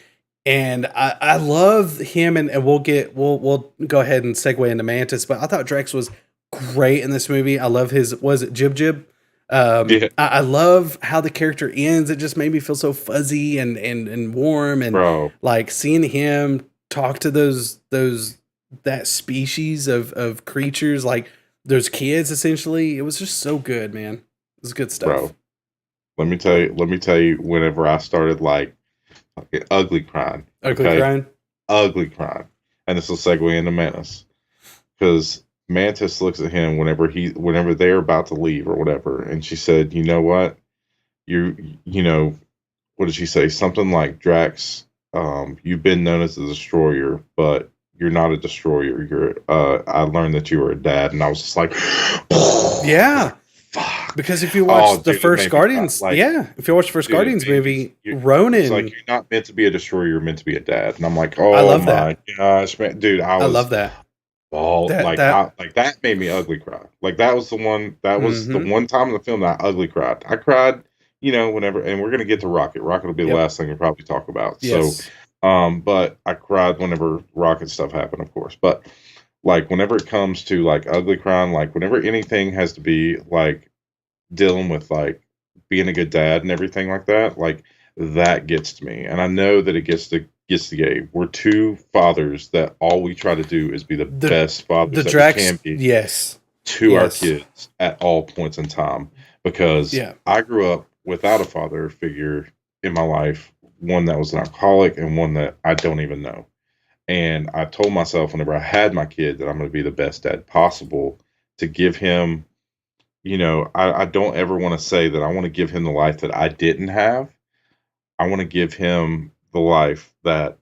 And I love him, and we'll go ahead and segue into Mantis. But I thought Drax was great in this movie. I love his, was it Jib Jib? Yeah. I love how the character ends. It just made me feel so fuzzy and warm, and Bro. like seeing him talk to that species of creatures, like those kids. Essentially, it was just so good, man. It was good stuff. Bro, let me tell you. Whenever I started ugly crying, ugly crying, and this will segue into Mantis, because Mantis looks at him whenever they're about to leave or whatever, and she said, "You know what? What did she say? Something like, Drax, you've been known as the Destroyer, but you're not a destroyer. I learned that you were a dad," and I was just like, yeah. Fuck. Because if you watch the first Guardians, if you watch the first Guardians movie, Ronan, it's like, you're not meant to be a destroyer, you're meant to be a dad, and I'm like, oh, I love my that. gosh, man, dude, I love that. That made me ugly cry. Like, that was the one. That was the one time in the film that I ugly cried. I cried, whenever, and we're gonna get to Rocket. Rocket will be the last thing we probably talk about. Yes. So, but I cried whenever Rocket stuff happened, of course. But whenever it comes to ugly crying, whenever anything has to be dealing with being a good dad and everything like that, that gets to me. And I know that it gets to Gabe. We're two fathers that all we try to do is be the best fathers that Drax, we can be to our kids at all points in time. Because I grew up without a father figure in my life, one that was an alcoholic and one that I don't even know. And I told myself whenever I had my kid that I'm going to be the best dad possible, to give him, I don't ever want to say that I want to give him the life that I didn't have. I want to give him the life that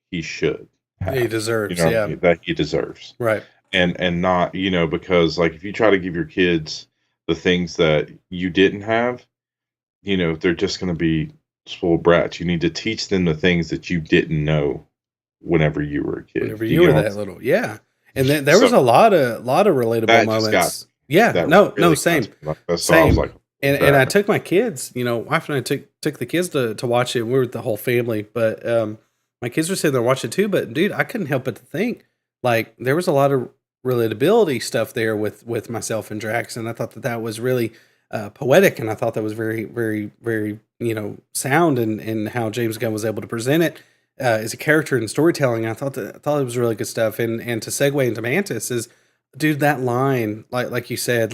he should have. He deserves, that he deserves. Right. And not, because if you try to give your kids the things that you didn't have, they're just going to be spoiled brats. You need to teach them the things that you didn't know whenever you were a kid. Whenever you were that little. Yeah. And then there was a lot of relatable moments. Same. That's same. I was like, and I took my kids, wife and I took the kids to watch it. We were with the whole family, but my kids were sitting there watching it too. But dude, I couldn't help but to think there was a lot of relatability stuff there with myself and Drax, and I thought that was really poetic, and I thought that was very, very, very sound in how James Gunn was able to present it as a character and storytelling. I thought it was really good stuff. And to segue into Mantis is, dude, that line, like you said,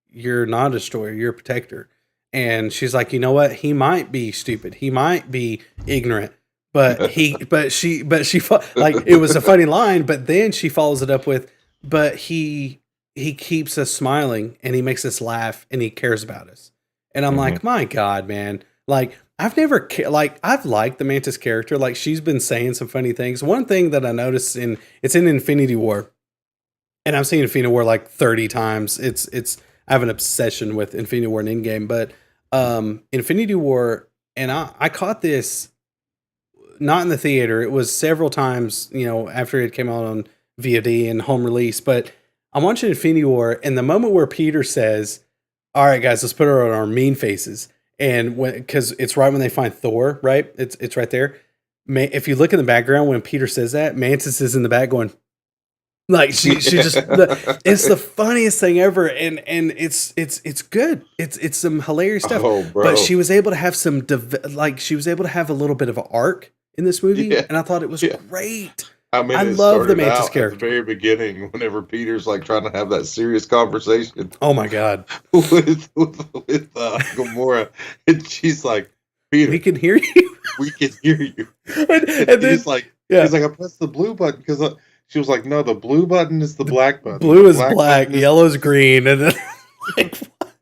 you're not a destroyer, you're a protector. And she's like, you know what? He might be stupid. He might be ignorant, but she it was a funny line, but then she follows it up with, but he keeps us smiling and he makes us laugh and he cares about us. And I'm like, my God, man. I've never I've liked the Mantis character. She's been saying some funny things. One thing that I noticed it's in Infinity War, and I've seen Infinity War 30 times. It's I have an obsession with Infinity War and Endgame, but Infinity War, and I caught this not in the theater. It was several times, after it came out on VOD and home release. But I'm watching Infinity War, and the moment where Peter says, "All right, guys, let's put her on our mean faces," and because it's right when they find Thor, right? It's right there. If you look in the background when Peter says that, Mantis is in the back going. Like she just it's the funniest thing ever, and it's good. It's some hilarious stuff. Oh, bro. But she was able to have she was able to have a little bit of an arc in this movie, and I thought it was great. I mean, I it love the started Mantis out character. at the very beginning, whenever Peter's like trying to have that serious conversation Oh my god, with Gamora, and she's like, "Peter, we can hear you." we can hear you." and then he's like, I pressed the blue button because she was like, "No, the blue button is the black button. Blue The is black, button yellow's green, and then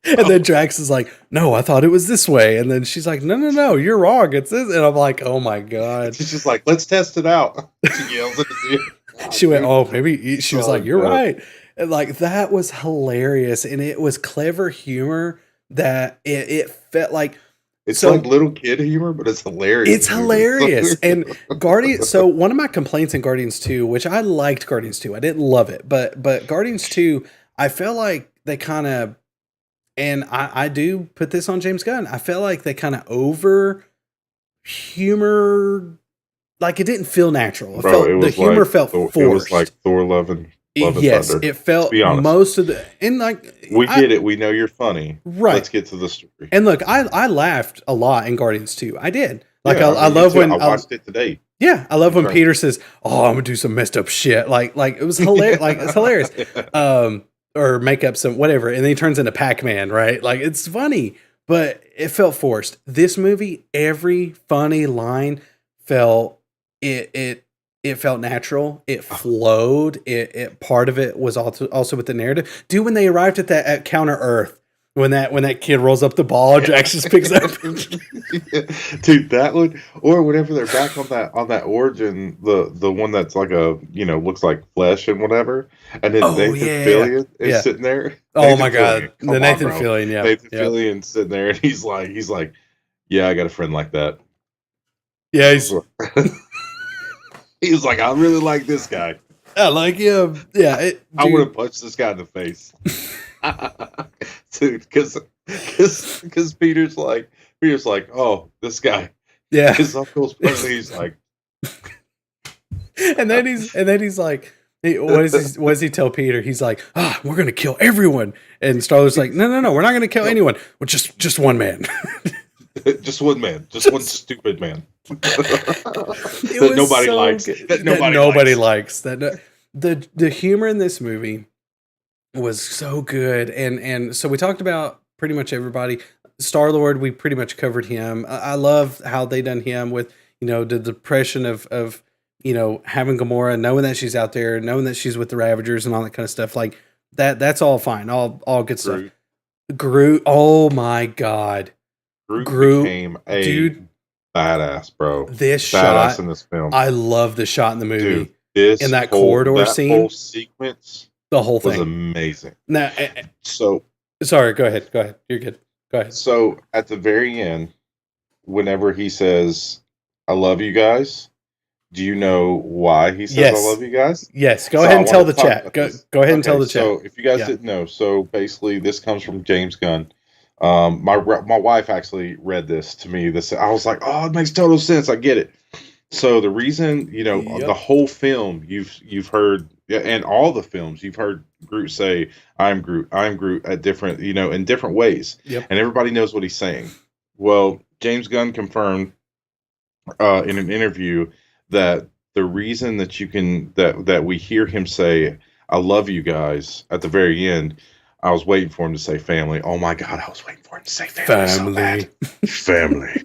and then Drax is like, "No, I thought it was this way," and then she's like, "No, you're wrong. It's this," and I'm like, "Oh my god." She's just like, "Let's test it out." She yells at his ear. She went, "Oh, maybe." She was So like, "You're good. right." And like that was hilarious, and it was clever humor that it felt like It's So- like little kid humor, but it's hilarious. it's hilarious. And Guardians. So one of my complaints in Guardians 2, which I liked Guardians 2, I didn't love it, but Guardians 2, I felt like they kind of, and I do put this on James Gunn. I felt like they kind of over humor, like it didn't feel natural. The humor felt forced. It was like Thor loving Yes, Thunder. it felt be honest. most of the, and like We get it. We know you're funny. Right. Let's get to the story. And look, I laughed a lot in Guardians 2. I did. Like Yeah, I me love too. when I watched it today. yeah, I love when Right. Peter says, "Oh, I'm gonna do some messed up shit." Like it was hilarious. Like it's hilarious. Or make up some whatever, and then he turns into Pac-Man, right? Like it's funny, but it felt forced. This movie, every funny line felt it felt natural. It flowed. It part of it was also with the narrative. Dude, when they arrived at Counter Earth, when that kid rolls up the ball, Drax just picks up. Dude, that one, or whenever they're back on that origin, the one that's like a looks like flesh and whatever, and then Nathan Fillion is sitting there. Oh my god, Come the on, Nathan bro. Fillion, yeah, Nathan Fillion's sitting there, and he's like, yeah, I got a friend like that. Yeah, he's He was like, I really like this guy. I like him. Yeah, I would have punched this guy in the face. Dude, because Peter's like, oh, this guy. Yeah. His uncle's brother. He's like, and then he's like, what does he tell Peter? He's like, we're gonna kill everyone. And Star-Lord's like, no, we're not gonna kill anyone. Well, just one man. just one man, just one stupid man that nobody likes. That nobody likes. That the humor in this movie was so good, and so we talked about pretty much everybody. Star-Lord, we pretty much covered him. I love how they done him with the depression of having Gamora, knowing that she's out there, knowing that she's with the Ravagers and all that kind of stuff. Like that's all fine, all good stuff. Groot, oh my god. Groot became a badass, bro. This badass shot in this film. I love the shot in the movie. Dude, in that corridor scene, whole sequence, the whole thing was amazing. Now, sorry, go ahead. You're good. Go ahead. So at the very end, whenever he says, "I love you guys," do you know why he says, Yes. "I love you guys"? Yes. Go ahead and tell the chat. Go ahead and tell the chat. So if you guys didn't know, so basically this comes from James Gunn. My wife actually read this to me. I was like, oh, it makes total sense. I get it. So the reason, the whole film you've heard, and all the films you've heard Groot say, I'm Groot at different, in different ways. Yep. And everybody knows what he's saying. Well, James Gunn confirmed in an interview that the reason that that we hear him say, I love you guys at the very end, I was waiting for him to say family. Oh my god, I was waiting for him to say family. So bad. Family.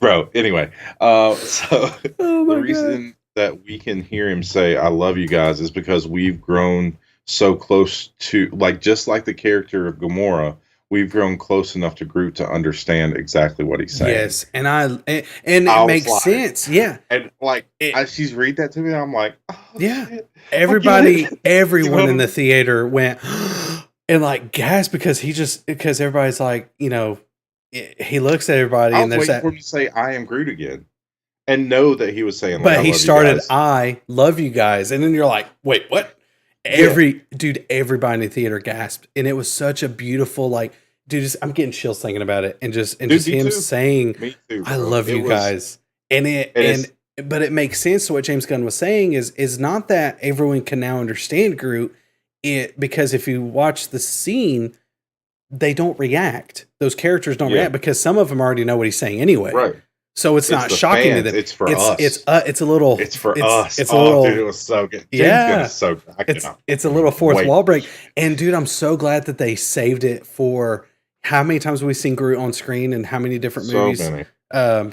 Bro, anyway. The reason that we can hear him say I love you guys is because we've grown so close to, just like the character of Gamora, we've grown close enough to Groot to understand exacyone what he's saying. Yes, and it makes sense. Yeah. And as she's read that to me, I'm like, oh, yeah. shit. Everyone in the theater went and like gasp because everybody's like, he looks at everybody I and was there's waiting that. for him to say, "I am Groot" again, and know that he was saying, like, But "I he love you started, guys." "I love you guys," and then you're like, "Wait, what?" Yeah. Everybody in the theater gasped, and it was such a beautiful, like, dude. I'm getting chills thinking about it, and just Dude, me him too. saying, Me too, "I bro. love It you was, guys," and and it's but it makes sense to what James Gunn was saying is not that everyone can now understand Groot, because if you watch the scene, they don't react. Those characters don't yeah, react because some of them already know what he's saying anyway. right. So it's It's not the shocking to fans. them. It's for us. It's a little It's for us. it's a Oh, dude, it little was so good. James Gunn is yeah. so good. I cannot It's a little fourth wait. wall break. And dude, I'm so glad that they saved it for how many times we've seen Groot on screen and how many different So movies. many.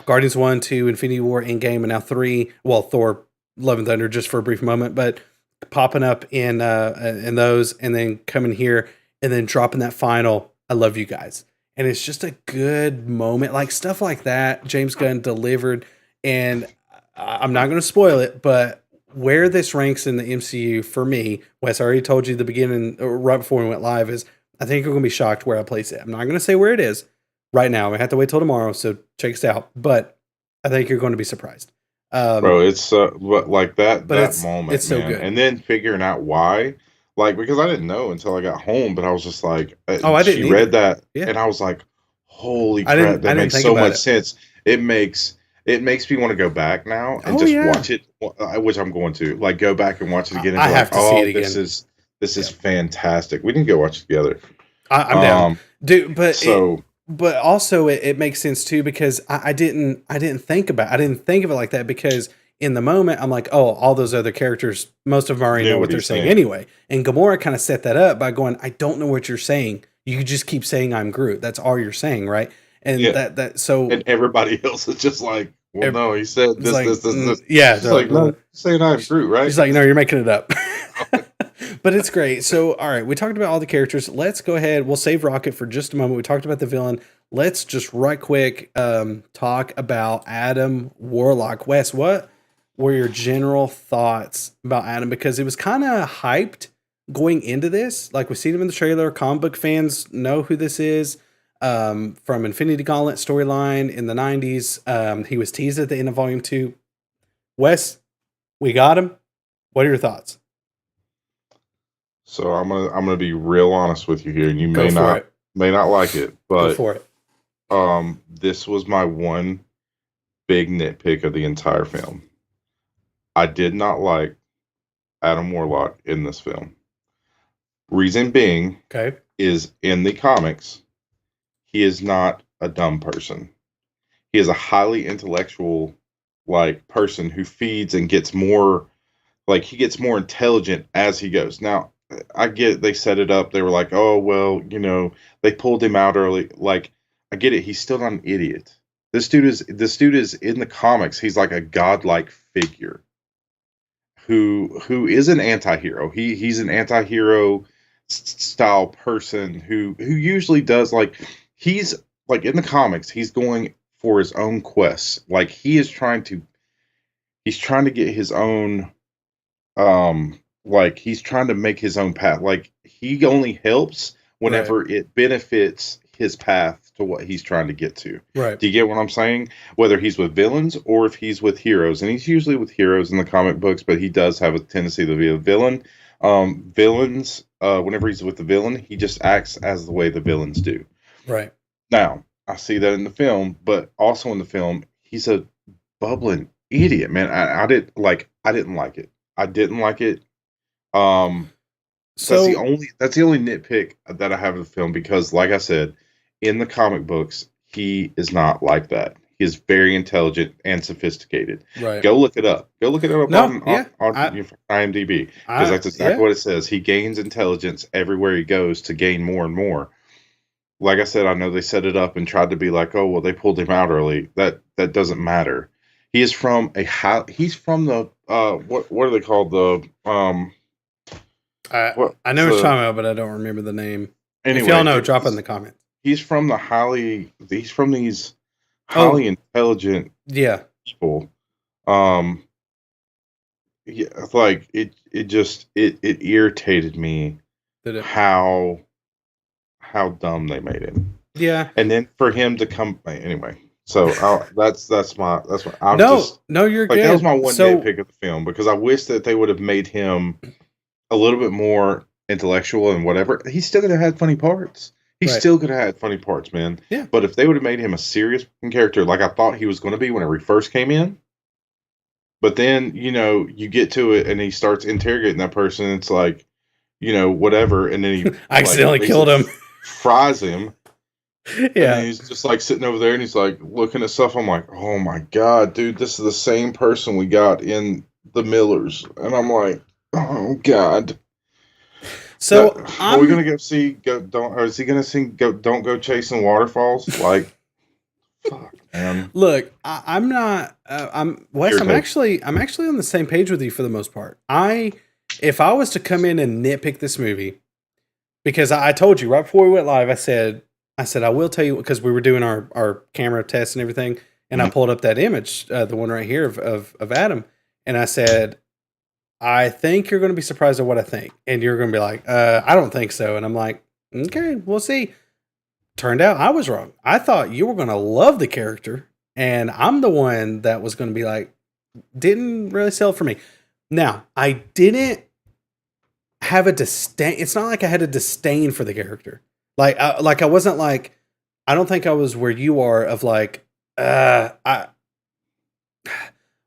Guardians 1, 2, Infinity War, Endgame, and now 3. Well, Thor, Love and Thunder just for a brief moment, but popping up in those and then coming here and then dropping that final "I love you guys." And it's just a good moment. Like stuff like that, James Gunn delivered. And I'm not going to spoil it, but where this ranks in the MCU for me, Wes, I already told you the beginning, or right before we went live, is I think you're going to be shocked where I place it. I'm not going to say where it is right now. I have to wait till tomorrow, so check us out. But I think you're going to be surprised. Bro, it's but like But that moment, it's so man, good. and then figuring out why, like, because I didn't know until I got home, but I was just like, Oh, I she didn't either. read that, Yeah. and I was like, holy I crap, that didn't makes think so about much it. sense. It makes me want to go back now and Oh just yeah. watch it, which I'm going to, like, go back and watch it again and I be have like, to see oh, it this again. is fantastic. We can go watch it together. I'm down, dude. So But also it makes sense too because I didn't think about I didn't think of it like that because in the moment I'm like, oh, all those other characters, most of them already knew know what what they're he's saying saying. anyway. And Gamora kind of set that up by going, I don't know what you're saying. You just keep saying I'm Groot. That's all you're saying, right? And Yeah, so and everybody else is just like, well, ev- no, he said it's this, like, this, this, this. yeah, She's they're like, like, no, no. you're saying I'm Groot, right? She's like, no, you're making it up. But it's great. So, all right, we talked about all the characters. Let's go ahead. We'll save Rocket for just a moment. We talked about the villain. Let's just right quick talk about Adam Warlock. Wes, what were your general thoughts about Adam? Because it was kind of hyped going into this. Like we've seen him in the trailer. Comic book fans know who this is from Infinity Gauntlet storyline in the 90s. He was teased at the end of Volume 2. Wes, we got him. What are your thoughts? So I'm gonna be real honest with you here, and you Go for it. may not like it, Go but for it. this was my one big nitpick of the entire film. I did not like Adam Warlock in this film. Reason being Okay. is in the comics, he is not a dumb person. He is a highly intellectual like person who feeds and gets more like he gets more intelligent as he goes. Now, I get they set it up. They were like, "Oh, well, they pulled him out early." Like, I get it. He's still not an idiot. This dude is in the comics. He's like a godlike figure who is an anti-hero. He's an anti-hero style person who usually does like he's like in the comics, he's going for his own quests. Like he's trying to get his own like he's trying to make his own path. Like he only helps Right. whenever it benefits his path to what he's trying to get to. Right. Do you get what I'm saying? Whether he's with villains or if he's with heroes, and he's usually with heroes in the comic books, but he does have a tendency to be a villain. Villains, whenever he's with the villain, he just acts as the way the villains do. Right. Now, I see that in the film, but also in the film, he's a bubbling idiot, man. I didn't like it. I didn't like it. So That's the only nitpick that I have of the film because, like I said, in the comic books, he is not like that. He is very intelligent and sophisticated. right. Go look it up. Go look it up No, yeah. on your IMDb because that's exactly yeah. what it says. He gains intelligence everywhere he goes to gain more and more. Like I said, I know they set it up and tried to be like, oh well, they pulled him out early. That doesn't matter. He is from he's from the what are they called I know what you're talking about, but I don't remember the name. anyway, If y'all know, drop it in the comments. he's from these highly intelligent Yeah. people. Yeah, it's like it irritated me Did it? how how dumb they made him. Yeah. And then for him to come anyway. So that's what I'm No, just no, you're like good. that was my one So nitpick of the film because I wish that they would have made him a little bit more intellectual and whatever. He still could have had funny parts. He Right. still could have had funny parts, man. Yeah. But if they would have made him a serious character like I thought he was going to be whenever he first came in, but then, you get to it and he starts interrogating that person. It's like, whatever. And then he I accidentally killed him. Fries him. And Yeah. then he's just like sitting over there and he's like looking at stuff. I'm like, oh my God, dude, this is the same person we got in The Millers. And I'm like, oh God. So are we gonna go see or is he gonna sing Don't Go Chasing Waterfalls? Like fuck, man. Look, I'm not. I'm Wes. Your I'm take. actually on the same page with you for the most part. If I was to come in and nitpick this movie, because I told you right before we went live, I said I will tell you because we were doing our camera tests and everything, and I pulled up that image, the one right here of Adam, and I said, I think you're going to be surprised at what I think, and you're going to be like, I don't think so, and I'm like, okay, we'll see. Turned out I was wrong. I thought you were going to love the character, and I'm the one that was going to be like, didn't really sell it for me. Now, I didn't have a disdain. It's not like I had a disdain for the character. Like I wasn't like, I don't think I was where you are of like, while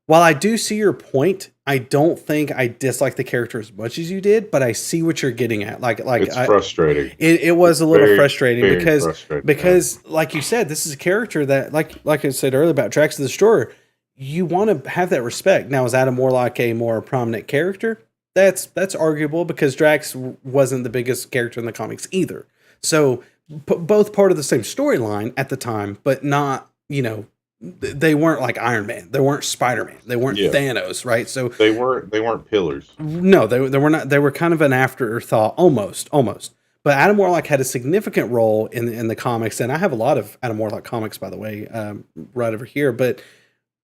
I do see your point, I don't think I dislike the character as much as you did, but I see what you're getting at. Like It's frustrating. It was a little frustrating very because frustrating, like you said, this is a character that like I said earlier about Drax the Destroyer, you want to have that respect. Now, is Adam Warlock a more prominent character? That's arguable because Drax wasn't the biggest character in the comics either. So both part of the same storyline at the time, but not, they weren't like Iron Man. They weren't Spider-Man. They weren't Thanos, right? So they weren't pillars. No, they were not. They were kind of an afterthought, almost. But Adam Warlock had a significant role in the comics, and I have a lot of Adam Warlock comics, by the way, right over here. But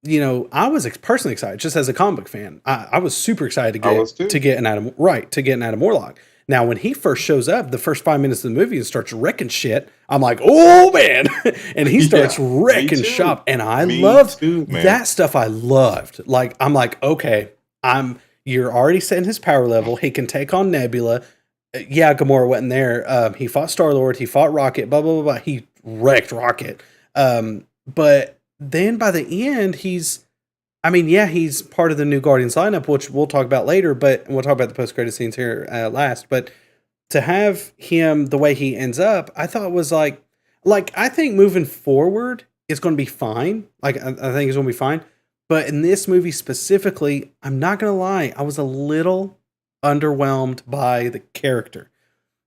I was personally excited, just as a comic book fan. I was super excited to get an Adam Warlock. Now, when he first shows up, the first 5 minutes of the movie and starts wrecking shit, I'm like, oh man! And he starts wrecking shop, and I loved that stuff. I loved. Like, I'm like, okay, you're already setting his power level. He can take on Nebula. Yeah, Gamora wasn't there. He fought Star-Lord. He fought Rocket. Blah blah blah blah. He wrecked Rocket. But then by the end, he's part of the new Guardians lineup, which we'll talk about later, but we'll talk about the post-credit scenes here last. But to have him the way he ends up, I thought was like I think moving forward, it's going to be fine. Like, I think it's going to be fine. But in this movie specifically, I'm not going to lie, I was a little underwhelmed by the character.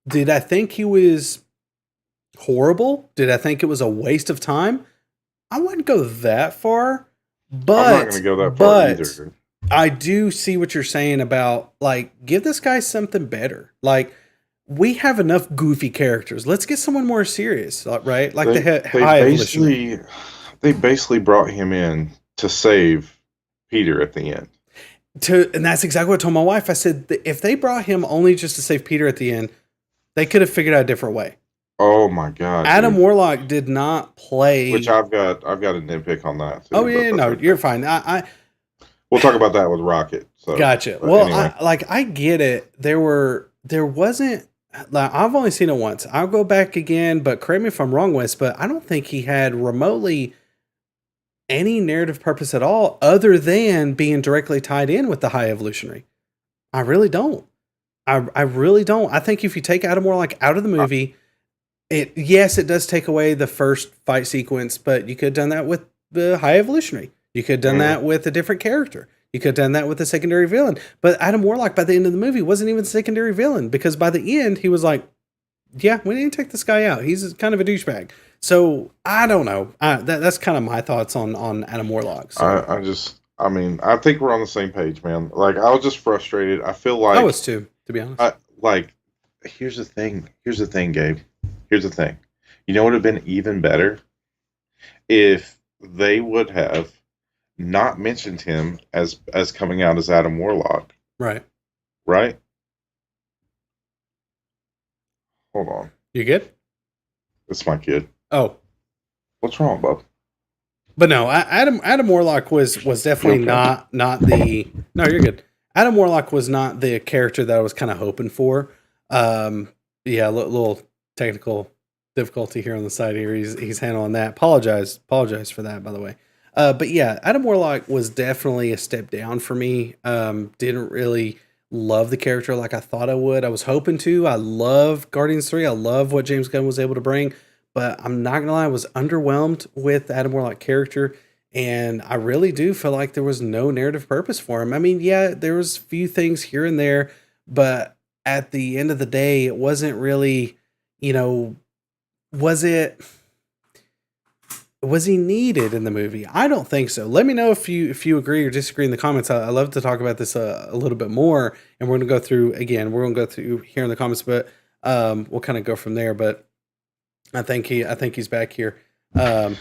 Did I think he was horrible? Did I think it was a waste of time? I wouldn't go that far. But I'm not going to go that far either. I do see what you're saying about, like, give this guy something better. Like, we have enough goofy characters. Let's get someone more serious, right? Like they basically brought him in to save Peter at the end. And that's exactly what I told my wife. I said, if they brought him only just to save Peter at the end, they could have figured out a different way. Oh my God! Adam Warlock did not play. Which I've got a nitpick on that. Too, you're fine. We'll talk about that with Rocket. So, gotcha. Well, anyway. I get it. There wasn't. Like, I've only seen it once. I'll go back again, but correct me if I'm wrong, Wes. But I don't think he had remotely any narrative purpose at all, other than being directly tied in with the High Evolutionary. I really don't. I really don't. I think if you take Adam Warlock out of the movie. It does take away the first fight sequence, but you could have done that with the High Evolutionary. You could have done that with a different character. You could have done that with a secondary villain. But Adam Warlock, by the end of the movie, wasn't even a secondary villain, because by the end, he was like, yeah, we need to take this guy out. He's kind of a douchebag. So, I don't know. That's kind of my thoughts on Adam Warlock. So. I think we're on the same page, man. Like, I was just frustrated. I feel like... I was too, to be honest. Here's the thing, Gabe. Here's the thing. You know what would have been even better? If they would have not mentioned him as coming out as Adam Warlock. Right. Right? Hold on. You good? It's my kid. Oh, What's wrong, Bob? but no, Adam Warlock was definitely Okay. not the. No, you're good. Adam Warlock was not the character that I was kind of hoping for. Yeah, little technical difficulty here on the side here. He's handling that. Apologize for that, by the way. But yeah, Adam Warlock was definitely a step down for me. Didn't really love the character like I thought I would. I was hoping to. I love Guardians 3. I love what James Gunn was able to bring, but I'm not gonna lie, I was underwhelmed with the Adam Warlock character. And I really do feel like there was no narrative purpose for him. I mean, yeah, there was a few things here and there, but at the end of the day, it wasn't really, you know, was it was he needed in the movie? I don't think so. Let me know if you agree or disagree in the comments. I love to talk about this a little bit more, and we're gonna go through again. We're gonna go through here in the comments, but we'll kind of go from there. But I think he's back here. Hey,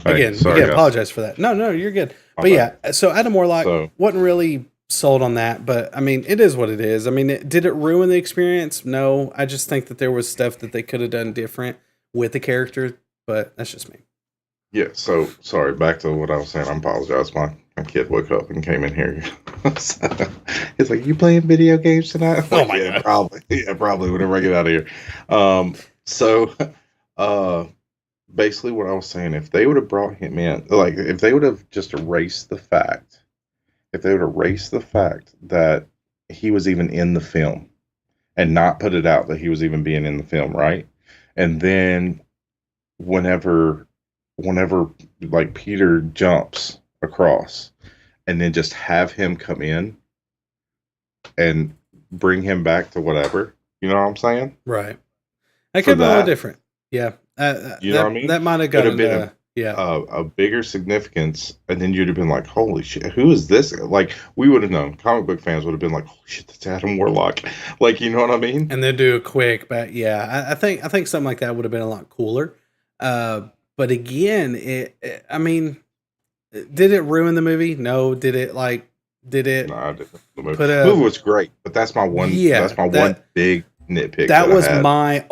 Again, sorry, guys. apologize for that. No, you're good. My But bad. yeah, so Adam Warlock So- wasn't really sold on that, but I mean, it is what it is. I mean, did it ruin the experience? No, I just think that there was stuff that they could have done different with the character, but that's just me. Yeah, so sorry, back to what I was saying. I apologize. My kid woke up and came in here. He's like, "You playing video games tonight?" I'm Oh like, my yeah, God. probably. Yeah, probably whenever I get out of here. So basically what I was saying, if they would have brought him in, like if they would have just erased the fact, that he was even in the film and not put it out that he was even being in the film, right? And then whenever like Peter jumps across and then just have him come in and bring him back to whatever, you know what I'm saying? Right. That For could have been a little that- different. Yeah. You know what I mean? That might have Could have gotten been yeah. a bigger significance, and then you'd have been like, holy shit, who is this? Like, we would have known. Comic book fans would have been like, holy shit, that's Adam Warlock. Like, you know what I mean? And then do a quick, but yeah, I think something like that would have been a lot cooler. But again, I mean, did it ruin the movie? No. Did it No, I didn't. The movie. Put a- The movie was great, but that's my one. Yeah, that's my that- one big nitpick. that I was had. my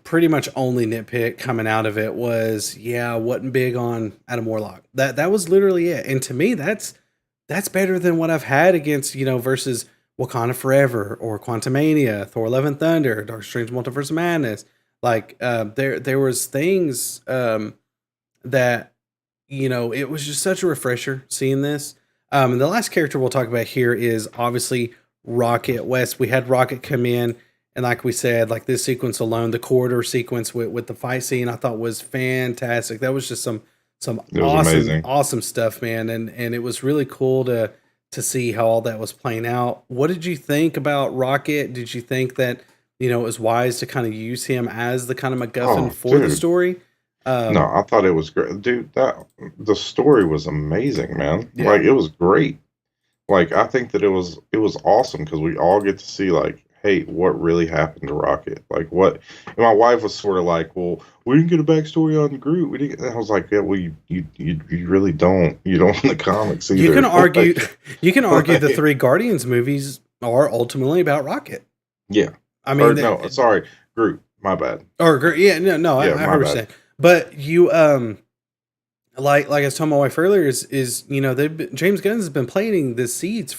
pretty much only nitpick coming out of it was, yeah, I wasn't big on Adam Warlock. That was literally it. And to me, that's better than what I've had against, versus Wakanda Forever or Quantumania, Thor: Love and Thunder, Doctor Strange Multiverse of Madness. Like, there was things that, it was just such a refresher seeing this. And the last character we'll talk about here is obviously Rocket West. We had Rocket come in, and like we said, like this sequence alone, the corridor sequence with the fight scene, I thought was fantastic. That was just some It was amazing. awesome stuff, man. And it was really cool to see how all that was playing out. What did you think about Rocket? Did you think that, it was wise to kind of use him as the kind of MacGuffin for the dude. story? No, I thought it was great, dude. The story was amazing, man. Yeah. Like, it was great. Like, I think that it was awesome because we all get to see, like, hey, what really happened to Rocket? Like, what? And my wife was sort of like, well, we didn't get a backstory on Groot. We didn't. And I was like, yeah, well, you really don't. You don't in the comics either. You can argue, Like- the three Guardians movies are ultimately about Rocket. Yeah. I mean, No, sorry, Groot. My bad. yeah, no, Yeah, I my understand. bad. But you, like I was telling my wife earlier, is James Gunn has been planting the seeds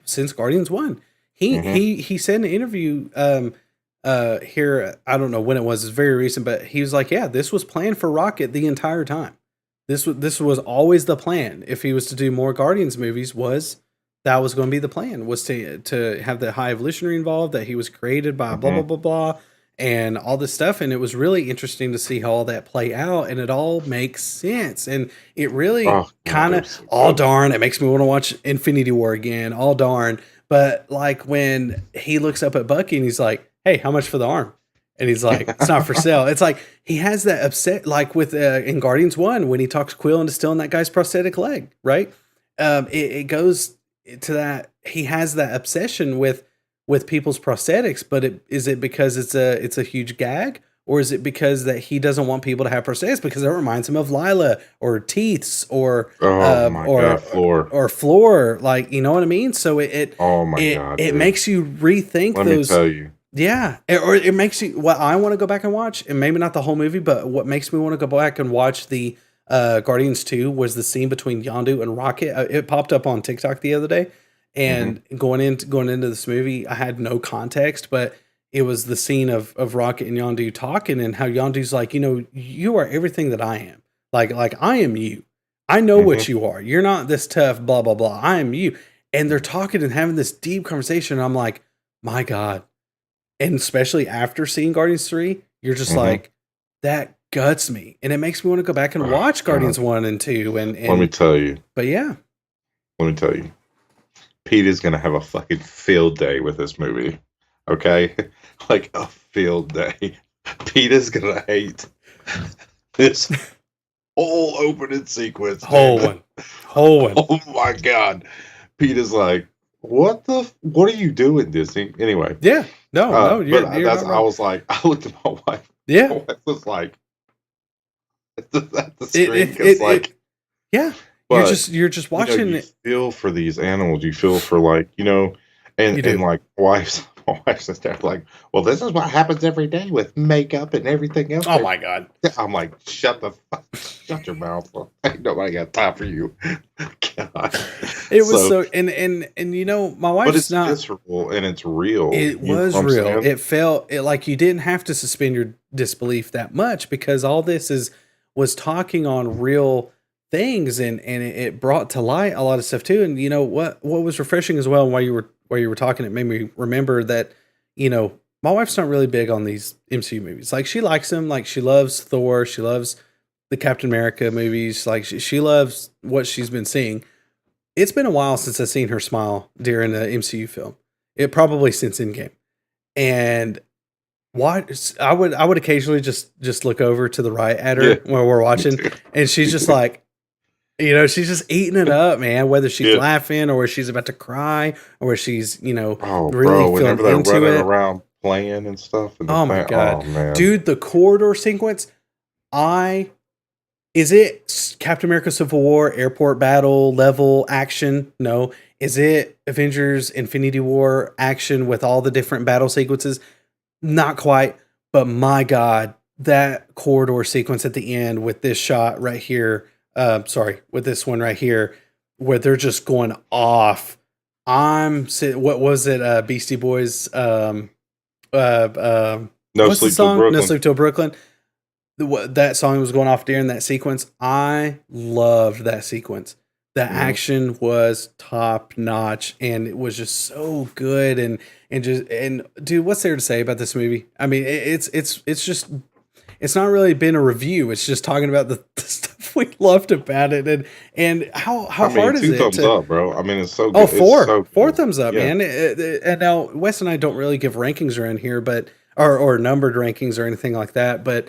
since Guardians 1. He said in an interview here, I don't know when it was, it's very recent, but he was like, yeah, this was planned for Rocket the entire time. This was always the plan. If he was to do more Guardians movies, that was going to be the plan, was to have the High Evolutionary involved, that he was created by blah blah blah blah and all this stuff. And it was really interesting to see how all that play out, and it all makes sense. And it really kind of, darn, it makes me want to watch Infinity War again. All darn. But like when he looks up at Bucky and he's like, hey, how much for the arm? And he's like, it's not for sale. It's like he has that upset, like with in Guardians 1 when he talks Quill into stealing that guy's prosthetic leg, right? It goes to that, he has that obsession with people's prosthetics, but is it because it's a huge gag, or is it because that he doesn't want people to have prosthetics because it reminds him of Lila or Teeth's or Floor or Floor, like, you know what I mean? So it God, it dude. makes you rethink Let those. me tell you, Yeah, or it makes you. What I want to go back and watch, and maybe not the whole movie, but what makes me want to go back and watch the Guardians 2 was the scene between Yondu and Rocket. It popped up on TikTok the other day, and going into this movie, I had no context, but it was the scene of Rocket and Yondu talking, and how Yondu's like, you are everything that I am. Like I am you. I know Mm-hmm. what you are. You're not this tough, blah blah blah. I am you. And they're talking and having this deep conversation. And I'm like, my God. And especially after seeing Guardians 3, you're just Mm-hmm. like, that guts me. And it makes me want to go back and watch Guardians God. 1 and 2. Let me And tell you. but yeah. Pete is gonna have a fucking field day with this movie. Okay? Like a field day. Pete is gonna hate this whole opening sequence. Whole man. one. Oh my God. Pete is like, what are you doing, Disney? Anyway. Yeah. No, you're but not I wrong. was like, I looked at my wife. Yeah. My wife was like at the screen, 'cause like, yeah. but You're just watching you it. feel for these animals. You feel for like, You and do. like my wife's just there like, well, this is what happens every day with makeup and everything else. Oh my God. I'm like, shut your mouth. Ain't nobody got time for you. God. It was so and my wife's But it's not visceral and it's real. It You know was what I'm real. saying? It felt like you didn't have to suspend your disbelief that much, because all this was talking on real things, and it brought to light a lot of stuff too. And what was refreshing as well, while you were talking, it made me remember that my wife's not really big on these MCU movies. Like, she likes them, like she loves Thor, she loves the Captain America movies, like she loves what she's been seeing. It's been a while since I've seen her smile during an MCU film. It probably since Endgame. And I would occasionally just look over to the right at her when we're watching, and she's just like, she's just eating it up, man. Whether she's laughing, or where she's about to cry, or where she's really whenever feeling they're into running it. around playing and stuff. And Oh my God, oh, man. dude, the corridor sequence. Is it Captain America Civil War airport battle level action? No. Is it Avengers Infinity War action with all the different battle sequences? Not quite. But my God, that corridor sequence at the end with this shot right here, with this one right here, where they're just going off. What was it? Beastie Boys. No What's the Sleep Till song? Brooklyn. No Sleep Till Brooklyn. That song was going off during that sequence. I loved that sequence. The action was top notch, and it was just so good. And dude, what's there to say about this movie? I mean, it's not really been a review. It's just talking about the stuff we loved about it, and how hard is it? 2 thumbs up, bro. I mean, it's so good. Oh, It's so four good. thumbs up, Yeah. man. And now Wes and I don't really give rankings around here, but or numbered rankings or anything like that. But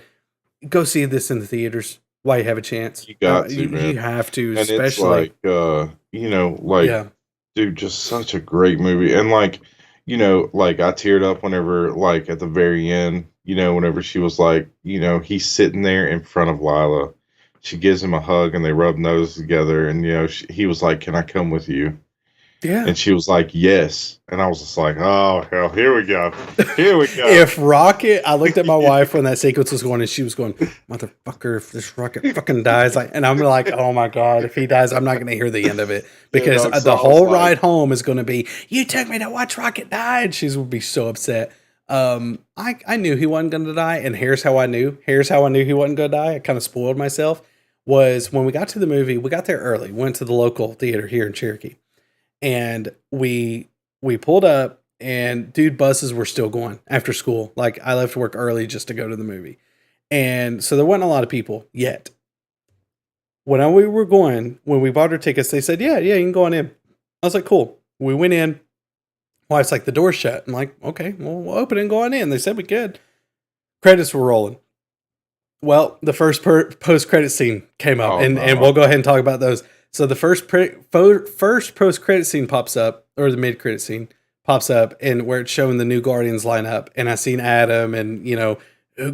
go see this in the theaters while you have a chance. You got to, man. You have to, And especially. it's like, dude, just such a great movie. And like, I teared up whenever, like, at the very end, whenever she was like, he's sitting there in front of Lila. She gives him a hug and they rub noses together. And, he was like, can I come with you? Yeah. And she was like, yes. And I was just like, oh, hell, here we go. Here we go. I looked at my wife when that sequence was going, and she was going, motherfucker, if this Rocket fucking dies. And I'm like, oh my God, if he dies, I'm not going to hear the end of it. Because so the I was whole like- ride home is going to be, you took me to watch Rocket die. And she would be so upset. I knew he wasn't going to die. And here's how I knew he wasn't going to die. I kind of spoiled myself. Was when we got to the movie, we got there early, went to the local theater here in Cherokee. And we pulled up, and dude, buses were still going after school. Like, I left work early just to go to the movie. And so there wasn't a lot of people yet. When we bought our tickets, they said, yeah, you can go on in. I was like, cool. We went in. Wife's like, the door's shut. I'm like, okay, well, we'll open it and go on in. They said we could. Credits were rolling. Well, the first post-credit scene came up, and we'll go ahead and talk about those. So the first post-credit scene pops up, or the mid-credit scene pops up, and where it's showing the new Guardians line up, and I seen Adam and,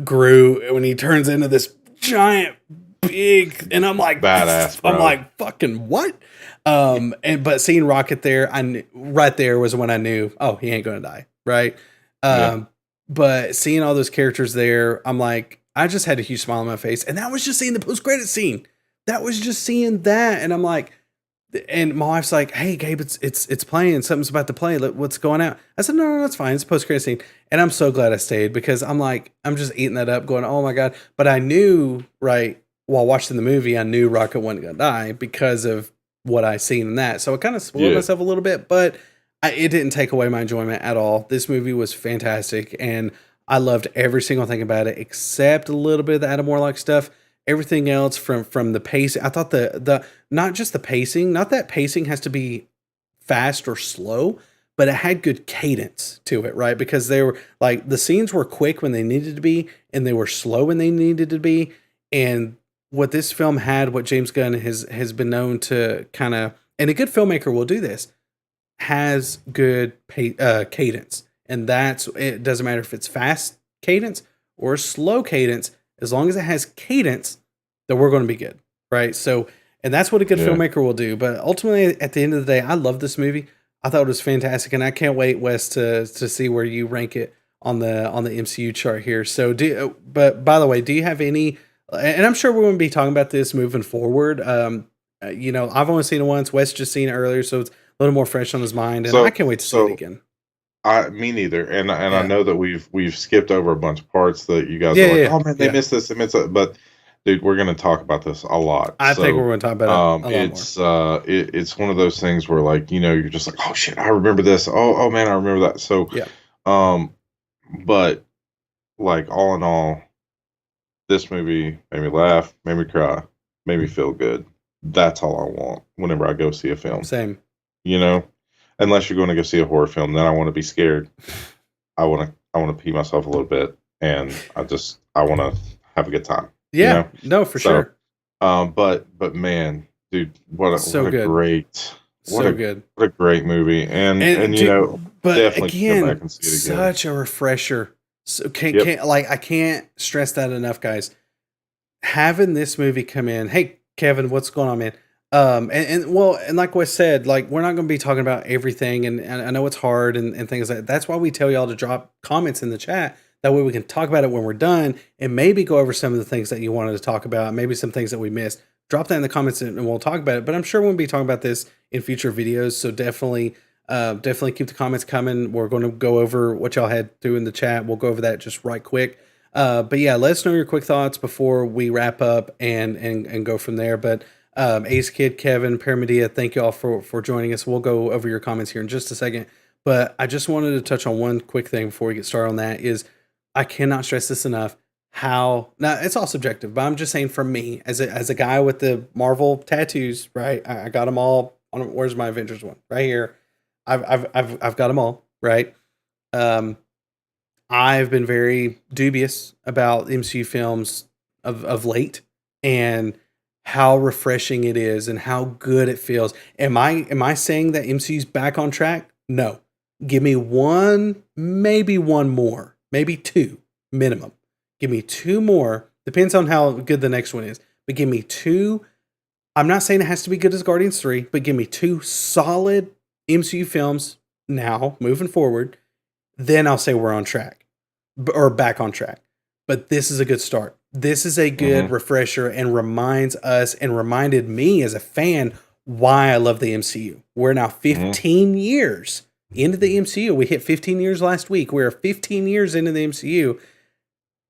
Groot when he turns into this giant big, and I'm like, badass, bro. I'm like, fucking what? But seeing Rocket there, right there was when I knew, oh, he ain't gonna die, right? But seeing all those characters there, I'm like, I just had a huge smile on my face. And that was just seeing the post-credit scene. That was just seeing that. And I'm like, and my wife's like, "Hey, Gabe, it's playing. Something's about to play. What's going out?" I said, "No, that's fine. It's a post-credit scene." And I'm so glad I stayed because I'm like, I'm just eating that up, going, "Oh my God." But I knew, right, while watching the movie, I knew Rocket wasn't going to die because of what I seen in that. So I kind of spoiled myself a little bit, but it didn't take away my enjoyment at all. This movie was fantastic, and I loved every single thing about it, except a little bit of the Adam Warlock stuff. Everything else from the pace, I thought the not just the pacing, not that pacing has to be fast or slow, but it had good cadence to it, right? Because they were like the scenes were quick when they needed to be, and they were slow when they needed to be. And what this film had, what James Gunn has been known to kind of, and a good filmmaker will do this, has good cadence, and that's it. Doesn't matter if it's fast cadence or slow cadence, as long as it has cadence, then we're going to be good, right? So, and that's what a good filmmaker will do. But ultimately, at the end of the day, I love this movie. I thought it was fantastic, and I can't wait, Wes, to see where you rank it on the MCU chart here. So, but by the way, do you have any? And I'm sure we're going to be talking about this moving forward. I've only seen it once. Wes just seen it earlier, so it's a little more fresh on his mind, and I can't wait to see it again. Me neither, and I know that we've skipped over a bunch of parts that you guys are like, oh man, they missed this, they missed that. But dude, we're going to talk about this a lot. I think we're going to talk about it a lot more. It's one of those things where like you're just like, oh shit, I remember this. Oh man, I remember that. So but like all in all, this movie made me laugh, made me cry, made me feel good. That's all I want whenever I go see a film. Same. Unless you're going to go see a horror film, then I want to be scared. I want to pee myself a little bit, and I want to have a good time. Yeah, no, for sure. But man, dude, what a great movie, and but definitely again, come back and see it again. Such a refresher. So I can't stress that enough, guys. Having this movie come in, hey Kevin, what's going on, man? And like Wes said, like we're not going to be talking about everything, and I know it's hard and things like that. That's why we tell y'all to drop comments in the chat. That way we can talk about it when we're done, and maybe go over some of the things that you wanted to talk about, maybe some things that we missed. Drop that in the comments, and we'll talk about it. But I'm sure we'll be talking about this in future videos, so definitely keep the comments coming. We're going to go over what y'all had through in the chat. We'll go over that just right quick. But yeah, let us know your quick thoughts before we wrap up and go from there. But Ace Kid, Kevin, Paramedia, thank you all for joining us. We'll go over your comments here in just a second. But I just wanted to touch on one quick thing before we get started on that is I cannot stress this enough. Now it's all subjective, but I'm just saying for me as a guy with the Marvel tattoos, right? I got them all. Where's my Avengers one? Right here. I've got them all, right? I've been very dubious about MCU films of late and how refreshing it is and how good it feels. Am I saying that MCU's back on track? No. Give me one, maybe one more, maybe two minimum. Give me two more. Depends on how good the next one is. But give me two. I'm not saying it has to be good as Guardians 3, but give me two solid MCU films now, moving forward. Then I'll say we're on track or back on track. But this is a good start. This is a good refresher and reminds us and reminded me as a fan why I love the MCU. We're now 15 years into the MCU. We hit 15 years last week. We're 15 years into the MCU.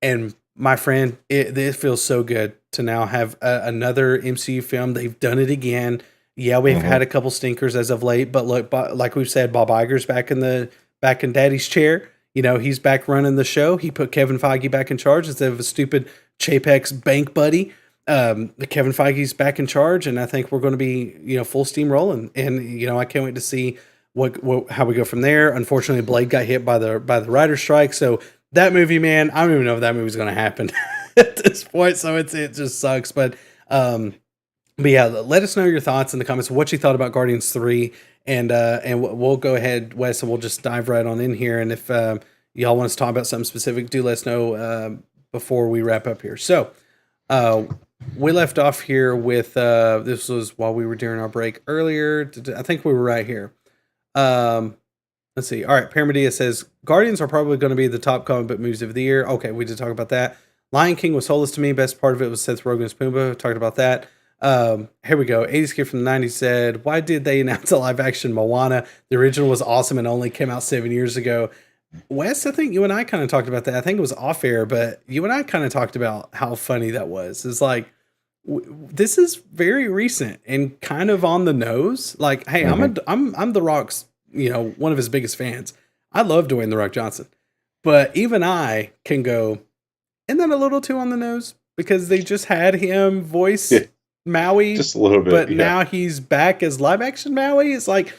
And my friend, it feels so good to now have another MCU film. They've done it again. Yeah, we've had a couple stinkers as of late, but look, like we've said, Bob Iger's back in Daddy's chair. He's back running the show. He put Kevin Feige back in charge instead of a stupid Chapek's bank buddy. Kevin Feige's back in charge, and I think we're going to be full steam rolling. And I can't wait to see how we go from there. Unfortunately, Blade got hit by the writer's strike, so that movie, man, I don't even know if that movie's going to happen at this point. So it just sucks. But yeah, let us know your thoughts in the comments. What you thought about Guardians 3, and we'll go ahead, Wes, and we'll just dive right on in here. And if y'all want us to talk about something specific, do let us know before we wrap up here. So we left off here with this was while we were during our break earlier. I think we were right here. Let's see. All right, Paramedia says Guardians are probably going to be the top comic book movies of the year. Okay, we did talk about that. Lion King was soulless to me. Best part of it was Seth Rogen's Pumbaa. Talked about that. Here we go. 80s kid from the 90s said, "Why did they announce a live action Moana? The original was awesome and only came out 7 years ago." Wes, I think you and I kind of talked about that. I think it was off air, but you and I kind of talked about how funny that was. It's like this is very recent and kind of on the nose. Like, hey, I'm The Rock's, one of his biggest fans. I love Dwayne The Rock Johnson, but even I can go, isn't that a little too on the nose? Because they just had him voice Maui, just a little bit, but now he's back as live action Maui. It's like,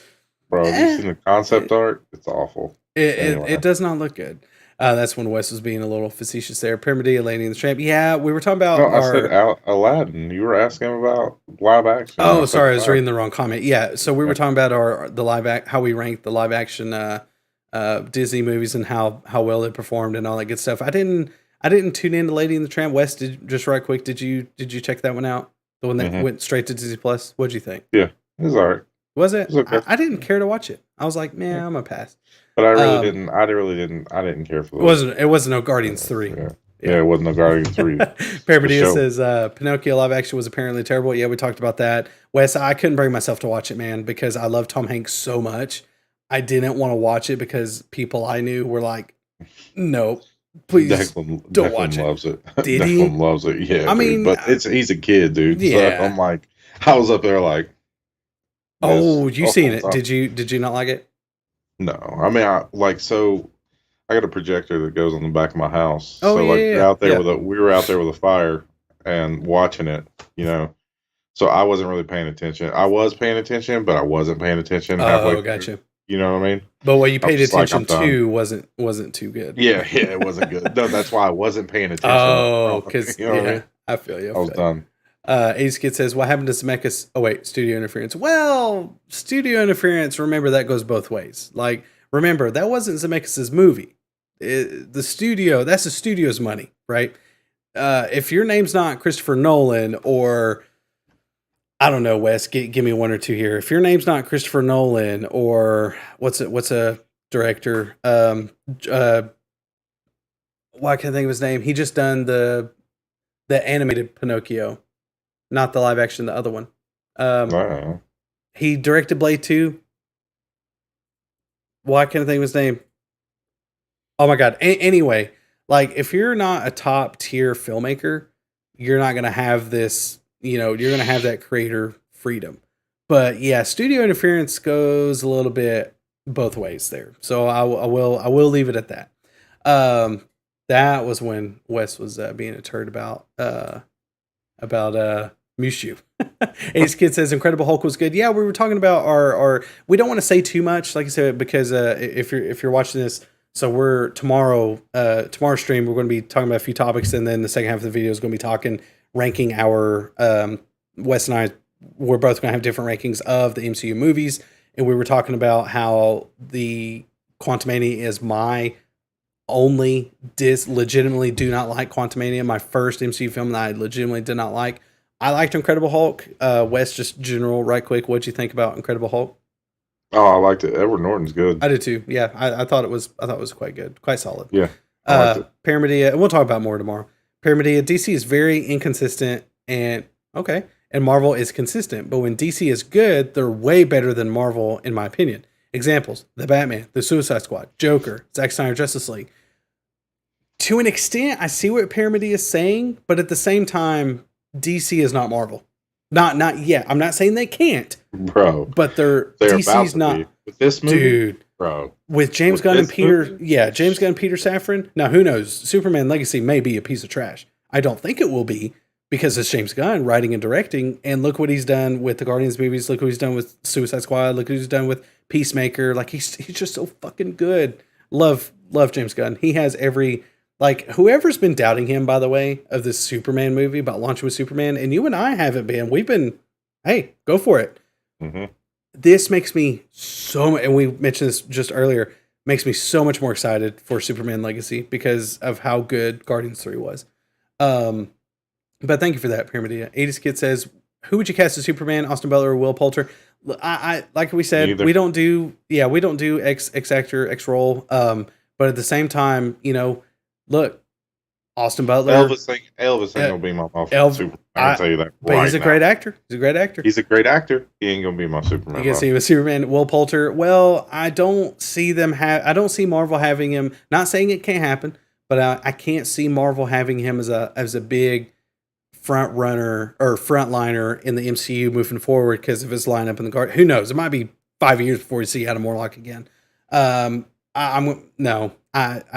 bro, you seen the concept art? It's awful. It does not look good. That's when Wes was being a little facetious there. Pyramidea, Lady and the Tramp. Yeah, we were talking about. No, I said Aladdin. You were asking about live action. Oh, sorry, I was reading the wrong comment. Yeah, so we were talking about how we ranked the live action Disney movies and how well they performed and all that good stuff. I didn't tune into Lady and the Tramp. Wes, just right quick, did you check that one out? The one that went straight to Disney Plus. What'd you think? Yeah, it was alright. Was it? It was okay. I didn't care to watch it. I was like, man, I'm gonna pass. But I really didn't. I didn't care for it. It wasn't no Guardians 3. Yeah, it wasn't no Guardians 3. Paramedia says Pinocchio live action was apparently terrible. Yeah, we talked about that. Wes, I couldn't bring myself to watch it, man, because I love Tom Hanks so much. I didn't want to watch it because people I knew were like, no, please don't watch it. Loves it. Did he? Loves it. Yeah. I mean, but he's a kid, dude. Yeah. So I'm like, I was up there like, oh, you seen it? Did you not like it? No, I mean, I got a projector that goes on the back of my house. Oh, so yeah, like yeah. out there we were out there with a fire and watching it, So I wasn't really paying attention. I was paying attention, but I wasn't paying attention. Oh, gotcha. You know what I mean? But what you paid attention to wasn't too good. Yeah, it wasn't good. No, that's why I wasn't paying attention. Oh, because what I mean? I feel you. I was done. Ace Kid says, what happened to Zemeckis? Oh, wait, studio interference. Well, studio interference, remember, that goes both ways. Like, remember, that wasn't Zemeckis' movie. That's the studio's money, right? If your name's not Christopher Nolan or, I don't know, Wes, give me one or two here. If your name's not Christopher Nolan or what's a director? Why can't I think of his name? He just done the animated Pinocchio. Not the live action, the other one. He directed Blade 2. Why can't I think of his name? Oh my God. Anyway, like if you're not a top tier filmmaker, you're not going to have this, you're going to have that creator freedom. But yeah, studio interference goes a little bit both ways there. So I will leave it at that. That was when Wes was being a turd about Mushu. Ace Kid says Incredible Hulk was good. Yeah, we were talking about our we don't want to say too much, like I said, because if you're watching this, so we're tomorrow's stream, we're going to be talking about a few topics, and then the second half of the video is going to be ranking our Wes and I, we're both going to have different rankings of the MCU movies, and we were talking about how the Quantumania is my only legitimately do not like Quantumania, my first MCU film that I legitimately did not like. I liked Incredible Hulk. Wes, just general, right quick, what'd you think about Incredible Hulk? Oh, I liked it. Edward Norton's good. I did too. Yeah, I thought it was quite good, quite solid. Yeah. Paramedia, and we'll talk about more tomorrow. Paramedia, DC is very inconsistent, and Marvel is consistent. But when DC is good, they're way better than Marvel, in my opinion. Examples: The Batman, The Suicide Squad, Joker, Zack Snyder Justice League. To an extent, I see what Paramedia is saying, but at the same time, DC is not Marvel. Not yet. I'm not saying they can't, bro. But DC's not. With this movie, dude, bro. With James Gunn and Peter Safran. Now, who knows? Superman Legacy may be a piece of trash. I don't think it will be because it's James Gunn writing and directing. And look what he's done with the Guardians movies. Look what he's done with Suicide Squad. Look what he's done with Peacemaker. Like he's just so fucking good. Love James Gunn. He has every. Like, whoever's been doubting him, by the way, of this Superman movie about launching with Superman, and you and I haven't been, we've been, hey, go for it. Mm-hmm. This makes me so, and we mentioned this just earlier, makes me so much more excited for Superman Legacy because of how good Guardians 3 was. But thank you for that, Pyramidea. 80s Kid says, who would you cast as Superman? Austin Butler or Will Poulter? I like we said, Neither. we don't do X actor, X role. But at the same time, look, Austin Butler, Elvis ain't gonna be my Superman. I can tell you that. But he's a great actor. He's a great actor. He's a great actor. He ain't gonna be my Superman. You can see him as Superman. Will Poulter. Well, I don't see them I don't see Marvel having him. Not saying it can't happen, but I can't see Marvel having him as a big front runner or frontliner in the MCU moving forward because of his lineup in the guard. Who knows? It might be 5 years before you see Adam Warlock again. I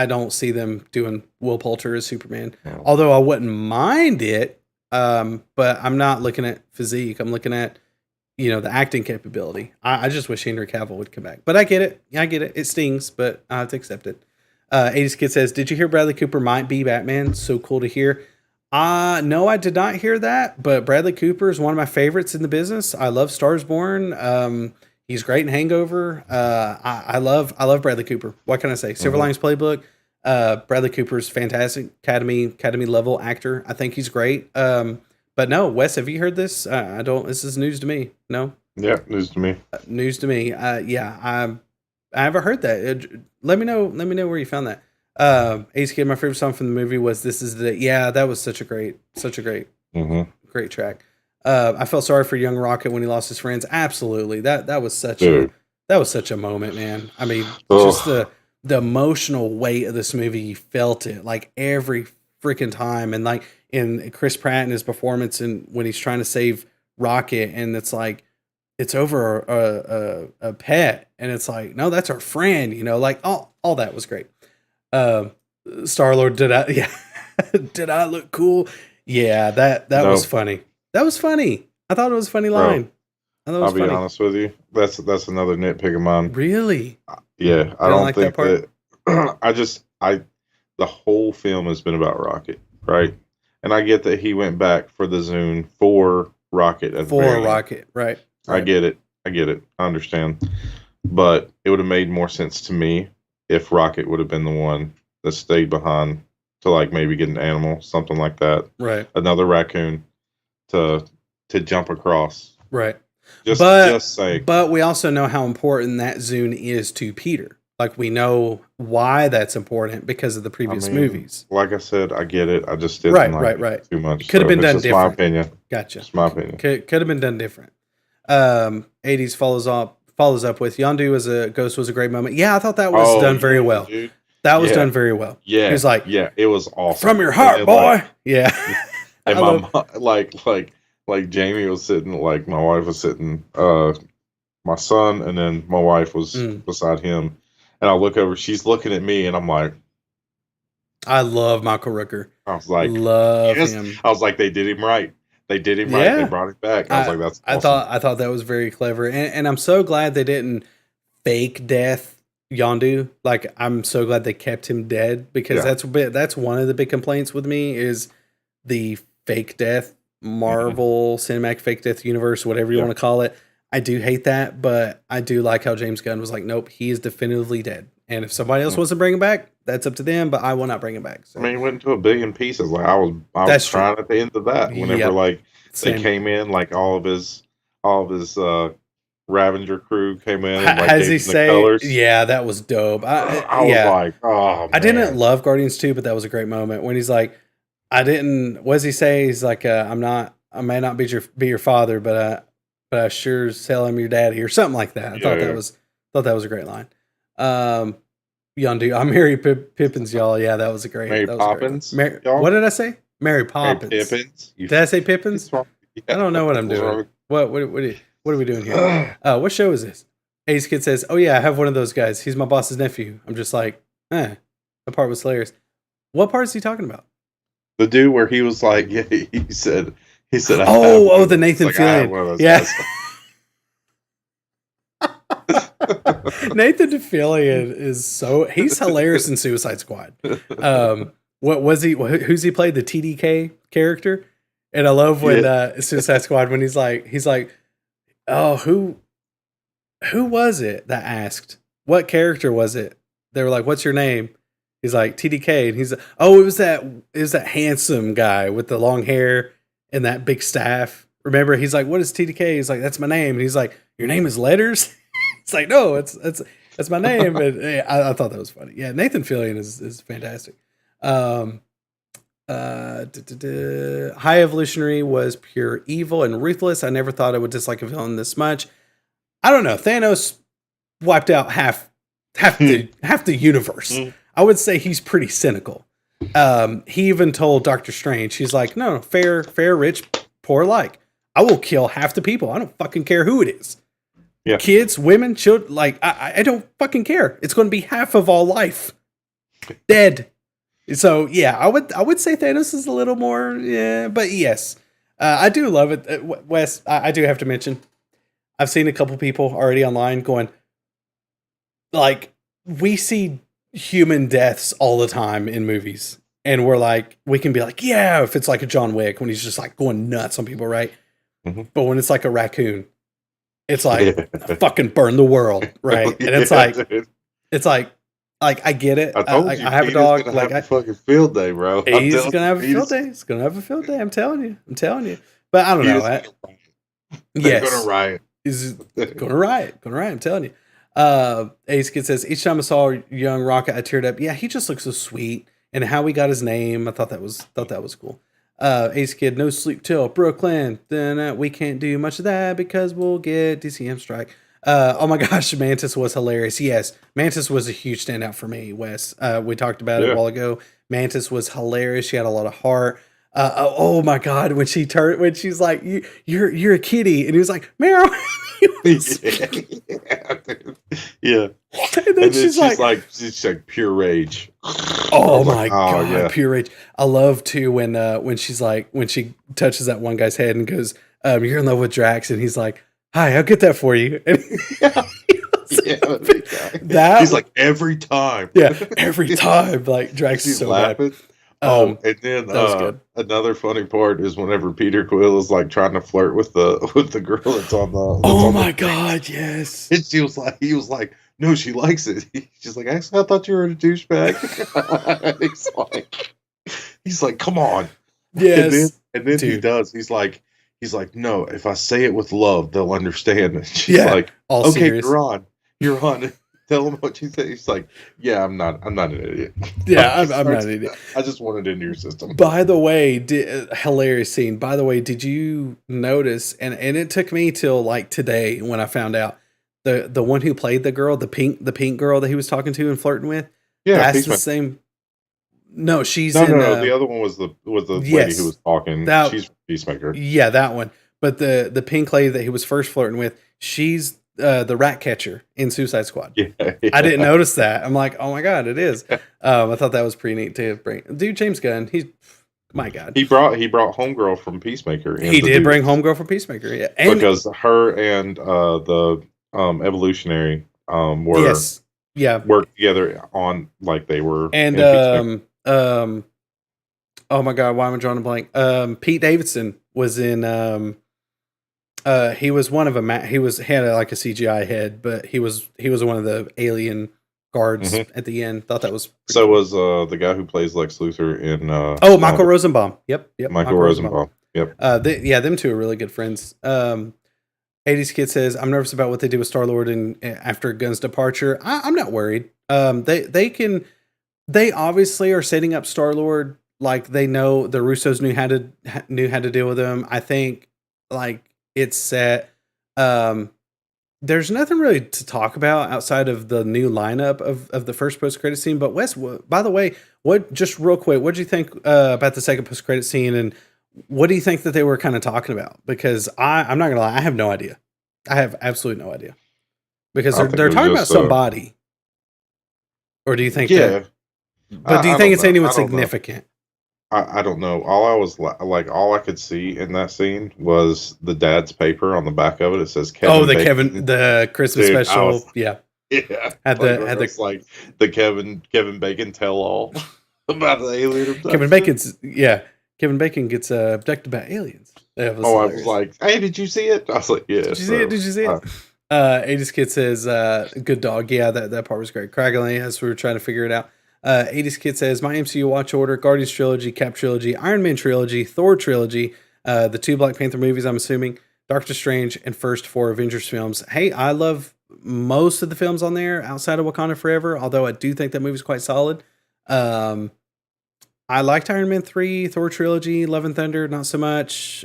don't see them doing Will Poulter as Superman. No. Although I wouldn't mind it, but I'm not looking at physique. I'm looking at the acting capability. I just wish Henry Cavill would come back. But I get it. Yeah, I get it. It stings, but I have to accept it. 80s Kid says, "Did you hear Bradley Cooper might be Batman? So cool to hear." No, I did not hear that. But Bradley Cooper is one of my favorites in the business. I love Stars Born. He's great in Hangover. I love Bradley Cooper. What can I say? Silver Linings Playbook. Bradley Cooper's fantastic Academy level actor. I think he's great. But no, Wes, have you heard this? I don't. This is news to me. No. Yeah, news to me. News to me. I haven't heard that. Let me know where you found that. Ace Kid, my favorite song from the movie was "This Is the Day." Yeah, that was such a great great track. I felt sorry for young Rocket when he lost his friends. Absolutely, that was such a moment, man. I mean, just the emotional weight of this movie. You felt it like every freaking time, and like in Chris Pratt and his performance, and when he's trying to save Rocket, and it's like it's over a pet, and it's like, no, that's our friend. Like all that was great. Star-Lord, did I look cool? Yeah, that was funny. That was funny. I thought it was a funny line. I'll be honest with you. That's another nitpick of mine. Really? Yeah, I don't like think that that the whole film has been about Rocket, right? And I get that he went back for the Zune for Rocket Rocket, right? I get it. I understand. But it would have made more sense to me if Rocket would have been the one that stayed behind to like maybe get an animal, something like that. Right. Another raccoon to jump across. Right. Just say. But we also know how important that Zune is to Peter. Like we know why that's important because of the previous movies. Like I said, I get it. I just didn't like it too much. Could have been done different. My opinion. Gotcha. It's my opinion. Could have been done different. 80s follows up with Yondu as a ghost was a great moment. Yeah, I thought that was done very well. Dude. That was done very well. Yeah. He was like, it was awesome. From your heart, boy. Yeah. And my mom, like Jamie was sitting, like my wife was sitting, my son, and then my wife was beside him. And I look over, she's looking at me, and I'm like, I love Michael Rooker. I was like, love him. I was like, they did him right. They did him right. They brought it back. I was like, that's awesome. I thought that was very clever. And I'm so glad they didn't fake death Yondu. Like, I'm so glad they kept him dead because that's one of the big complaints with me is the fake death, Marvel cinematic fake death universe, whatever you want to call it. I do hate that, but I do like how James Gunn was like, nope, he is definitively dead. And if somebody else wants to bring him back, that's up to them, but I will not bring him back. So. I mean, he went into a billion pieces. Like I was trying at the end of that whenever they came in, like all of his Ravager crew came in and like has he say the colors. Yeah, that was dope. I was like, oh man. I didn't love Guardians 2, but that was a great moment when he's like, what does he say? He's like, I may not be your father, but I sure tell him your daddy or something like that. I thought that was a great line. Yondu, I'm Mary Pippins, y'all. Yeah, that was a great. Mary Poppins. What did I say? Mary Poppins. Mary Pippins. Did I say Pippins? I don't know what I'm doing. What are we doing here? What show is this? Ace Kid says, "Oh yeah, I have one of those guys. He's my boss's nephew." I'm just like, that part was hilarious. What part is he talking about? The dude where he was like, he said. The Nathan Fillion. Yeah. Nathan Fillion is he's hilarious in Suicide Squad. What was he? Who's he played? The TDK character, and I love when Suicide Squad when he's like, oh, who was it that asked what character was it? They were like, what's your name? He's like TDK, and he's like, oh, it was that handsome guy with the long hair and that big staff. remember, he's like, "What is TDK?" He's like, "That's my name." And he's like, "Your name is letters?" It's like, "No, it's my name." And I thought that was funny. Yeah, Nathan Fillion is fantastic. High Evolutionary was pure evil and ruthless. I never thought I would dislike a villain this much. I don't know. Thanos wiped out half the universe. I would say he's pretty cynical. He even told Doctor Strange, he's like, "No, fair, rich, poor alike. I will kill half the people. I don't fucking care who it is. Yeah. Kids, women, children. Like, I don't fucking care. It's going to be half of all life dead." So yeah, I would say Thanos is a little more, yeah, but yes, I do love it. Wes, I do have to mention, I've seen a couple people already online going, like, we see human deaths all the time in movies, and we're like, we can be like, yeah, if it's like a John Wick when he's just like going nuts on people, right? Mm-hmm. But when it's like a raccoon, it's like fucking burn the world, right? And it's like I get it. I told you, I have a Peter's dog. gonna Like have a fucking field day, bro. he's gonna have a field day. He's gonna have a field day. I'm telling you. But I don't know. They're gonna riot. He's gonna riot. I'm telling you. Ace Kid says, each time I saw young Rocket, I teared up. Yeah, he just looks so sweet, and how he got his name, I thought that was cool. Ace Kid, no sleep till Brooklyn. Then we can't do much of that because we'll get DCM strike. Oh my gosh, Mantis was hilarious. Yes, Mantis was a huge standout for me, Wes. We talked about it a while ago. Mantis was hilarious. She had a lot of heart. Oh my god, when she's like, you're a kitty, and he was like, Meow. Yeah. And then she's like pure rage. Oh my god, yeah. Pure rage. I love too when she's like, when she touches that one guy's head and goes, "You're in love with Drax," and he's like, "Hi, I'll get that for you." And that he's like, every time. Yeah, every time. Like Drax is so laughing. Bad. And then another funny part is whenever Peter Quill is like trying to flirt with the girl that's on the. Oh my god! Yes. And he was like, no, she likes it. She's like, actually, I thought you were a douchebag. he's like, come on. Yes. And then he does. He's like, no, if I say it with love, they'll understand. And she's like, okay, serious. You're on. Tell him what you think. He's like, yeah, I'm not an idiot. Yeah, I'm not an idiot. I just want it into your system. By the way, hilarious scene. By the way, did you notice? And it took me till like today when I found out the one who played the girl, the pink girl that he was talking to and flirting with. Yeah, that's the same. No, she's no. The other one was the lady who was talking. She's Peacemaker. Yeah, that one. But the pink lady that he was first flirting with, she's the rat catcher in Suicide Squad. Yeah. I didn't notice that. I'm like, oh my god, it is. I thought that was pretty neat to bring. Dude, James Gunn, he's my god. He brought Homegirl from Peacemaker. He did bring Homegirl from Peacemaker. Yeah, and because her and the Evolutionary worked together on like they were. And oh my god, why am I drawing a blank? Pete Davidson was in he was one of them. He had like a CGI head, but he was one of the alien guards at the end. Thought that was so cool. Was the guy who plays Lex Luthor in Michael Rosenbaum. Yep. Michael Rosenbaum. Yep. Them two are really good friends. 80s Kid says, I'm nervous about what they do with Star-Lord and after Gunn's departure. I'm not worried. They obviously are setting up Star-Lord like they know the Russos knew how to deal with him. I think like it's set. There's nothing really to talk about outside of the new lineup of the first post-credit scene. But Wes, by the way, just real quick, what do you think about the second post-credit scene, and what do you think that they were kind of talking about? Because I'm not gonna lie, I have no idea. I have absolutely no idea. Because they're talking about somebody. Or do you think that? But do you think it's anyone significant? I don't know. All I could see in that scene was the dad's paper on the back of it. It says Kevin. Oh, the Christmas special. Yeah. Had like the Kevin Bacon tell all about the alien abduction. Kevin Bacon gets abducted by aliens. I was like, hey, did you see it? I was like, yeah. Did you see it? 80s Kid says, good dog. Yeah, that part was great. Craggly, as we were trying to figure it out. 80s Kid says, my MCU watch order, Guardians trilogy, Cap trilogy, Iron Man trilogy, Thor trilogy, The 2 Black Panther movies, I'm assuming, Doctor Strange, and first 4 Avengers films. Hey, I love most of the films on there outside of Wakanda Forever, although I do think that movie's quite solid. I liked Iron Man 3, Thor Trilogy, Love and Thunder, not so much.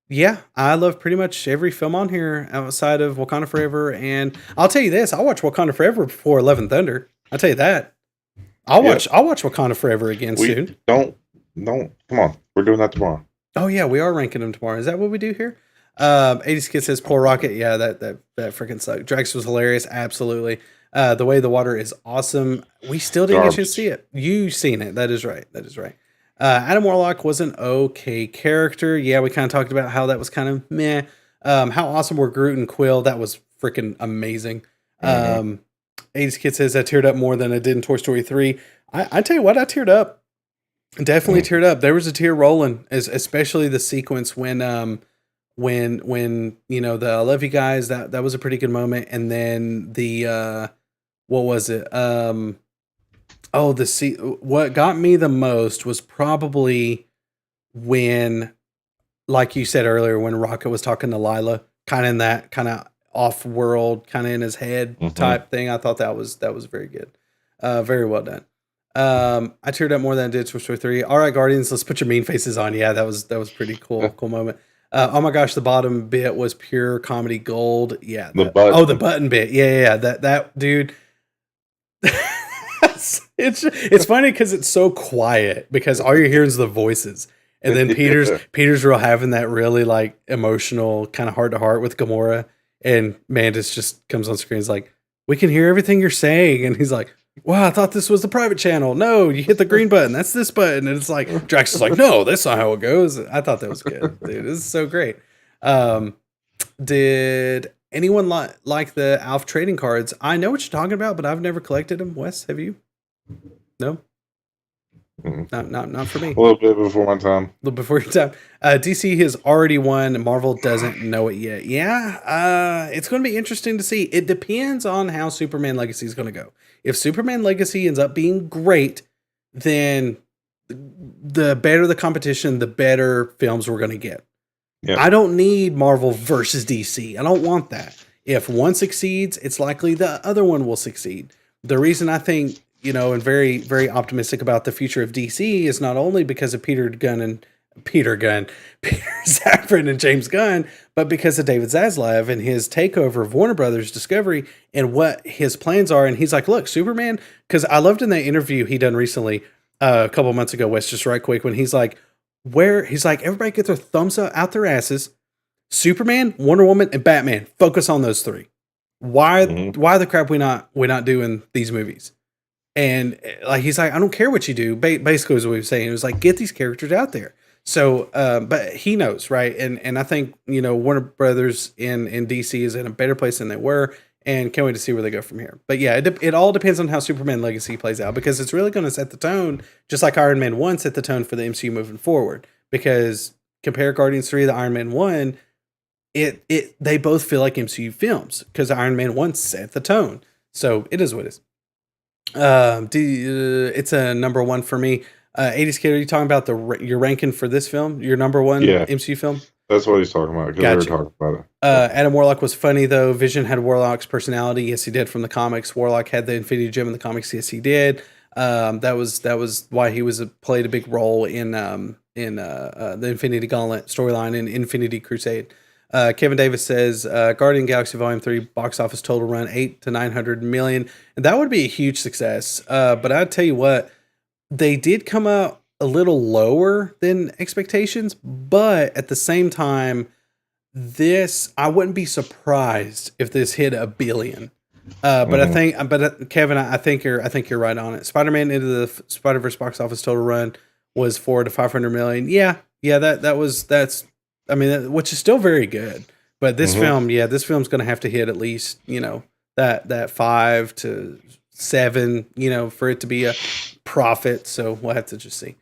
Yeah, I love pretty much every film on here outside of Wakanda Forever. And I'll tell you this, I'll watch Wakanda Forever before Love and Thunder. I'll tell you that. I'll watch Wakanda Forever again soon. Don't come on. We're doing that tomorrow. Oh yeah, we are ranking them tomorrow. Is that what we do here? 80s Kid says Poor Rocket. Yeah, that freaking sucked. Drax was hilarious. Absolutely. The Way of the Water is awesome. We still didn't get a chance to see it. You've seen it. That is right. Adam Warlock was an okay character. Yeah, we kind of talked about how that was kind of meh. How awesome were Groot and Quill? That was freaking amazing. 80s Kid says I teared up more than I did in Toy Story 3. I tell you what, I teared up. Definitely teared up. There was a tear rolling, especially the sequence when you know, the I love you guys, that was a pretty good moment. And then the what was it? What got me the most was probably when, like you said earlier, when Rocket was talking to Lila, kind of in that kind of off-world, kind of in his head type thing. I thought that was very good. Very well done. I teared up more than I did Toy Story 3. All right, Guardians, let's put your mean faces on. Yeah, that was pretty cool. Cool moment. Oh my gosh, the bottom bit was pure comedy gold. Yeah. The button bit. Yeah. That dude. It's funny because it's so quiet because all you're hearing is the voices. And then Peter's real having that really like emotional kind of heart to heart with Gamora. And Mandus just comes on screen. He's like, we can hear everything you're saying. And he's like, wow, I thought this was the private channel. No, you hit the green button. That's this button. And it's like, Drax is like, no, that's not how it goes. I thought that was good. Dude, this is so great. Did anyone like the Alf trading cards? I know what you're talking about, but I've never collected them. Wes, have you? No? Not for me. A little bit before my time. A little before your time. DC has already won. Marvel doesn't know it yet. Yeah, it's going to be interesting to see. It depends on how Superman Legacy is going to go. If Superman Legacy ends up being great, then the better the competition, the better films we're going to get. Yeah. I don't need Marvel versus DC. I don't want that. If one succeeds, it's likely the other one will succeed. The reason I think, you know, and very, very optimistic about the future of DC is not only because of Peter Safran and James Gunn, but because of David Zaslav and his takeover of Warner Brothers Discovery and what his plans are. And he's like, look, Superman, because I loved in that interview he done recently, a couple months ago, Wes, just right quick, when he's like, everybody get their thumbs up out their asses. Superman, Wonder Woman, and Batman. Focus on those three. Why the crap we not doing these movies? And like he's like, I don't care what you do. Basically, is what he was saying. It was like, get these characters out there. So, but he knows, right? And I think, you know, Warner Brothers in DC is in a better place than they were, and can't wait to see where they go from here. But yeah, it all depends on how Superman Legacy plays out, because it's really going to set the tone, just like Iron Man 1 set the tone for the MCU moving forward. Because compare Guardians 3 to Iron Man 1, they both feel like MCU films because Iron Man 1 set the tone. So it is what it is. It's a number one for me. 80s Kid, are you talking about your ranking for this film? Your number one MCU film? That's what he's talking about. Gotcha. We were talking about it. Adam Warlock was funny though. Vision had Warlock's personality. Yes, he did from the comics. Warlock had the Infinity Gem in the comics. Yes, he did. That was why he played a big role in the Infinity Gauntlet storyline in Infinity Crusade. Kevin Davis says Guardian Galaxy Volume 3 box office total run 800 to 900 million. And that would be a huge success. But I'll tell you what, they did come out a little lower than expectations, but at the same time, I wouldn't be surprised if this hit $1 billion. Kevin, I think you're right on it. Spider-Man Into the Spider-Verse box office total run was 400 to 500 million. Yeah, that's which is still very good. But this this film's going to have to hit at least, you know, that 5 to 7, you know, for it to be a profit. So we'll have to just see.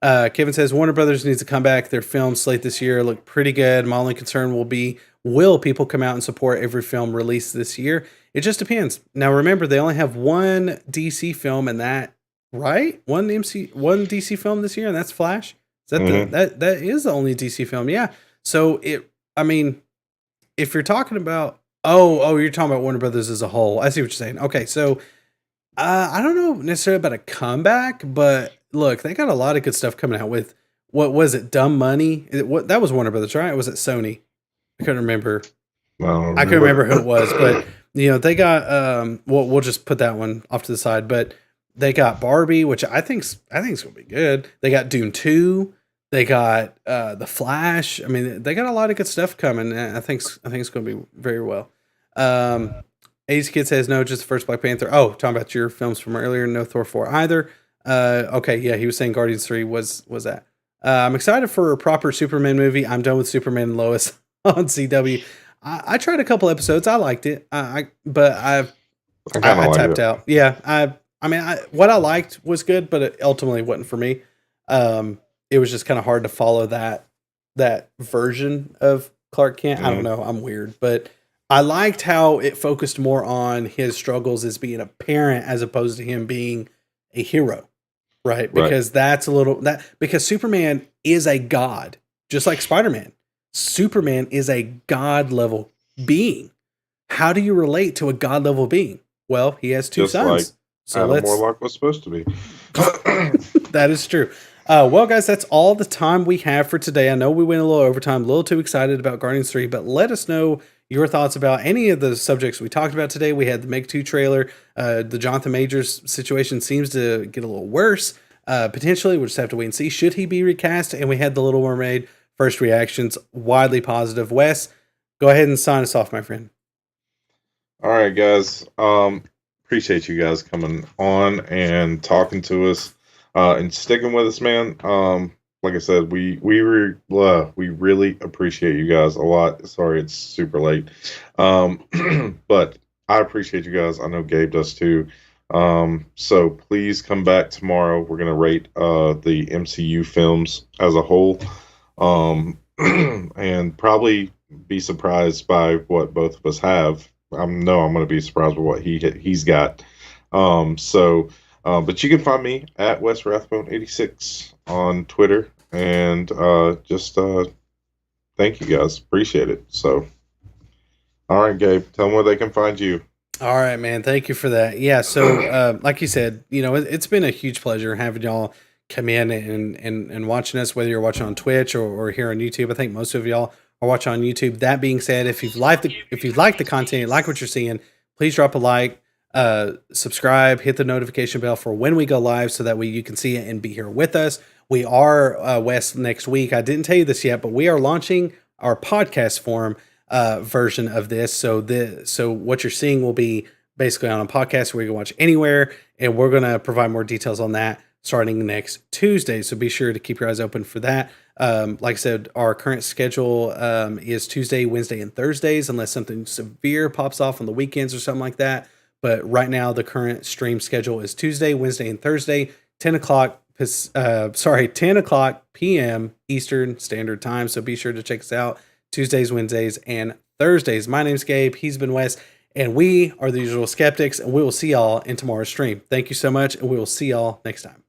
Kevin says Warner Brothers needs to come back. Their film slate this year looked pretty good. My only concern will people come out and support every film released this year? It just depends. Now remember, they only have one DC film, and that, right? One DC film this year, and that's Flash. Is Is that Mhm. that is the only DC film? Yeah. So I mean, if you're talking about, you're talking about Warner Brothers as a whole. I see what you're saying. Okay, so I don't know necessarily about a comeback, but look, they got a lot of good stuff coming out with, what was it? Dumb Money? What that was Warner Brothers, right? Or was it Sony? I couldn't remember. I don't I couldn't remember remember. who it was, but they got we'll just put that one off to the side, but they got Barbie, which I think's gonna be good. They got Dune 2, they got The Flash. I mean, they got a lot of good stuff coming. And I think it's gonna be very well. Um 80s Kid says no, just the first Black Panther. Oh, talking about your films from earlier, no Thor 4 either. Okay, yeah, he was saying Guardians 3 was that. I'm excited for a proper Superman movie. I'm done with Superman and Lois on CW. I tried a couple episodes. I liked it. But I kind of I like tapped it. out. Yeah, I mean, what I liked was good, but it ultimately wasn't for me. It was just kind of hard to follow that version of Clark Kent. I don't know. I'm weird, but I liked how it focused more on his struggles as being a parent as opposed to him being a hero, right? Right. Because that's a little because Superman is a god, just like Spider-Man. Superman is a god level being. How do you relate to a god level being? Well, he has two Just like sons. So Adam let's Warlock was supposed to be. that is true. Well, guys, that's all the time we have for today. I know we went a little overtime, a little too excited about Guardians 3, but let us know your thoughts about any of the subjects we talked about today. We had the Meg 2 trailer. The Jonathan Majors situation seems to get a little worse. Potentially, we'll just have to wait and see. Should he be recast? And we had the Little Mermaid first reactions, widely positive. Wes, go ahead and sign us off, my friend. All right, guys. Appreciate you guys coming on and talking to us and sticking with us, man. Like I said, we really appreciate you guys a lot. Sorry, it's super late, but I appreciate you guys. I know Gabe does too. So please come back tomorrow. We're gonna rate the MCU films as a whole, and probably be surprised by what both of us have. I'm going to be surprised with what he's got. But you can find me at West Rathbone 86 on Twitter, and just thank you guys, appreciate it. So, all right, Gabe, tell them where they can find you. All right, man. Thank you for that. Yeah. So, like you said, it's been a huge pleasure having y'all come in and watching us, whether you're watching on Twitch or here on YouTube. I think most of y'all are watching on YouTube. That being said, if you've liked the content, you like what you're seeing, please drop a like, subscribe, hit the notification bell for when we go live, so that way you can see it and be here with us. We are West next week. I didn't tell you this yet, but we are launching our podcast form version of this. So what you're seeing will be basically on a podcast where you can watch anywhere, and we're going to provide more details on that starting next Tuesday. So be sure to keep your eyes open for that. Like I said, our current schedule is Tuesday, Wednesday, and Thursdays, unless something severe pops off on the weekends or something like that. But right now, the current stream schedule is Tuesday, Wednesday, and Thursday, 10 o'clock p.m. Eastern Standard Time. So be sure to check us out Tuesdays, Wednesdays, and Thursdays. My name's Gabe. He's been Wes, and we are the Usual Skeptics, and we will see y'all in tomorrow's stream. Thank you so much, and we will see y'all next time.